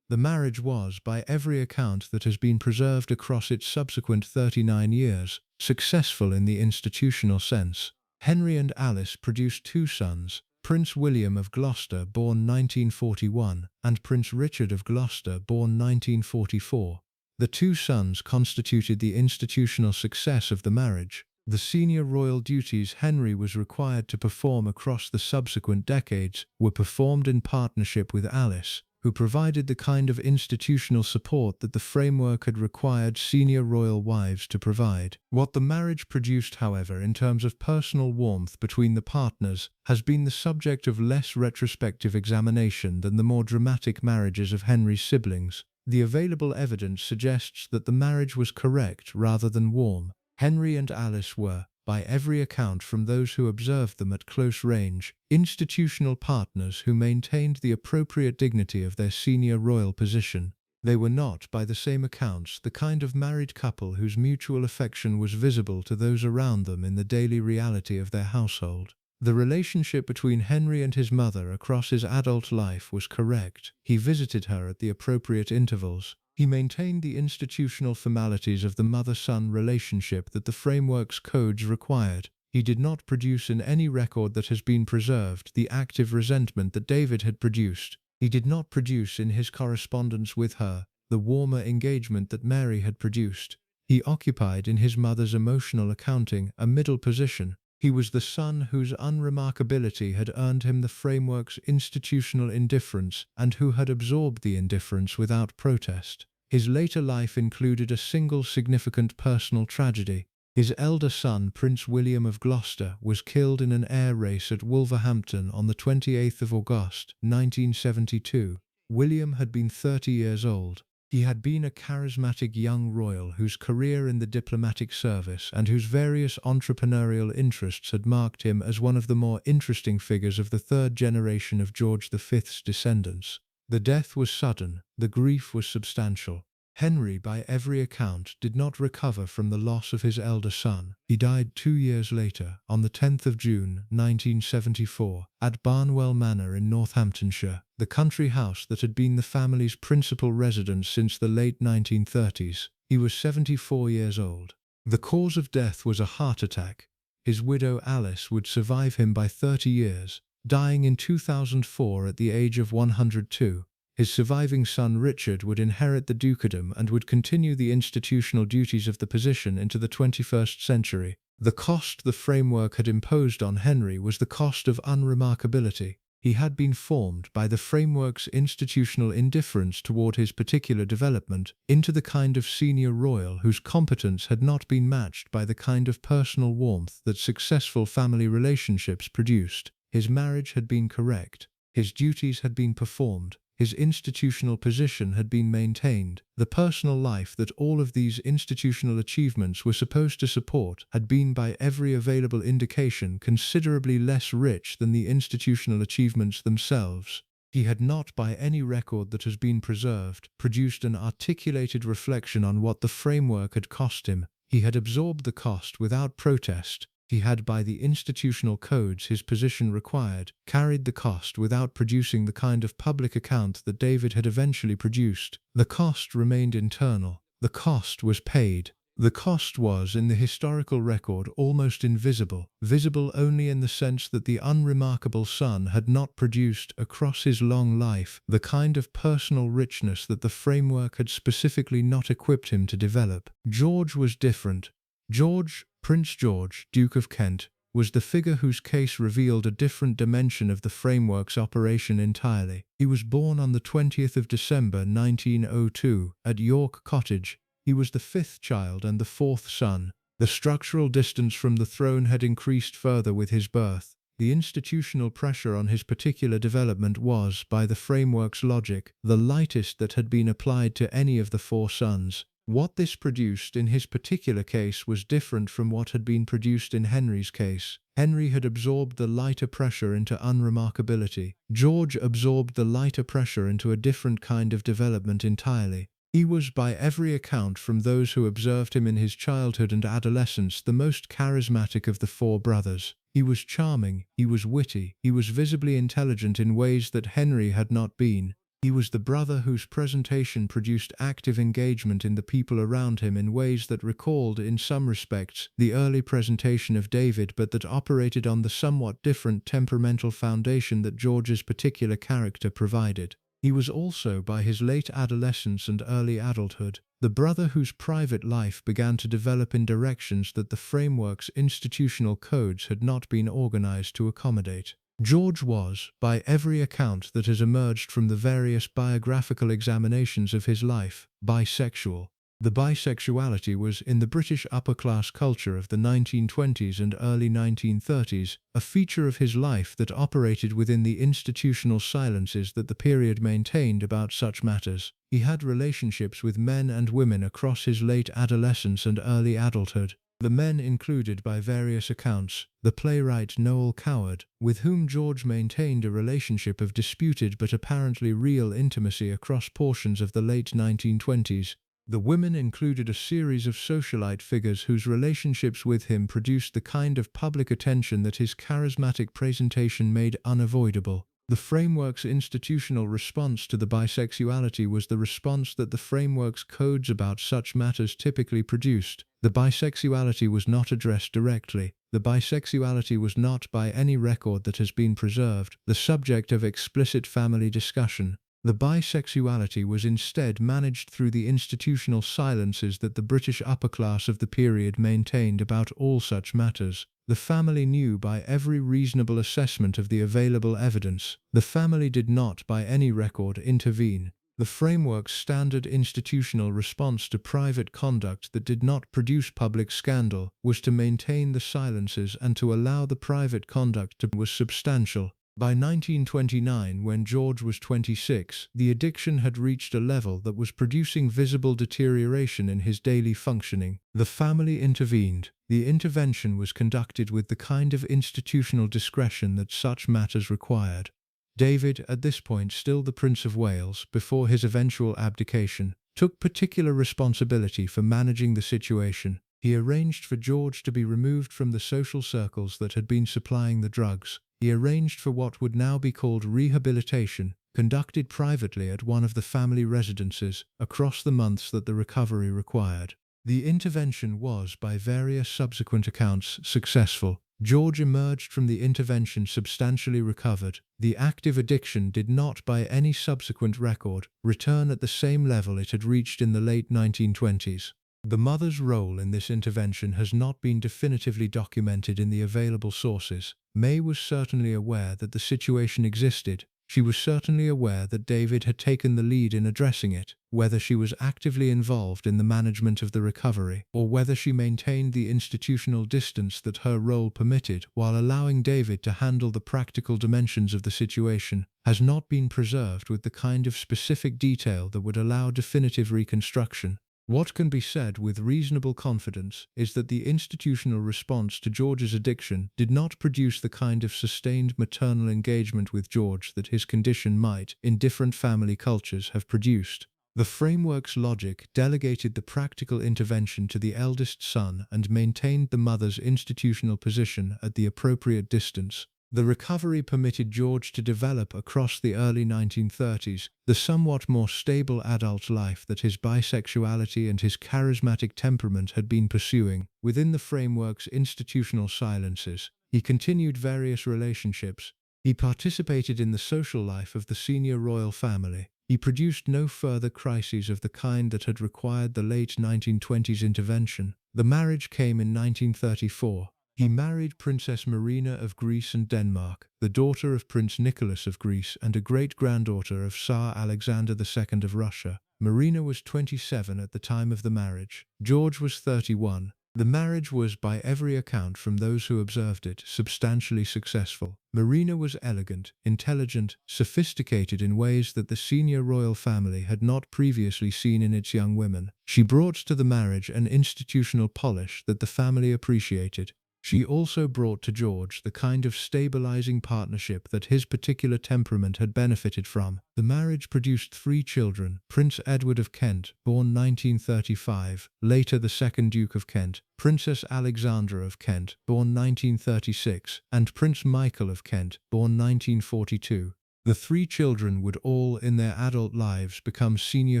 The marriage was, by every account that has been preserved across its subsequent 39 years, successful in the institutional sense. Henry and Alice produced two sons, Prince William of Gloucester, born 1941, and Prince Richard of Gloucester, born 1944. The two sons constituted the institutional success of the marriage. The senior royal duties Henry was required to perform across the subsequent decades were performed in partnership with Alice, who provided the kind of institutional support that the framework had required senior royal wives to provide. What the marriage produced, however, in terms of personal warmth between the partners, has been the subject of less retrospective examination than the more dramatic marriages of Henry's siblings. The available evidence suggests that the marriage was correct rather than warm. Henry and Alice were, by every account from those who observed them at close range, institutional partners who maintained the appropriate dignity of their senior royal position. They were not, by the same accounts, the kind of married couple whose mutual affection was visible to those around them in the daily reality of their household. The relationship between Henry and his mother across his adult life was correct. He visited her at the appropriate intervals. He maintained the institutional formalities of the mother-son relationship that the framework's codes required. He did not produce in any record that has been preserved the active resentment that David had produced. He did not produce in his correspondence with her the warmer engagement that Mary had produced. He occupied in his mother's emotional accounting a middle position. He was the son whose unremarkability had earned him the framework's institutional indifference and who had absorbed the indifference without protest. His later life included a single significant personal tragedy. His elder son, Prince William of Gloucester, was killed in an air race at Wolverhampton on the 28th of August, 1972. William had been 30 years old. He had been a charismatic young royal whose career in the diplomatic service and whose various entrepreneurial interests had marked him as one of the more interesting figures of the third generation of George V's descendants. The death was sudden, the grief was substantial. Henry, by every account, did not recover from the loss of his elder son. He died 2 years later, on the 10th of June, 1974, at Barnwell Manor in Northamptonshire, the country house that had been the family's principal residence since the late 1930s. He was 74 years old. The cause of death was a heart attack. His widow Alice would survive him by 30 years, dying in 2004 at the age of 102. His surviving son Richard would inherit the dukedom and would continue the institutional duties of the position into the 21st century. The cost the framework had imposed on Henry was the cost of unremarkability. He had been formed by the framework's institutional indifference toward his particular development into the kind of senior royal whose competence had not been matched by the kind of personal warmth that successful family relationships produced. His marriage had been correct. His duties had been performed. His institutional position had been maintained. The personal life that all of these institutional achievements were supposed to support had been, by every available indication, considerably less rich than the institutional achievements themselves. He had not, by any record that has been preserved, produced an articulated reflection on what the framework had cost him. He had absorbed the cost without protest. He had, by the institutional codes his position required, carried the cost without producing the kind of public account that David had eventually produced. The cost remained internal. The cost was paid. The cost was, in the historical record, almost invisible, visible only in the sense that the unremarkable son had not produced, across his long life, the kind of personal richness that the framework had specifically not equipped him to develop. George was different. George, Prince George, Duke of Kent, was the figure whose case revealed a different dimension of the framework's operation entirely. He was born on the 20th of December 1902 at York Cottage. He was the fifth child and the fourth son. The structural distance from the throne had increased further with his birth. The institutional pressure on his particular development was, by the framework's logic, the lightest that had been applied to any of the four sons. What this produced in his particular case was different from what had been produced in Henry's case. Henry had absorbed the lighter pressure into unremarkability. George absorbed the lighter pressure into a different kind of development entirely. He was, by every account from those who observed him in his childhood and adolescence, the most charismatic of the four brothers. He was charming, he was witty, he was visibly intelligent in ways that Henry had not been. He was the brother whose presentation produced active engagement in the people around him in ways that recalled, in some respects, the early presentation of David, but that operated on the somewhat different temperamental foundation that George's particular character provided. He was also, by his late adolescence and early adulthood, the brother whose private life began to develop in directions that the framework's institutional codes had not been organized to accommodate. George was, by every account that has emerged from the various biographical examinations of his life, bisexual. The bisexuality was, in the British upper-class culture of the 1920s and early 1930s, a feature of his life that operated within the institutional silences that the period maintained about such matters. He had relationships with men and women across his late adolescence and early adulthood. The men included, by various accounts, the playwright Noel Coward, with whom George maintained a relationship of disputed but apparently real intimacy across portions of the late 1920s. The women included a series of socialite figures whose relationships with him produced the kind of public attention that his charismatic presentation made unavoidable. The framework's institutional response to the bisexuality was the response that the framework's codes about such matters typically produced. The bisexuality was not addressed directly. The bisexuality was not, by any record that has been preserved, the subject of explicit family discussion. The bisexuality was instead managed through the institutional silences that the British upper class of the period maintained about all such matters. The family knew by every reasonable assessment of the available evidence. The family did not, by any record, intervene. The framework's standard institutional response to private conduct that did not produce public scandal was to maintain the silences and to allow the private conduct to was substantial. By 1929, when George was 26, the addiction had reached a level that was producing visible deterioration in his daily functioning. The family intervened. The intervention was conducted with the kind of institutional discretion that such matters required. David, at this point still the Prince of Wales, before his eventual abdication, took particular responsibility for managing the situation. He arranged for George to be removed from the social circles that had been supplying the drugs. He arranged for what would now be called rehabilitation, conducted privately at one of the family residences, across the months that the recovery required. The intervention was, by various subsequent accounts, successful. George emerged from the intervention substantially recovered. The active addiction did not, by any subsequent record, return at the same level it had reached in the late 1920s. The mother's role in this intervention has not been definitively documented in the available sources. May was certainly aware that the situation existed. She was certainly aware that David had taken the lead in addressing it. Whether she was actively involved in the management of the recovery, or whether she maintained the institutional distance that her role permitted while allowing David to handle the practical dimensions of the situation, has not been preserved with the kind of specific detail that would allow definitive reconstruction. What can be said with reasonable confidence is that the institutional response to George's addiction did not produce the kind of sustained maternal engagement with George that his condition might, in different family cultures, have produced. The framework's logic delegated the practical intervention to the eldest son and maintained the mother's institutional position at the appropriate distance. The recovery permitted George to develop across the early 1930s the somewhat more stable adult life that his bisexuality and his charismatic temperament had been pursuing. Within the framework's institutional silences, he continued various relationships. He participated in the social life of the senior royal family. He produced no further crises of the kind that had required the late 1920s intervention. The marriage came in 1934. He married Princess Marina of Greece and Denmark, the daughter of Prince Nicholas of Greece and a great-granddaughter of Tsar Alexander II of Russia. Marina was 27 at the time of the marriage. George was 31. The marriage was, by every account from those who observed it, substantially successful. Marina was elegant, intelligent, sophisticated in ways that the senior royal family had not previously seen in its young women. She brought to the marriage an institutional polish that the family appreciated. She also brought to George the kind of stabilizing partnership that his particular temperament had benefited from. The marriage produced 3 children: Prince Edward of Kent, born 1935, later the 2nd Duke of Kent, Princess Alexandra of Kent, born 1936, and Prince Michael of Kent, born 1942. The three children would all, in their adult lives, become senior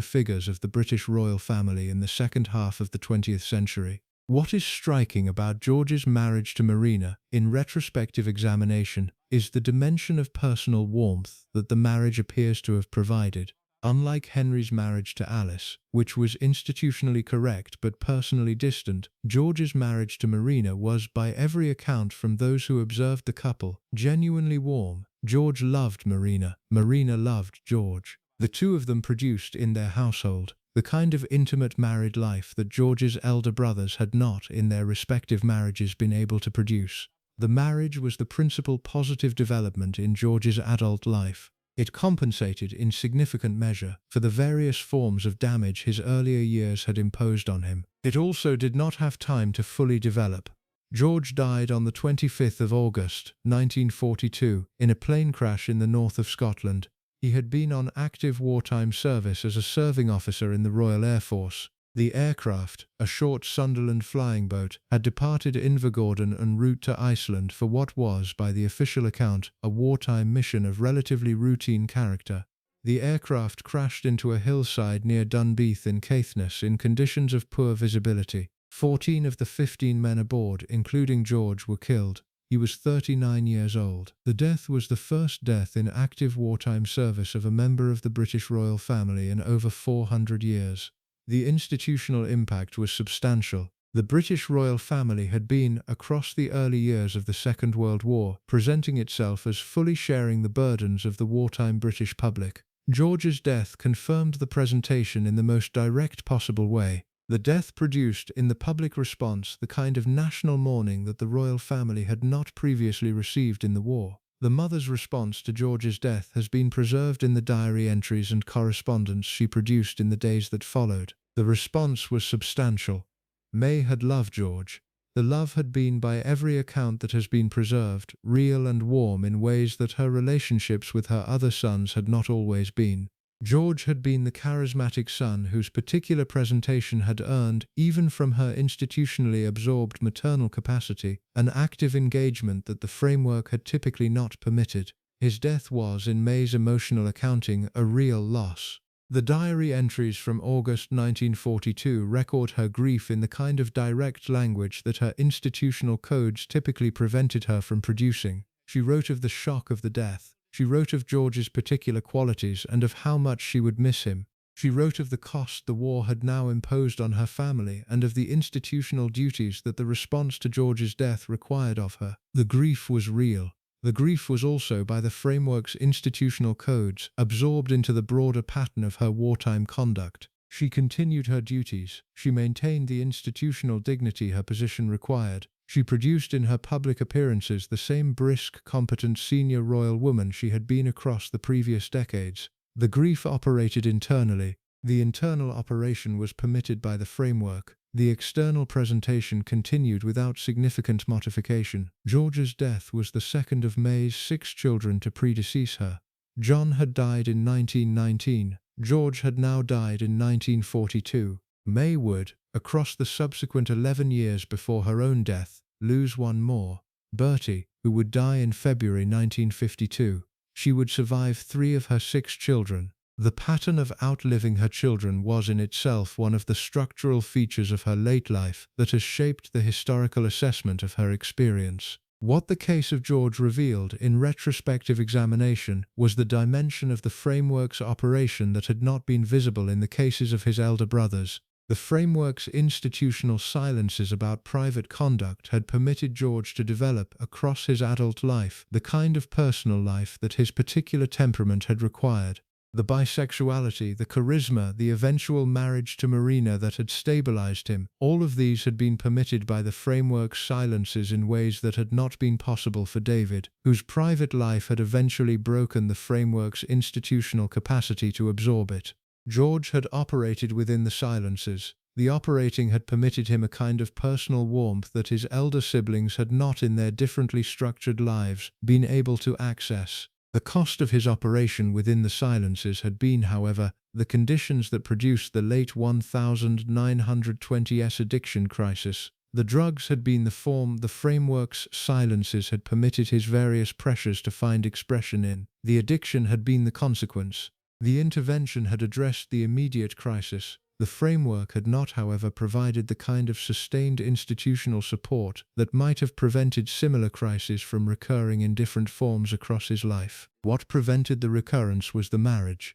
figures of the British royal family in the second half of the 20th century. What is striking about George's marriage to Marina, in retrospective examination, is the dimension of personal warmth that the marriage appears to have provided. Unlike Henry's marriage to Alice, which was institutionally correct but personally distant, George's marriage to Marina was, by every account from those who observed the couple, genuinely warm. George loved Marina, Marina loved George. The two of them produced in their household the kind of intimate married life that George's elder brothers had not, in their respective marriages, been able to produce. The marriage was the principal positive development in George's adult life. It compensated, in significant measure, for the various forms of damage his earlier years had imposed on him. It also did not have time to fully develop. George died on the 25th of August, 1942, in a plane crash in the north of Scotland. He had been on active wartime service as a serving officer in the Royal Air Force. The aircraft, a short Sunderland flying boat, had departed Invergordon en route to Iceland for what was, by the official account, a wartime mission of relatively routine character. The aircraft crashed into a hillside near Dunbeath in Caithness in conditions of poor visibility. 14 of the 15 men aboard, including George, were killed. He was 39 years old. The death was the first death in active wartime service of a member of the British royal family in over 400 years. The institutional impact was substantial. The British royal family had been, across the early years of the Second World War, presenting itself as fully sharing the burdens of the wartime British public. George's death confirmed the presentation in the most direct possible way. The death produced, in the public response, the kind of national mourning that the royal family had not previously received in the war. The mother's response to George's death has been preserved in the diary entries and correspondence she produced in the days that followed. The response was substantial. May had loved George. The love had been, by every account that has been preserved, real and warm in ways that her relationships with her other sons had not always been. George had been the charismatic son whose particular presentation had earned, even from her institutionally absorbed maternal capacity, an active engagement that the framework had typically not permitted. His death was, in May's emotional accounting, a real loss. The diary entries from August 1942 record her grief in the kind of direct language that her institutional codes typically prevented her from producing. She wrote of the shock of the death. She wrote of George's particular qualities and of how much she would miss him. She wrote of the cost the war had now imposed on her family and of the institutional duties that the response to George's death required of her. The grief was real. The grief was also, by the framework's institutional codes, absorbed into the broader pattern of her wartime conduct. She continued her duties. She maintained the institutional dignity her position required. She produced in her public appearances the same brisk, competent senior royal woman she had been across the previous decades. The grief operated internally. The internal operation was permitted by the framework. The external presentation continued without significant modification. George's death was the second of May's 6 children to predecease her. John had died in 1919. George had now died in 1942. May would, across the subsequent 11 years before her own death, lose one more, Bertie, who would die in February 1952. She would survive 3 of her 6 children. The pattern of outliving her children was in itself one of the structural features of her late life that has shaped the historical assessment of her experience. What the case of George revealed in retrospective examination was the dimension of the framework's operation that had not been visible in the cases of his elder brothers. The framework's institutional silences about private conduct had permitted George to develop, across his adult life, the kind of personal life that his particular temperament had required. The bisexuality, the charisma, the eventual marriage to Marina that had stabilized him, all of these had been permitted by the framework's silences in ways that had not been possible for David, whose private life had eventually broken the framework's institutional capacity to absorb it. George had operated within the silences. The operating had permitted him a kind of personal warmth that his elder siblings had not, in their differently structured lives, been able to access. The cost of his operation within the silences had been, however, the conditions that produced the late 1920s addiction crisis. The drugs had been the form the framework's silences had permitted his various pressures to find expression in. The addiction had been the consequence. The intervention had addressed the immediate crisis. The framework had not, however, provided the kind of sustained institutional support that might have prevented similar crises from recurring in different forms across his life. What prevented the recurrence was the marriage.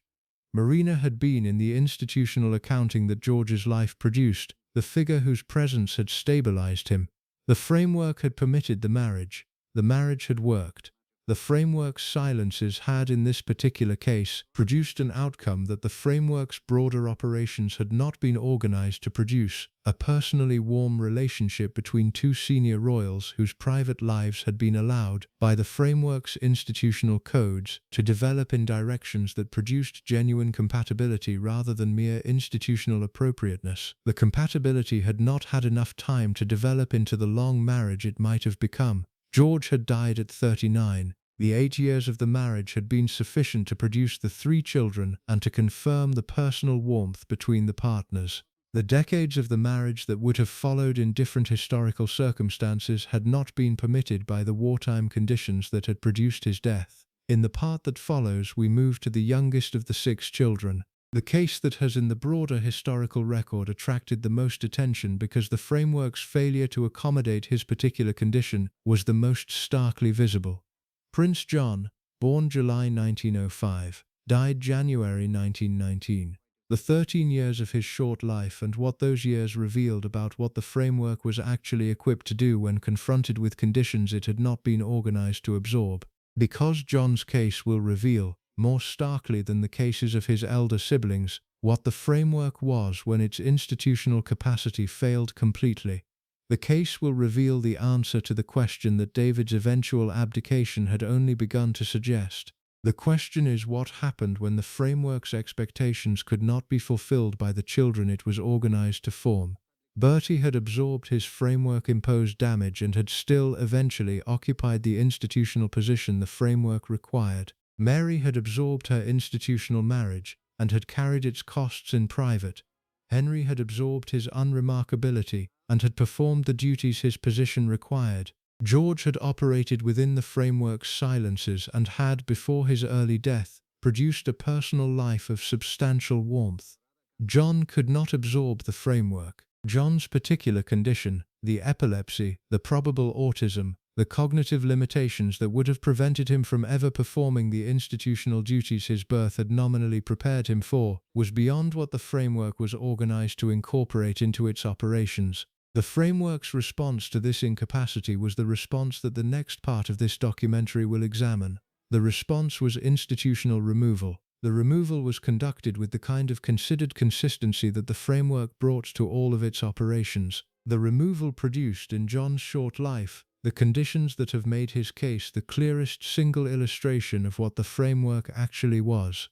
Marina had been in the institutional accounting that George's life produced, the figure whose presence had stabilized him. The framework had permitted the marriage. The marriage had worked. The framework's silences had, in this particular case, produced an outcome that the framework's broader operations had not been organized to produce: a personally warm relationship between two senior royals whose private lives had been allowed, by the framework's institutional codes, to develop in directions that produced genuine compatibility rather than mere institutional appropriateness. The compatibility had not had enough time to develop into the long marriage it might have become. George had died at 39. The 8 years of the marriage had been sufficient to produce the 3 children and to confirm the personal warmth between the partners. The decades of the marriage that would have followed in different historical circumstances had not been permitted by the wartime conditions that had produced his death. In the part that follows, we move to the youngest of the 6 children. The case that has in the broader historical record attracted the most attention because the framework's failure to accommodate his particular condition was the most starkly visible. Prince John, born July 1905, died January 1919. The 13 years of his short life and what those years revealed about what the framework was actually equipped to do when confronted with conditions it had not been organized to absorb. Because John's case will reveal, more starkly than the cases of his elder siblings, what the framework was when its institutional capacity failed completely. The case will reveal the answer to the question that David's eventual abdication had only begun to suggest. The question is, what happened when the framework's expectations could not be fulfilled by the children it was organized to form? Bertie had absorbed his framework-imposed damage and had still eventually occupied the institutional position the framework required. Mary had absorbed her institutional marriage and had carried its costs in private. Henry had absorbed his unremarkability and had performed the duties his position required. George had operated within the framework's silences and had, before his early death, produced a personal life of substantial warmth. John could not absorb the framework. John's particular condition, the epilepsy, the probable autism, the cognitive limitations that would have prevented him from ever performing the institutional duties his birth had nominally prepared him for, was beyond what the framework was organized to incorporate into its operations. The framework's response to this incapacity was the response that the next part of this documentary will examine. The response was institutional removal. The removal was conducted with the kind of considered consistency that the framework brought to all of its operations. The removal produced in John's short life the conditions that have made his case the clearest single illustration of what the framework actually was.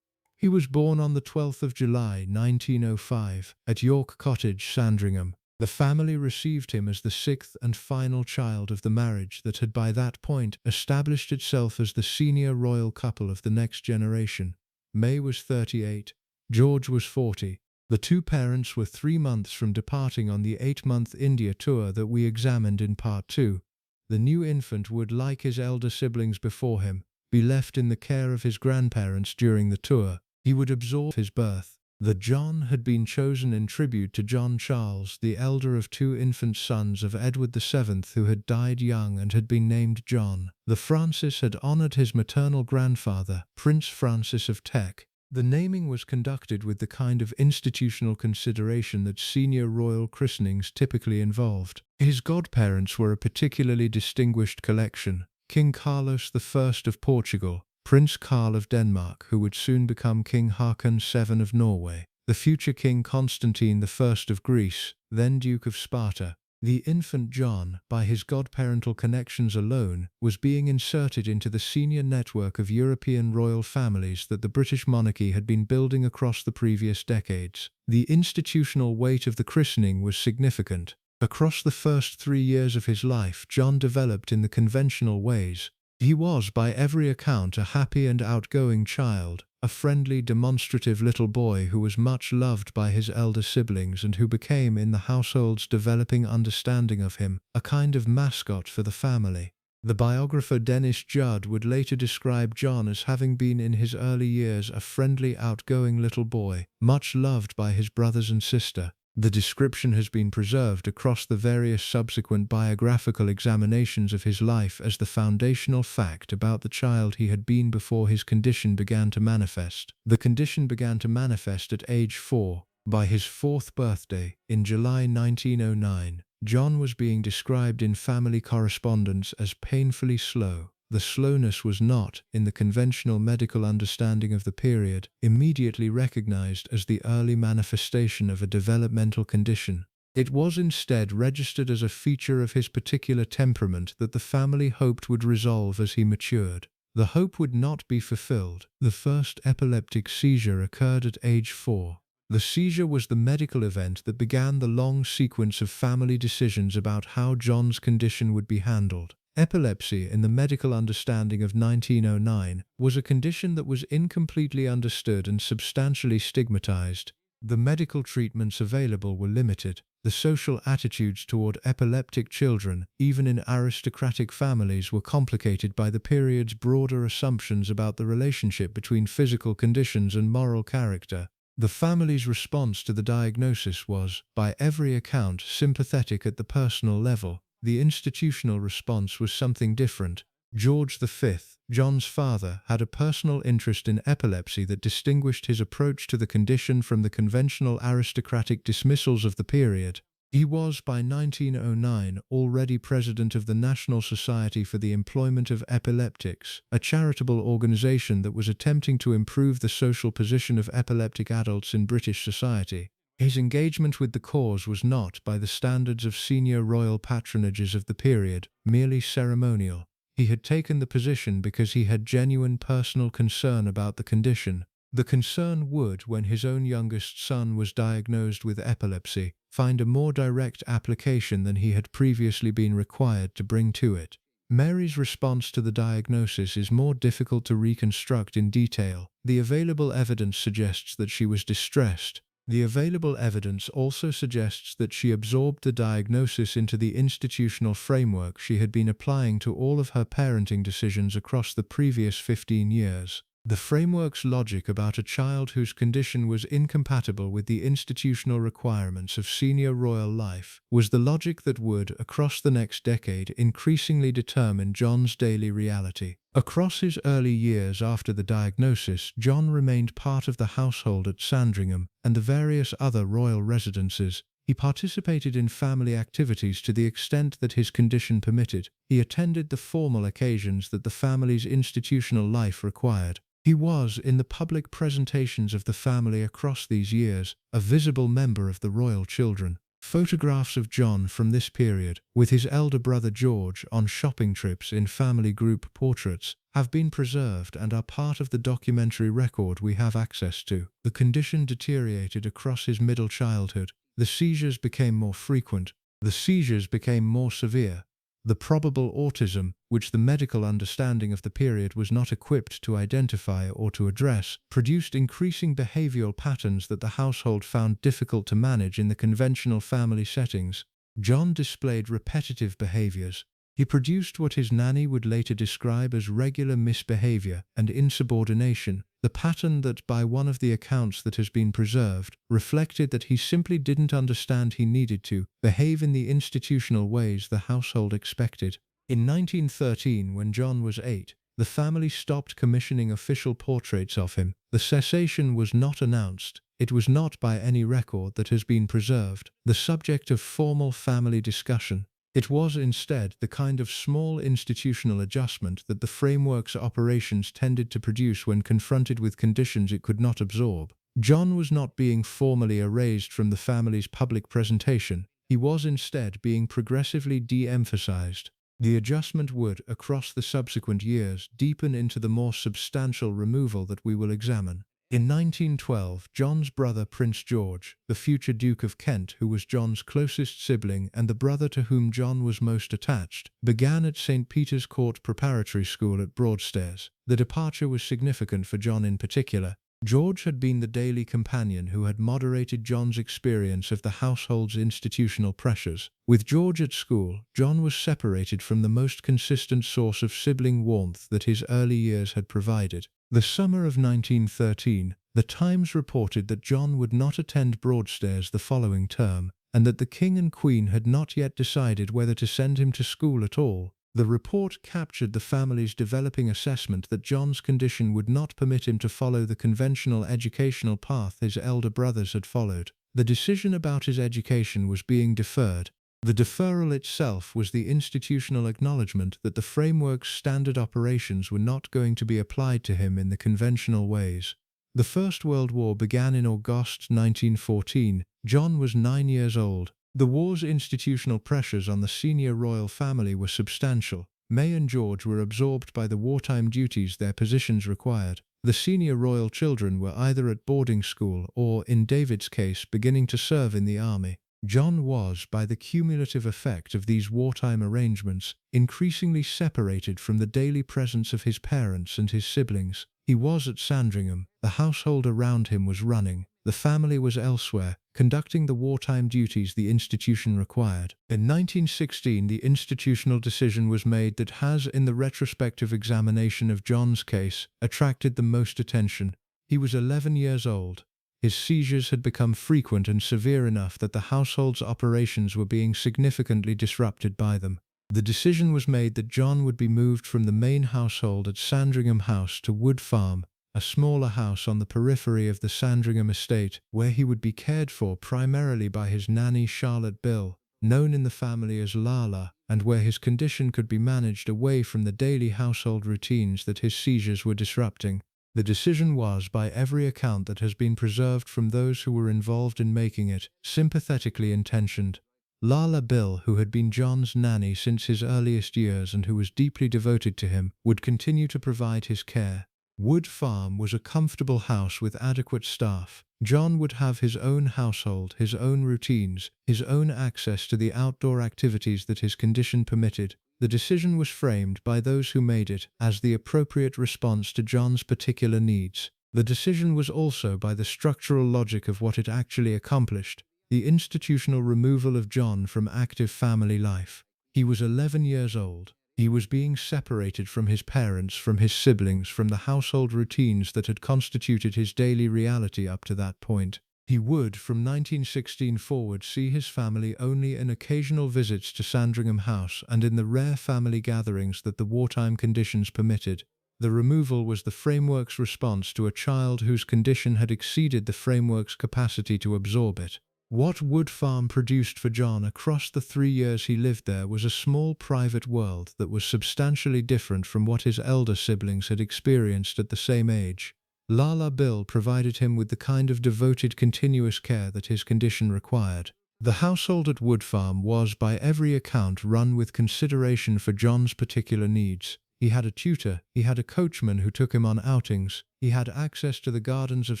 He was born on the 12th of July 1905 at York Cottage, Sandringham. The family received him as the 6th and final child of the marriage that had by that point established itself as the senior royal couple of the next generation. May was 38. George was 40. The two parents were 3 months from departing on the 8-month India tour that we examined in Part 2. The new infant would, like his elder siblings before him, be left in the care of his grandparents during the tour. He would absorb his birth. The John had been chosen in tribute to John Charles, the elder of 2 infant sons of Edward VII who had died young and had been named John. The Francis had honored his maternal grandfather, Prince Francis of Teck. The naming was conducted with the kind of institutional consideration that senior royal christenings typically involved. His godparents were a particularly distinguished collection: King Carlos I of Portugal, Prince Karl of Denmark, who would soon become King Haakon VII of Norway, the future King Constantine I of Greece, then Duke of Sparta. The infant John, by his godparental connections alone, was being inserted into the senior network of European royal families that the British monarchy had been building across the previous decades. The institutional weight of the christening was significant. Across the first 3 years of his life, John developed in the conventional ways. He was, by every account, a happy and outgoing child, a friendly, demonstrative little boy who was much loved by his elder siblings and who became, in the household's developing understanding of him, a kind of mascot for the family. The biographer Dennis Judd would later describe John as having been in his early years a friendly, outgoing little boy, much loved by his brothers and sister. The description has been preserved across the various subsequent biographical examinations of his life as the foundational fact about the child he had been before his condition began to manifest. The condition began to manifest at age 4. By his 4th birthday, in July 1909, John was being described in family correspondence as painfully slow. The slowness was not, in the conventional medical understanding of the period, immediately recognized as the early manifestation of a developmental condition. It was instead registered as a feature of his particular temperament that the family hoped would resolve as he matured. The hope would not be fulfilled. The first epileptic seizure occurred at age 4. The seizure was the medical event that began the long sequence of family decisions about how John's condition would be handled. Epilepsy, in the medical understanding of 1909, was a condition that was incompletely understood and substantially stigmatized. The medical treatments available were limited. The social attitudes toward epileptic children, even in aristocratic families, were complicated by the period's broader assumptions about the relationship between physical conditions and moral character. The family's response to the diagnosis was, by every account, sympathetic at the personal level. The institutional response was something different. George V, John's father, had a personal interest in epilepsy that distinguished his approach to the condition from the conventional aristocratic dismissals of the period. He was, by 1909, already president of the National Society for the Employment of Epileptics, a charitable organization that was attempting to improve the social position of epileptic adults in British society. His engagement with the cause was not, by the standards of senior royal patronages of the period, merely ceremonial. He had taken the position because he had genuine personal concern about the condition. The concern would, when his own youngest son was diagnosed with epilepsy, find a more direct application than he had previously been required to bring to it. Mary's response to the diagnosis is more difficult to reconstruct in detail. The available evidence suggests that she was distressed. The available evidence also suggests that she absorbed the diagnosis into the institutional framework she had been applying to all of her parenting decisions across the previous 15 years. The framework's logic about a child whose condition was incompatible with the institutional requirements of senior royal life was the logic that would, across the next decade, increasingly determine John's daily reality. Across his early years after the diagnosis, John remained part of the household at Sandringham and the various other royal residences. He participated in family activities to the extent that his condition permitted. He attended the formal occasions that the family's institutional life required. He was, in the public presentations of the family across these years, a visible member of the royal children. Photographs of John from this period, with his elder brother George on shopping trips in family group portraits, have been preserved and are part of the documentary record we have access to. The condition deteriorated across his middle childhood. The seizures became more frequent. The seizures became more severe. The probable autism, which the medical understanding of the period was not equipped to identify or to address, produced increasing behavioral patterns that the household found difficult to manage in the conventional family settings. John displayed repetitive behaviors. He produced what his nanny would later describe as regular misbehavior and insubordination, the pattern that, by one of the accounts that has been preserved, reflected that he simply didn't understand he needed to behave in the institutional ways the household expected. In 1913, when John was 8, the family stopped commissioning official portraits of him. The cessation was not announced. It was not, by any record that has been preserved, the subject of formal family discussion. It was instead the kind of small institutional adjustment that the framework's operations tended to produce when confronted with conditions it could not absorb. John was not being formally erased from the family's public presentation. He was instead being progressively de-emphasized. The adjustment would, across the subsequent years, deepen into the more substantial removal that we will examine. In 1912, John's brother Prince George, the future Duke of Kent, who was John's closest sibling and the brother to whom John was most attached, began at St. Peter's Court Preparatory School at Broadstairs. The departure was significant for John in particular. George had been the daily companion who had moderated John's experience of the household's institutional pressures. With George at school, John was separated from the most consistent source of sibling warmth that his early years had provided. The summer of 1913, the Times reported that John would not attend Broadstairs the following term, and that the King and Queen had not yet decided whether to send him to school at all. The report captured the family's developing assessment that John's condition would not permit him to follow the conventional educational path his elder brothers had followed. The decision about his education was being deferred. The deferral itself was the institutional acknowledgement that the framework's standard operations were not going to be applied to him in the conventional ways. The First World War began in August 1914. John was 9 years old. The war's institutional pressures on the senior royal family were substantial. May and George were absorbed by the wartime duties their positions required. The senior royal children were either at boarding school or, in David's case, beginning to serve in the army. John was, by the cumulative effect of these wartime arrangements, increasingly separated from the daily presence of his parents and his siblings. He was at Sandringham. The household around him was running. The family was elsewhere, conducting the wartime duties the institution required. In 1916, the institutional decision was made that has, in the retrospective examination of John's case, attracted the most attention. He was 11 years old. His seizures had become frequent and severe enough that the household's operations were being significantly disrupted by them. The decision was made that John would be moved from the main household at Sandringham House to Wood Farm, a smaller house on the periphery of the Sandringham estate, where he would be cared for primarily by his nanny Charlotte Bill, known in the family as Lala, and where his condition could be managed away from the daily household routines that his seizures were disrupting. The decision was, by every account that has been preserved from those who were involved in making it, sympathetically intentioned. Lala Bill, who had been John's nanny since his earliest years and who was deeply devoted to him, would continue to provide his care. Wood Farm was a comfortable house with adequate staff. John would have his own household, his own routines, his own access to the outdoor activities that his condition permitted. The decision was framed by those who made it as the appropriate response to John's particular needs. The decision was also by the structural logic of what it actually accomplished, the institutional removal of John from active family life. He was 11 years old. He was being separated from his parents, from his siblings, from the household routines that had constituted his daily reality up to that point. He would, from 1916 forward, see his family only in occasional visits to Sandringham House and in the rare family gatherings that the wartime conditions permitted. The removal was the framework's response to a child whose condition had exceeded the framework's capacity to absorb it. What Wood Farm produced for John across the 3 years he lived there was a small private world that was substantially different from what his elder siblings had experienced at the same age. Lala Bill provided him with the kind of devoted continuous care that his condition required. The household at Wood Farm was, by every account, run with consideration for John's particular needs. He had a tutor, he had a coachman who took him on outings, he had access to the gardens of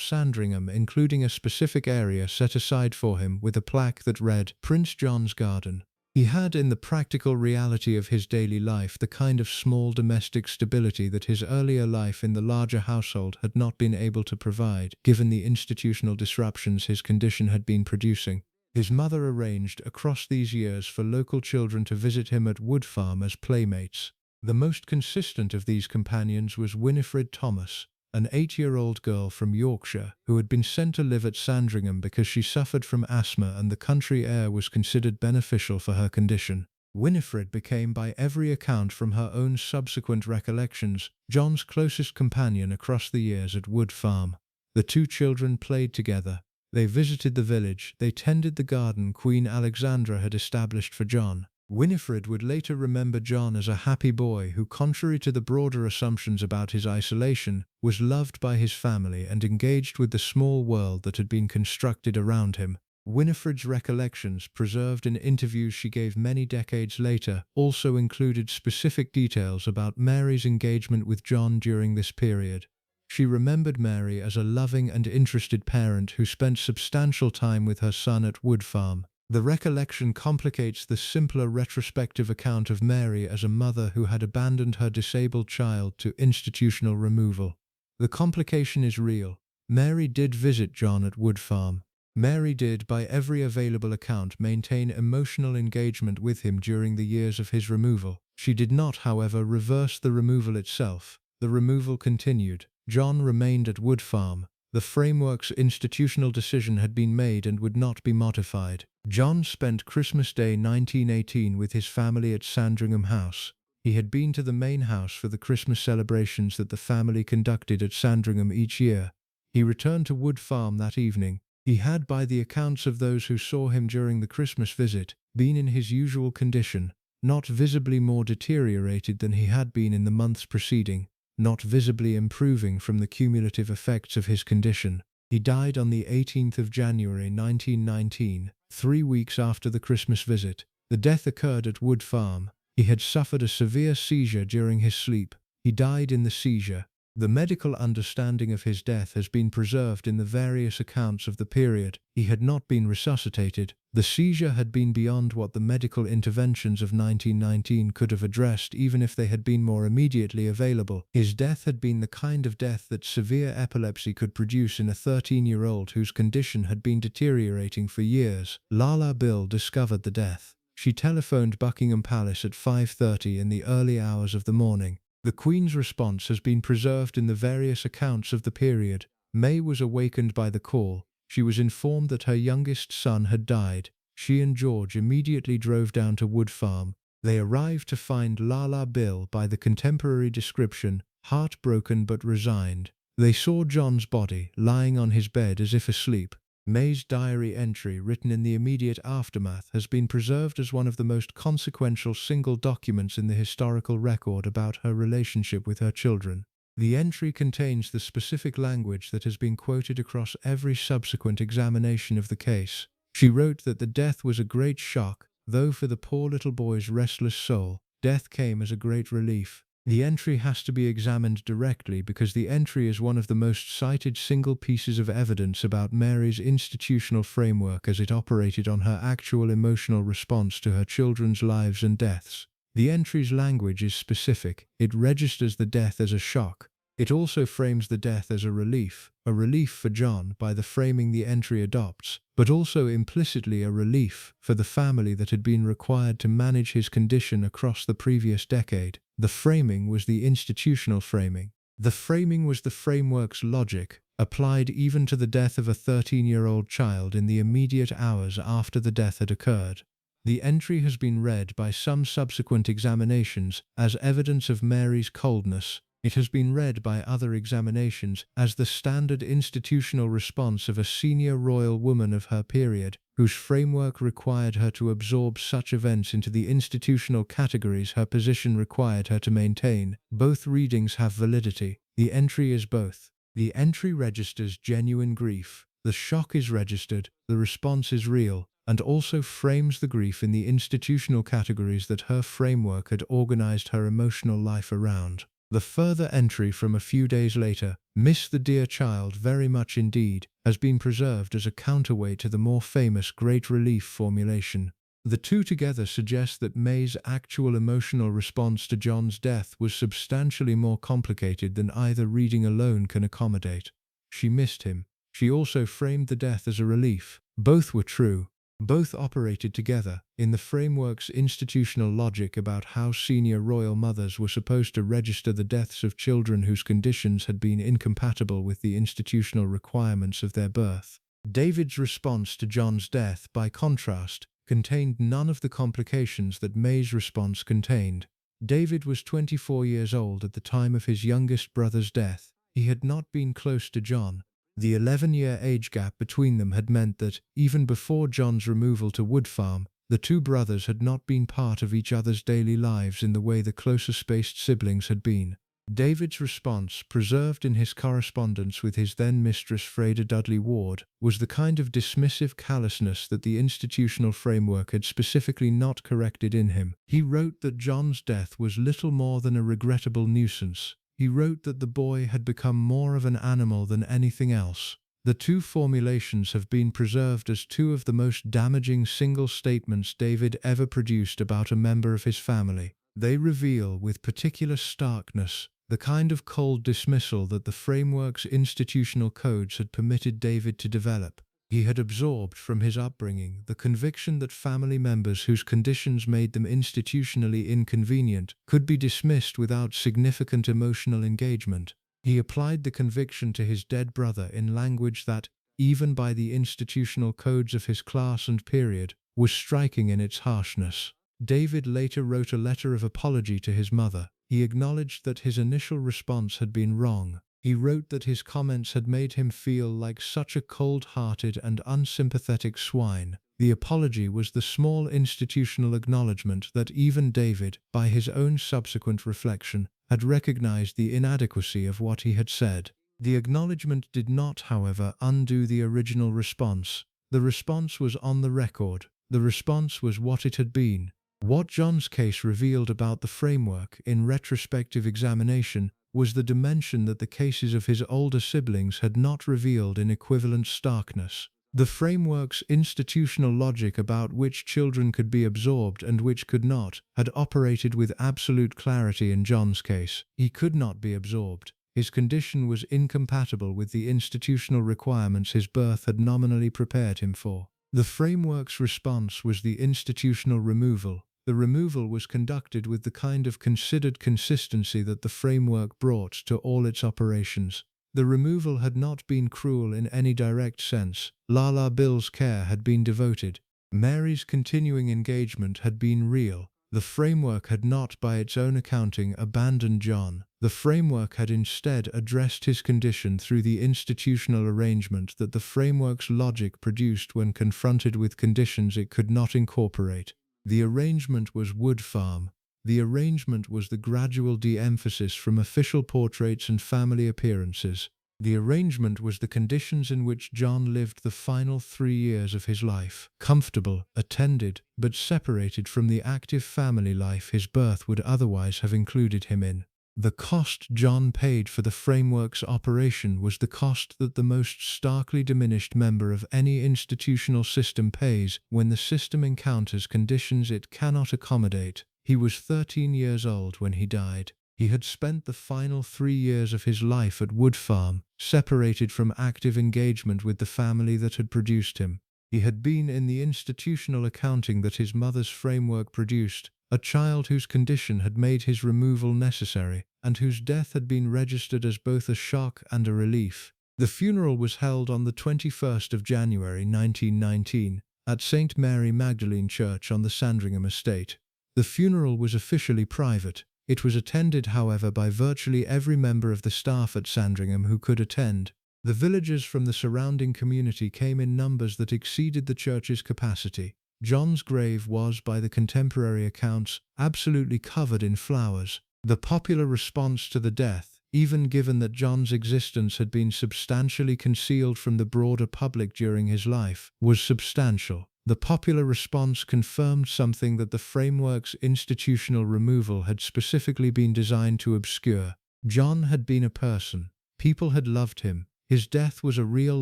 Sandringham, including a specific area set aside for him with a plaque that read, "Prince John's Garden." He had, in the practical reality of his daily life, the kind of small domestic stability that his earlier life in the larger household had not been able to provide, given the institutional disruptions his condition had been producing. His mother arranged, across these years, for local children to visit him at Wood Farm as playmates. The most consistent of these companions was Winifred Thomas, an 8-year-old girl from Yorkshire who had been sent to live at Sandringham because she suffered from asthma and the country air was considered beneficial for her condition. Winifred became, by every account from her own subsequent recollections, John's closest companion across the years at Wood Farm. The two children played together. They visited the village. They tended the garden Queen Alexandra had established for John. Winifred would later remember John as a happy boy who, contrary to the broader assumptions about his isolation, was loved by his family and engaged with the small world that had been constructed around him. Winifred's recollections, preserved in interviews she gave many decades later, also included specific details about Mary's engagement with John during this period. She remembered Mary as a loving and interested parent who spent substantial time with her son at Wood Farm. The recollection complicates the simpler retrospective account of Mary as a mother who had abandoned her disabled child to institutional removal. The complication is real. Mary did visit John at Wood Farm. Mary did, by every available account, maintain emotional engagement with him during the years of his removal. She did not, however, reverse the removal itself. The removal continued. John remained at Wood Farm. The framework's institutional decision had been made and would not be modified. John spent Christmas Day 1918 with his family at Sandringham House. He had been to the main house for the Christmas celebrations that the family conducted at Sandringham each year. He returned to Wood Farm that evening. He had, by the accounts of those who saw him during the Christmas visit, been in his usual condition, not visibly more deteriorated than he had been in the months preceding, not visibly improving from the cumulative effects of his condition. He died on the 18th of January 1919, 3 weeks after the Christmas visit. The death occurred at Wood Farm. He had suffered a severe seizure during his sleep. He died in the seizure. The medical understanding of his death has been preserved in the various accounts of the period. He had not been resuscitated. The seizure had been beyond what the medical interventions of 1919 could have addressed, even if they had been more immediately available. His death had been the kind of death that severe epilepsy could produce in a 13-year-old whose condition had been deteriorating for years. Lala Bill discovered the death. She telephoned Buckingham Palace at 5:30 in the early hours of the morning. The Queen's response has been preserved in the various accounts of the period. May was awakened by the call. She was informed that her youngest son had died. She and George immediately drove down to Wood Farm. They arrived to find Lala Bill, by the contemporary description, heartbroken but resigned. They saw John's body lying on his bed as if asleep. May's diary entry, written in the immediate aftermath, has been preserved as one of the most consequential single documents in the historical record about her relationship with her children. The entry contains the specific language that has been quoted across every subsequent examination of the case. She wrote that the death was a great shock, though for the poor little boy's restless soul, death came as a great relief. The entry has to be examined directly because the entry is one of the most cited single pieces of evidence about Mary's institutional framework as it operated on her actual emotional response to her children's lives and deaths. The entry's language is specific. It registers the death as a shock. It also frames the death as a relief for John by the framing the entry adopts, but also implicitly a relief for the family that had been required to manage his condition across the previous decade. The framing was the institutional framing. The framing was the framework's logic, applied even to the death of a 13-year-old child in the immediate hours after the death had occurred. The entry has been read by some subsequent examinations as evidence of Mary's coldness. It has been read by other examinations as the standard institutional response of a senior royal woman of her period, whose framework required her to absorb such events into the institutional categories her position required her to maintain. Both readings have validity. The entry is both. The entry registers genuine grief. The shock is registered, the response is real, and also frames the grief in the institutional categories that her framework had organized her emotional life around. The further entry from a few days later, "Miss the dear child very much indeed," has been preserved as a counterweight to the more famous Great Relief formulation. The two together suggest that May's actual emotional response to John's death was substantially more complicated than either reading alone can accommodate. She missed him. She also framed the death as a relief. Both were true. Both operated together in the framework's institutional logic about how senior royal mothers were supposed to register the deaths of children whose conditions had been incompatible with the institutional requirements of their birth. David's response to John's death, by contrast, contained none of the complications that May's response contained. David was 24 years old at the time of his youngest brother's death. He had not been close to John. The 11-year age gap between them had meant that, even before John's removal to Wood Farm, the two brothers had not been part of each other's daily lives in the way the closer-spaced siblings had been. David's response, preserved in his correspondence with his then-mistress Freda Dudley Ward, was the kind of dismissive callousness that the institutional framework had specifically not corrected in him. He wrote that John's death was little more than a regrettable nuisance. He wrote that the boy had become more of an animal than anything else. The two formulations have been preserved as two of the most damaging single statements David ever produced about a member of his family. They reveal with particular starkness the kind of cold dismissal that the framework's institutional codes had permitted David to develop. He had absorbed from his upbringing the conviction that family members whose conditions made them institutionally inconvenient could be dismissed without significant emotional engagement. He applied the conviction to his dead brother in language that, even by the institutional codes of his class and period, was striking in its harshness. David later wrote a letter of apology to his mother. He acknowledged that his initial response had been wrong. He wrote that his comments had made him feel like such a cold-hearted and unsympathetic swine. The apology was the small institutional acknowledgement that even David, by his own subsequent reflection, had recognized the inadequacy of what he had said. The acknowledgement did not, however, undo the original response. The response was on the record. The response was what it had been. What John's case revealed about the framework in retrospective examination was the dimension that the cases of his older siblings had not revealed in equivalent starkness. The framework's institutional logic about which children could be absorbed and which could not had operated with absolute clarity in John's case. He could not be absorbed. His condition was incompatible with the institutional requirements his birth had nominally prepared him for. The framework's response was the institutional removal. The removal was conducted with the kind of considered consistency that the framework brought to all its operations. The removal had not been cruel in any direct sense. Lala Bill's care had been devoted. Mary's continuing engagement had been real. The framework had not, by its own accounting, abandoned John. The framework had instead addressed his condition through the institutional arrangement that the framework's logic produced when confronted with conditions it could not incorporate. The arrangement was Wood Farm. The arrangement was the gradual de-emphasis from official portraits and family appearances. The arrangement was the conditions in which John lived the final 3 years of his life, comfortable, attended, but separated from the active family life his birth would otherwise have included him in. The cost John paid for the framework's operation was the cost that the most starkly diminished member of any institutional system pays when the system encounters conditions it cannot accommodate. He was 13 years old when he died. He had spent the final 3 years of his life at Wood Farm, separated from active engagement with the family that had produced him. He had been in the institutional accounting that his mother's framework produced, a child whose condition had made his removal necessary, and whose death had been registered as both a shock and a relief. The funeral was held on the 21st of January 1919, at St. Mary Magdalene Church on the Sandringham estate. The funeral was officially private. It was attended, however, by virtually every member of the staff at Sandringham who could attend. The villagers from the surrounding community came in numbers that exceeded the church's capacity. John's grave was, by the contemporary accounts, absolutely covered in flowers. The popular response to the death, even given that John's existence had been substantially concealed from the broader public during his life, was substantial. The popular response confirmed something that the framework's institutional removal had specifically been designed to obscure. John had been a person. People had loved him. His death was a real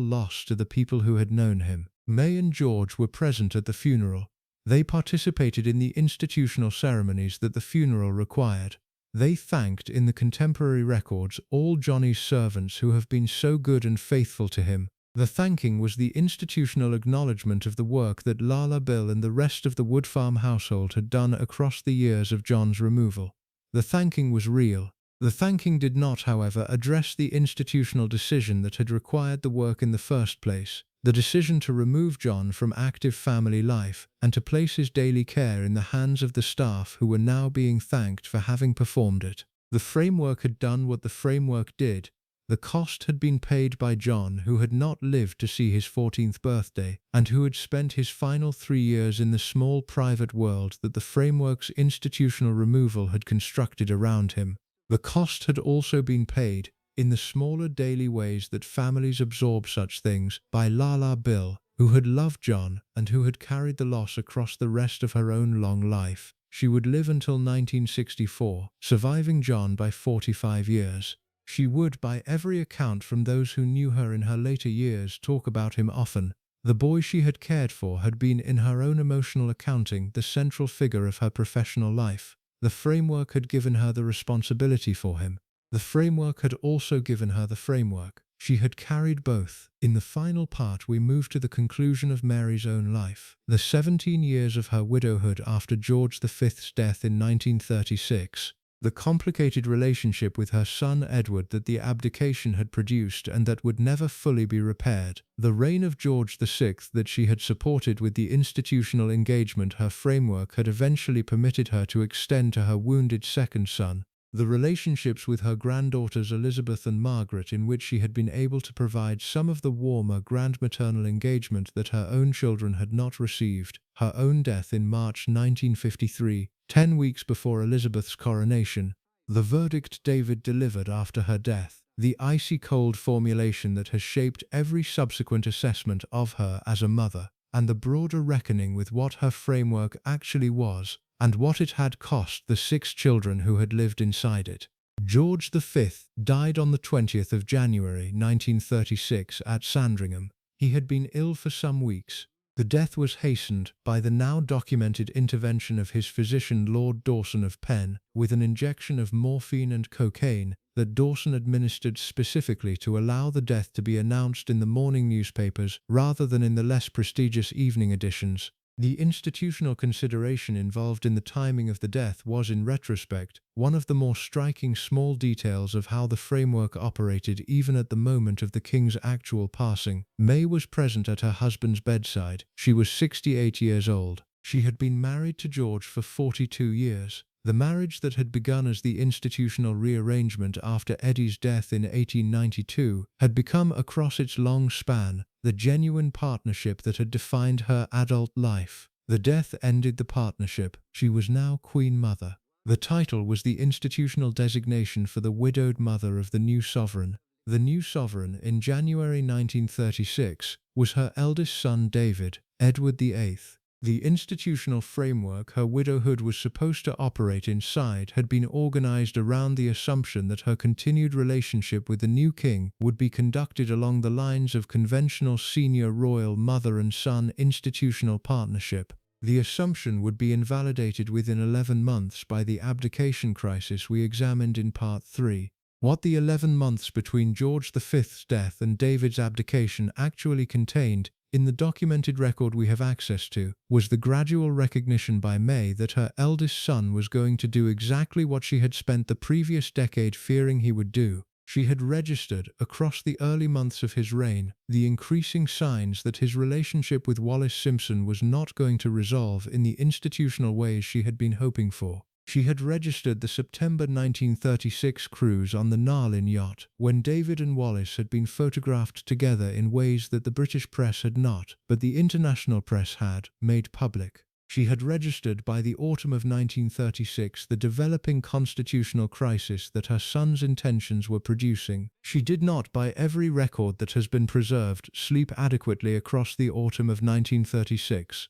loss to the people who had known him. May and George were present at the funeral. They participated in the institutional ceremonies that the funeral required. They thanked, in the contemporary records, all Johnny's servants who have been so good and faithful to him. The thanking was the institutional acknowledgement of the work that Lala Bill and the rest of the Wood Farm household had done across the years of John's removal. The thanking was real. The thanking did not, however, address the institutional decision that had required the work in the first place, the decision to remove John from active family life and to place his daily care in the hands of the staff who were now being thanked for having performed it. The framework had done what the framework did. The cost had been paid by John, who had not lived to see his 14th birthday, and who had spent his final 3 years in the small private world that the framework's institutional removal had constructed around him. The cost had also been paid, in the smaller daily ways that families absorb such things, by Lala Bill, who had loved John and who had carried the loss across the rest of her own long life. She would live until 1964, surviving John by 45 years. She would, by every account from those who knew her in her later years, talk about him often. The boy she had cared for had been, in her own emotional accounting, the central figure of her professional life. The framework had given her the responsibility for him. The framework had also given her the framework. She had carried both. In the final part, we move to the conclusion of Mary's own life. The 17 years of her widowhood after George V's death in 1936. The complicated relationship with her son Edward that the abdication had produced and that would never fully be repaired. The reign of George VI that she had supported with the institutional engagement her framework had eventually permitted her to extend to her wounded second son. The relationships with her granddaughters Elizabeth and Margaret, in which she had been able to provide some of the warmer grandmaternal engagement that her own children had not received. Her own death in March 1953, 10 weeks before Elizabeth's coronation. The verdict David delivered after her death. The icy cold formulation that has shaped every subsequent assessment of her as a mother, and the broader reckoning with what her framework actually was, and what it had cost the 6 children who had lived inside it. George V died on the 20th of January 1936 at Sandringham. He had been ill for some weeks. The death was hastened by the now documented intervention of his physician Lord Dawson of Penn, with an injection of morphine and cocaine that Dawson administered specifically to allow the death to be announced in the morning newspapers rather than in the less prestigious evening editions. The institutional consideration involved in the timing of the death was, in retrospect, one of the more striking small details of how the framework operated even at the moment of the King's actual passing. May was present at her husband's bedside. She was 68 years old. She had been married to George for 42 years. The marriage that had begun as the institutional rearrangement after Eddie's death in 1892 had become, across its long span, the genuine partnership that had defined her adult life. The death ended the partnership. She was now Queen Mother. The title was the institutional designation for the widowed mother of the new sovereign. The new sovereign, in January 1936, was her eldest son David, Edward VIII. The institutional framework her widowhood was supposed to operate inside had been organized around the assumption that her continued relationship with the new king would be conducted along the lines of conventional senior royal mother and son institutional partnership. The assumption would be invalidated within 11 months by the abdication crisis we examined in Part 3. What the 11 months between George V's death and David's abdication actually contained, in the documented record we have access to, was the gradual recognition by May that her eldest son was going to do exactly what she had spent the previous decade fearing he would do. She had registered, across the early months of his reign, the increasing signs that his relationship with Wallis Simpson was not going to resolve in the institutional ways she had been hoping for. She had registered the September 1936 cruise on the Narlin yacht, when David and Wallis had been photographed together in ways that the British press had not, but the international press had, made public. She had registered by the autumn of 1936 the developing constitutional crisis that her son's intentions were producing. She did not, by every record that has been preserved, sleep adequately across the autumn of 1936.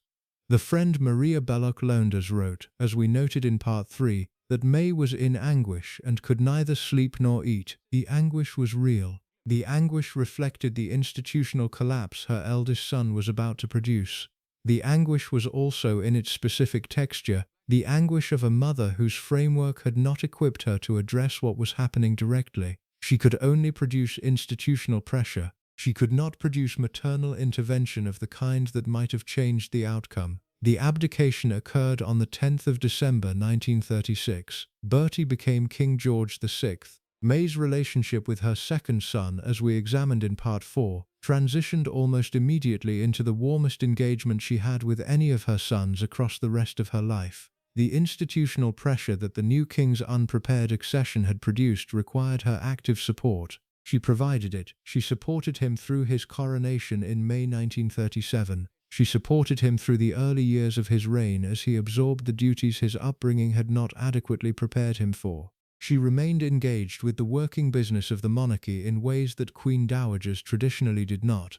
The friend Maria Belloc Lowndes wrote, as we noted in Part 3, that May was in anguish and could neither sleep nor eat. The anguish was real. The anguish reflected the institutional collapse her eldest son was about to produce. The anguish was also in its specific texture, the anguish of a mother whose framework had not equipped her to address what was happening directly. She could only produce institutional pressure. She could not produce maternal intervention of the kind that might have changed the outcome. The abdication occurred on the 10th of December 1936. Bertie became King George VI. May's relationship with her second son, as we examined in Part 4, transitioned almost immediately into the warmest engagement she had with any of her sons across the rest of her life. The institutional pressure that the new king's unprepared accession had produced required her active support. She provided it. She supported him through his coronation in May 1937. She supported him through the early years of his reign as he absorbed the duties his upbringing had not adequately prepared him for. She remained engaged with the working business of the monarchy in ways that Queen Dowagers traditionally did not.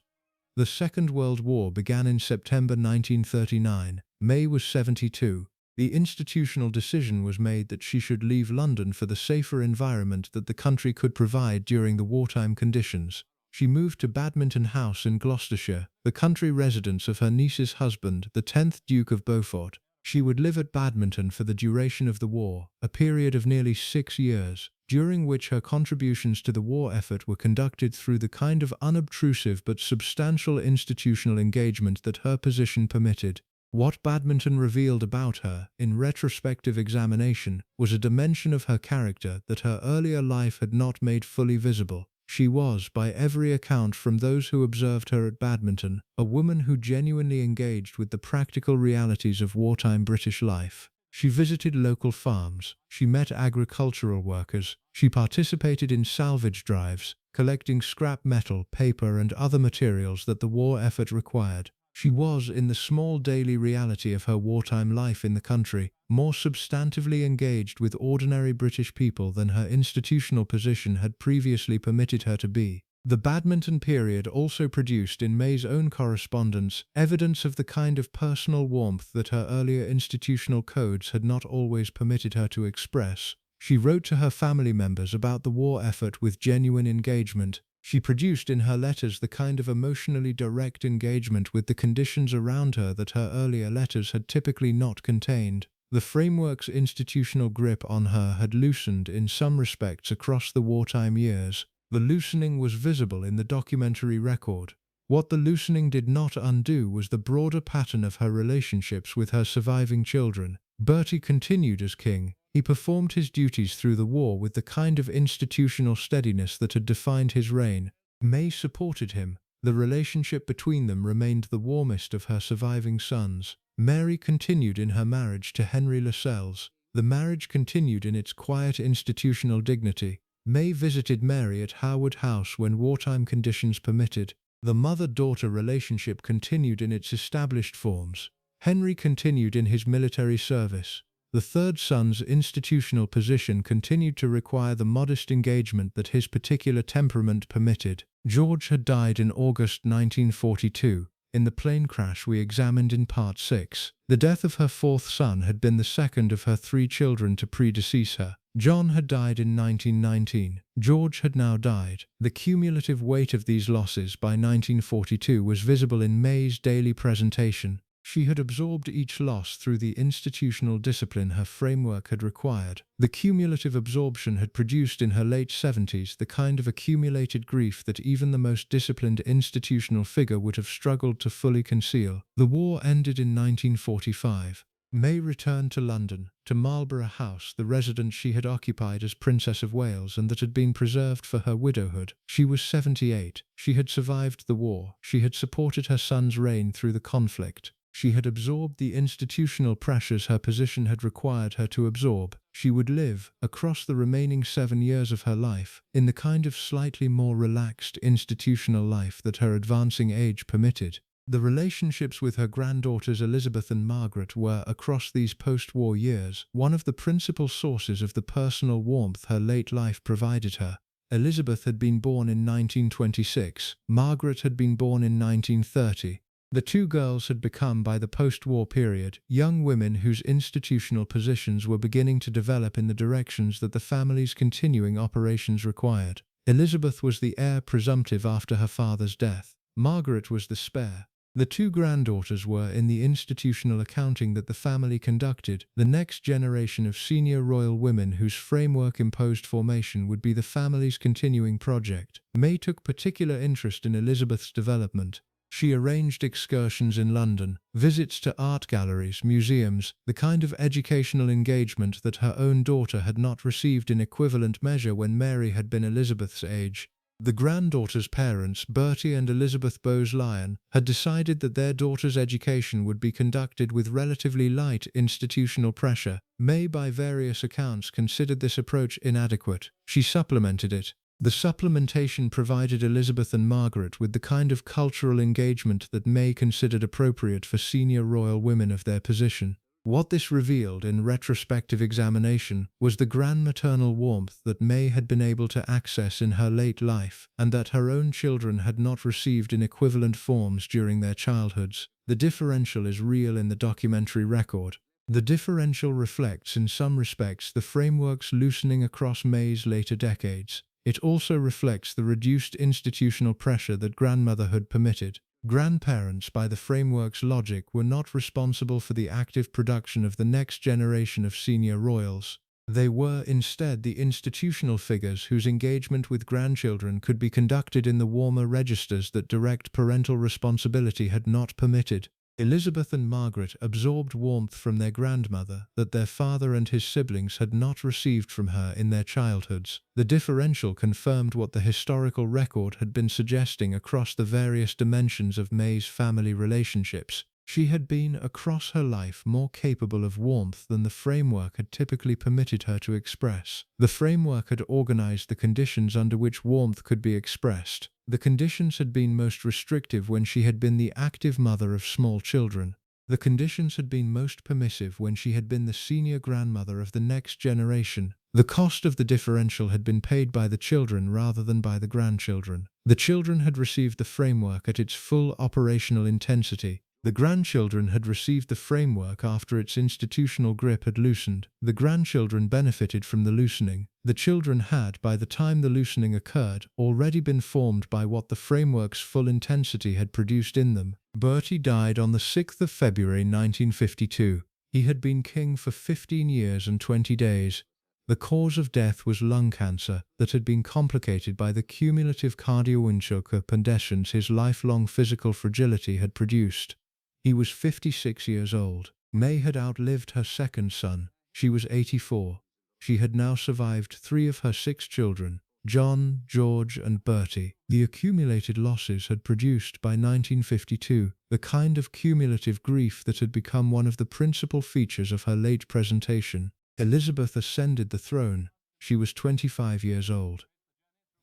The Second World War began in September 1939. May was 72. The institutional decision was made that she should leave London for the safer environment that the country could provide during the wartime conditions. She moved to Badminton House in Gloucestershire, the country residence of her niece's husband, the 10th Duke of Beaufort. She would live at Badminton for the duration of the war, a period of nearly 6 years, during which her contributions to the war effort were conducted through the kind of unobtrusive but substantial institutional engagement that her position permitted. What Badminton revealed about her, in retrospective examination, was a dimension of her character that her earlier life had not made fully visible. She was, by every account from those who observed her at Badminton, a woman who genuinely engaged with the practical realities of wartime British life. She visited local farms, she met agricultural workers, she participated in salvage drives, collecting scrap metal, paper and other materials that the war effort required. She was, in the small daily reality of her wartime life in the country, more substantively engaged with ordinary British people than her institutional position had previously permitted her to be. The Badminton period also produced in May's own correspondence evidence of the kind of personal warmth that her earlier institutional codes had not always permitted her to express. She wrote to her family members about the war effort with genuine engagement. She produced in her letters the kind of emotionally direct engagement with the conditions around her that her earlier letters had typically not contained. The framework's institutional grip on her had loosened in some respects across the wartime years. The loosening was visible in the documentary record. What the loosening did not undo was the broader pattern of her relationships with her surviving children. Bertie continued as king. He performed his duties through the war with the kind of institutional steadiness that had defined his reign. May supported him. The relationship between them remained the warmest of her surviving sons. Mary continued in her marriage to Henry Lascelles. The marriage continued in its quiet institutional dignity. May visited Mary at Howard House when wartime conditions permitted. The mother-daughter relationship continued in its established forms. Henry continued in his military service. The third son's institutional position continued to require the modest engagement that his particular temperament permitted. George had died in August 1942, in the plane crash we examined in Part 6. The death of her fourth son had been the second of her 3 children to predecease her. John had died in 1919. George had now died. The cumulative weight of these losses by 1942 was visible in May's daily presentation. She had absorbed each loss through the institutional discipline her framework had required. The cumulative absorption had produced in her late 70s the kind of accumulated grief that even the most disciplined institutional figure would have struggled to fully conceal. The war ended in 1945. May returned to London, to Marlborough House, the residence she had occupied as Princess of Wales and that had been preserved for her widowhood. She was 78. She had survived the war. She had supported her son's reign through the conflict. She had absorbed the institutional pressures her position had required her to absorb. She would live, across the remaining 7 years of her life, in the kind of slightly more relaxed institutional life that her advancing age permitted. The relationships with her granddaughters Elizabeth and Margaret were, across these post-war years, one of the principal sources of the personal warmth her late life provided her. Elizabeth had been born in 1926. Margaret had been born in 1930. The 2 girls had become, by the post-war period, young women whose institutional positions were beginning to develop in the directions that the family's continuing operations required. Elizabeth was the heir presumptive after her father's death. Margaret was the spare. The 2 granddaughters were, in the institutional accounting that the family conducted, the next generation of senior royal women whose framework imposed formation would be the family's continuing project. May took particular interest in Elizabeth's development. She arranged excursions in London, visits to art galleries, museums, the kind of educational engagement that her own daughter had not received in equivalent measure when Mary had been Elizabeth's age. The granddaughter's parents, Bertie and Elizabeth Bowes-Lyon, had decided that their daughter's education would be conducted with relatively light institutional pressure. May, by various accounts, considered this approach inadequate. She supplemented it. The supplementation provided Elizabeth and Margaret with the kind of cultural engagement that May considered appropriate for senior royal women of their position. What this revealed in retrospective examination was the grandmaternal warmth that May had been able to access in her late life, and that her own children had not received in equivalent forms during their childhoods. The differential is real in the documentary record. The differential reflects in some respects the framework's loosening across May's later decades. It also reflects the reduced institutional pressure that grandmotherhood permitted. Grandparents, by the framework's logic, were not responsible for the active production of the next generation of senior royals. They were instead the institutional figures whose engagement with grandchildren could be conducted in the warmer registers that direct parental responsibility had not permitted. Elizabeth and Margaret absorbed warmth from their grandmother that their father and his siblings had not received from her in their childhoods. The differential confirmed what the historical record had been suggesting across the various dimensions of May's family relationships. She had been, across her life, more capable of warmth than the framework had typically permitted her to express. The framework had organized the conditions under which warmth could be expressed. The conditions had been most restrictive when she had been the active mother of small children. The conditions had been most permissive when she had been the senior grandmother of the next generation. The cost of the differential had been paid by the children rather than by the grandchildren. The children had received the framework at its full operational intensity. The grandchildren had received the framework after its institutional grip had loosened. The grandchildren benefited from the loosening. The children had, by the time the loosening occurred, already been formed by what the framework's full intensity had produced in them. Bertie died on the 6th of February 1952. He had been king for 15 years and 20 days. The cause of death was lung cancer that had been complicated by the cumulative cardio-incapacitations his lifelong physical fragility had produced. He was 56 years old. May had outlived her second son. She was 84. She had now survived 3 of her 6 children, John, George, and Bertie. The accumulated losses had produced, by 1952, the kind of cumulative grief that had become one of the principal features of her late presentation. Elizabeth ascended the throne. She was 25 years old.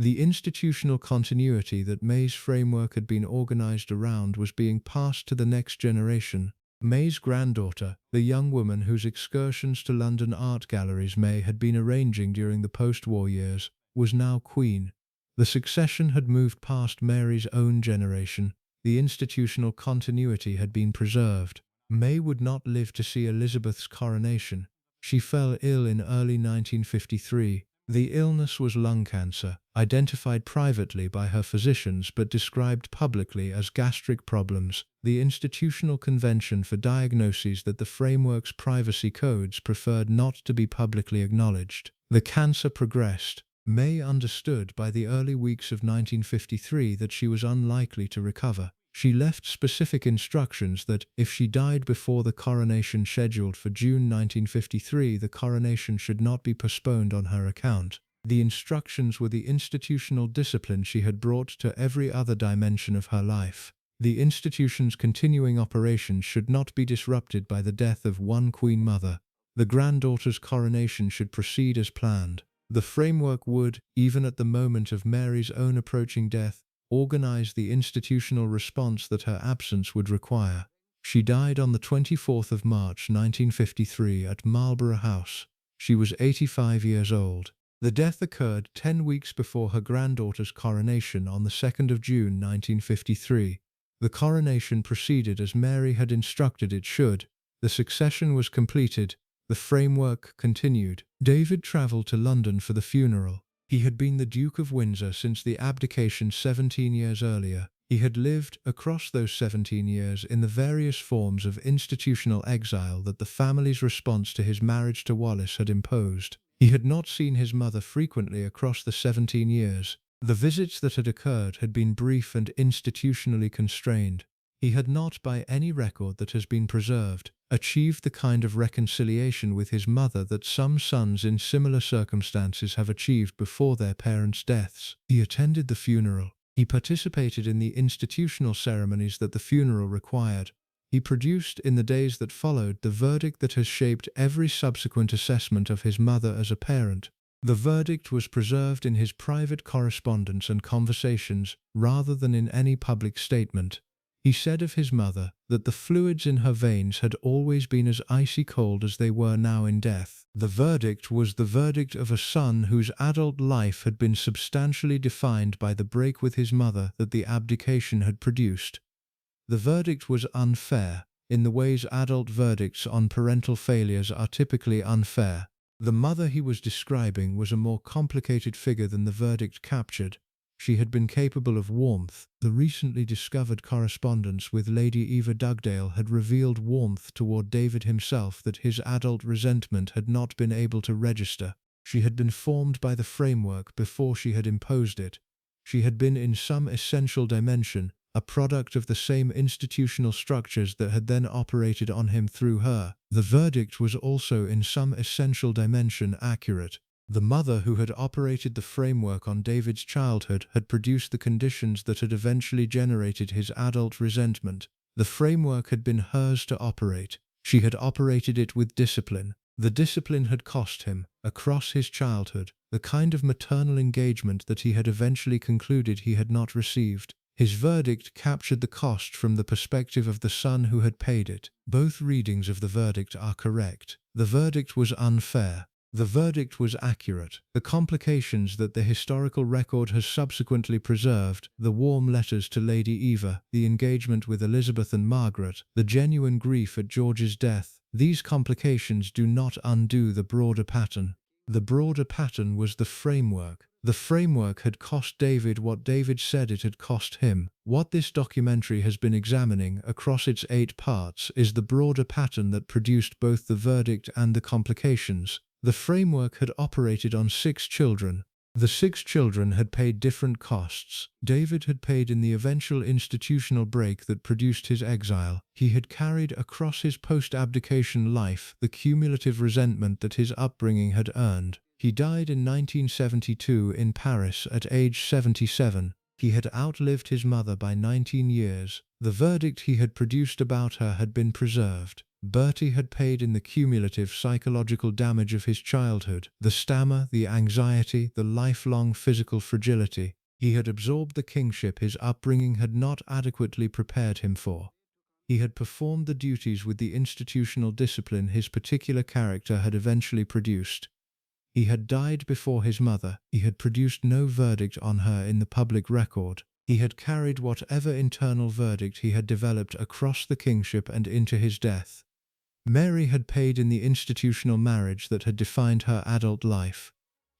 The institutional continuity that May's framework had been organized around was being passed to the next generation. May's granddaughter, the young woman whose excursions to London art galleries May had been arranging during the post-war years, was now queen. The succession had moved past Mary's own generation. The institutional continuity had been preserved. May would not live to see Elizabeth's coronation. She fell ill in early 1953. The illness was lung cancer, identified privately by her physicians but described publicly as gastric problems, the institutional convention for diagnoses that the framework's privacy codes preferred not to be publicly acknowledged. The cancer progressed. May understood by the early weeks of 1953 that she was unlikely to recover. She left specific instructions that, if she died before the coronation scheduled for June 1953, the coronation should not be postponed on her account. The instructions were the institutional discipline she had brought to every other dimension of her life. The institution's continuing operations should not be disrupted by the death of one Queen Mother. The granddaughter's coronation should proceed as planned. The framework would, even at the moment of Mary's own approaching death, organize the institutional response that her absence would require. She died on the 24th of March 1953 at Marlborough House. She was 85 years old. The death occurred 10 weeks before her granddaughter's coronation on the 2nd of June 1953. The coronation proceeded as Mary had instructed it should. The succession was completed. The framework continued. David travelled to London for the funeral. He had been the Duke of Windsor since the abdication 17 years earlier. He had lived, across those 17 years, in the various forms of institutional exile that the family's response to his marriage to Wallis had imposed. He had not seen his mother frequently across the 17 years. The visits that had occurred had been brief and institutionally constrained. He had not, by any record that has been preserved, achieved the kind of reconciliation with his mother that some sons in similar circumstances have achieved before their parents' deaths. He attended the funeral. He participated in the institutional ceremonies that the funeral required. He produced, in the days that followed, the verdict that has shaped every subsequent assessment of his mother as a parent. The verdict was preserved in his private correspondence and conversations, rather than in any public statement. He said of his mother that the fluids in her veins had always been as icy cold as they were now in death. The verdict was the verdict of a son whose adult life had been substantially defined by the break with his mother that the abdication had produced. The verdict was unfair. in the ways adult verdicts on parental failures are typically unfair. The mother he was describing was a more complicated figure than the verdict captured. She had been capable of warmth. The recently discovered correspondence with Lady Eva Dugdale had revealed warmth toward David himself that his adult resentment had not been able to register. She had been formed by the framework before she had imposed it. She had been in some essential dimension a product of the same institutional structures that had then operated on him through her. The verdict was also in some essential dimension accurate. The mother who had operated the framework on David's childhood had produced the conditions that had eventually generated his adult resentment. The framework had been hers to operate. She had operated it with discipline. The discipline had cost him, across his childhood, the kind of maternal engagement that he had eventually concluded he had not received. His verdict captured the cost from the perspective of the son who had paid it. Both readings of the verdict are correct. The verdict was unfair. The verdict was accurate. The complications that the historical record has subsequently preserved, the warm letters to Lady Eva, the engagement with Elizabeth and Margaret, the genuine grief at George's death, these complications do not undo the broader pattern. The broader pattern was the framework. The framework had cost David what David said it had cost him. What this documentary has been examining across its 8 parts is the broader pattern that produced both the verdict and the complications. The framework had operated on 6 children. The 6 children had paid different costs. David had paid in the eventual institutional break that produced his exile. He had carried across his post-abdication life the cumulative resentment that his upbringing had earned. He died in 1972 in Paris at age 77. He had outlived his mother by 19 years. The verdict he had produced about her had been preserved. Bertie had paid in the cumulative psychological damage of his childhood, the stammer, the anxiety, the lifelong physical fragility. He had absorbed the kingship his upbringing had not adequately prepared him for. He had performed the duties with the institutional discipline his particular character had eventually produced. He had died before his mother. He had produced no verdict on her in the public record. He had carried whatever internal verdict he had developed across the kingship and into his death. Mary had paid in the institutional marriage that had defined her adult life.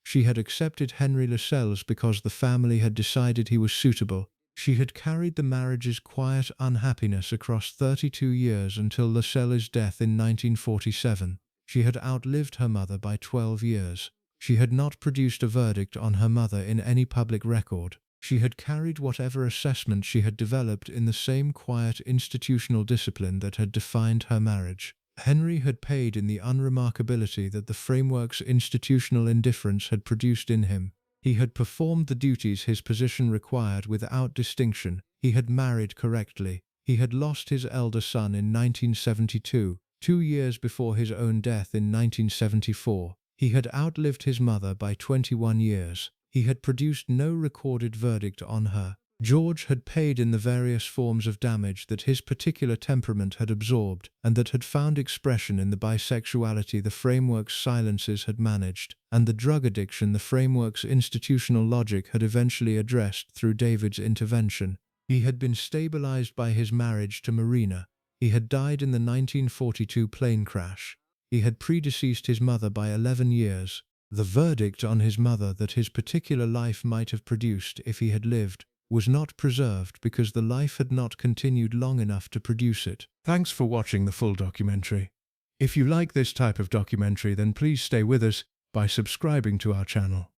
She had accepted Henry Lascelles because the family had decided he was suitable. She had carried the marriage's quiet unhappiness across 32 years until Lascelles' death in 1947. She had outlived her mother by 12 years. She had not produced a verdict on her mother in any public record. She had carried whatever assessment she had developed in the same quiet institutional discipline that had defined her marriage. Henry had paid in the unremarkability that the framework's institutional indifference had produced in him. He had performed the duties his position required without distinction. He had married correctly. He had lost his elder son in 1972, 2 years before his own death in 1974. He had outlived his mother by 21 years. He had produced no recorded verdict on her. George had paid in the various forms of damage that his particular temperament had absorbed and that had found expression in the bisexuality the framework's silences had managed, and the drug addiction the framework's institutional logic had eventually addressed through David's intervention. He had been stabilized by his marriage to Marina. He had died in the 1942 plane crash. He had predeceased his mother by 11 years. The verdict on his mother that his particular life might have produced if he had lived was not preserved because the life had not continued long enough to produce it. Thanks for watching the full documentary. If you like this type of documentary, then please stay with us by subscribing to our channel.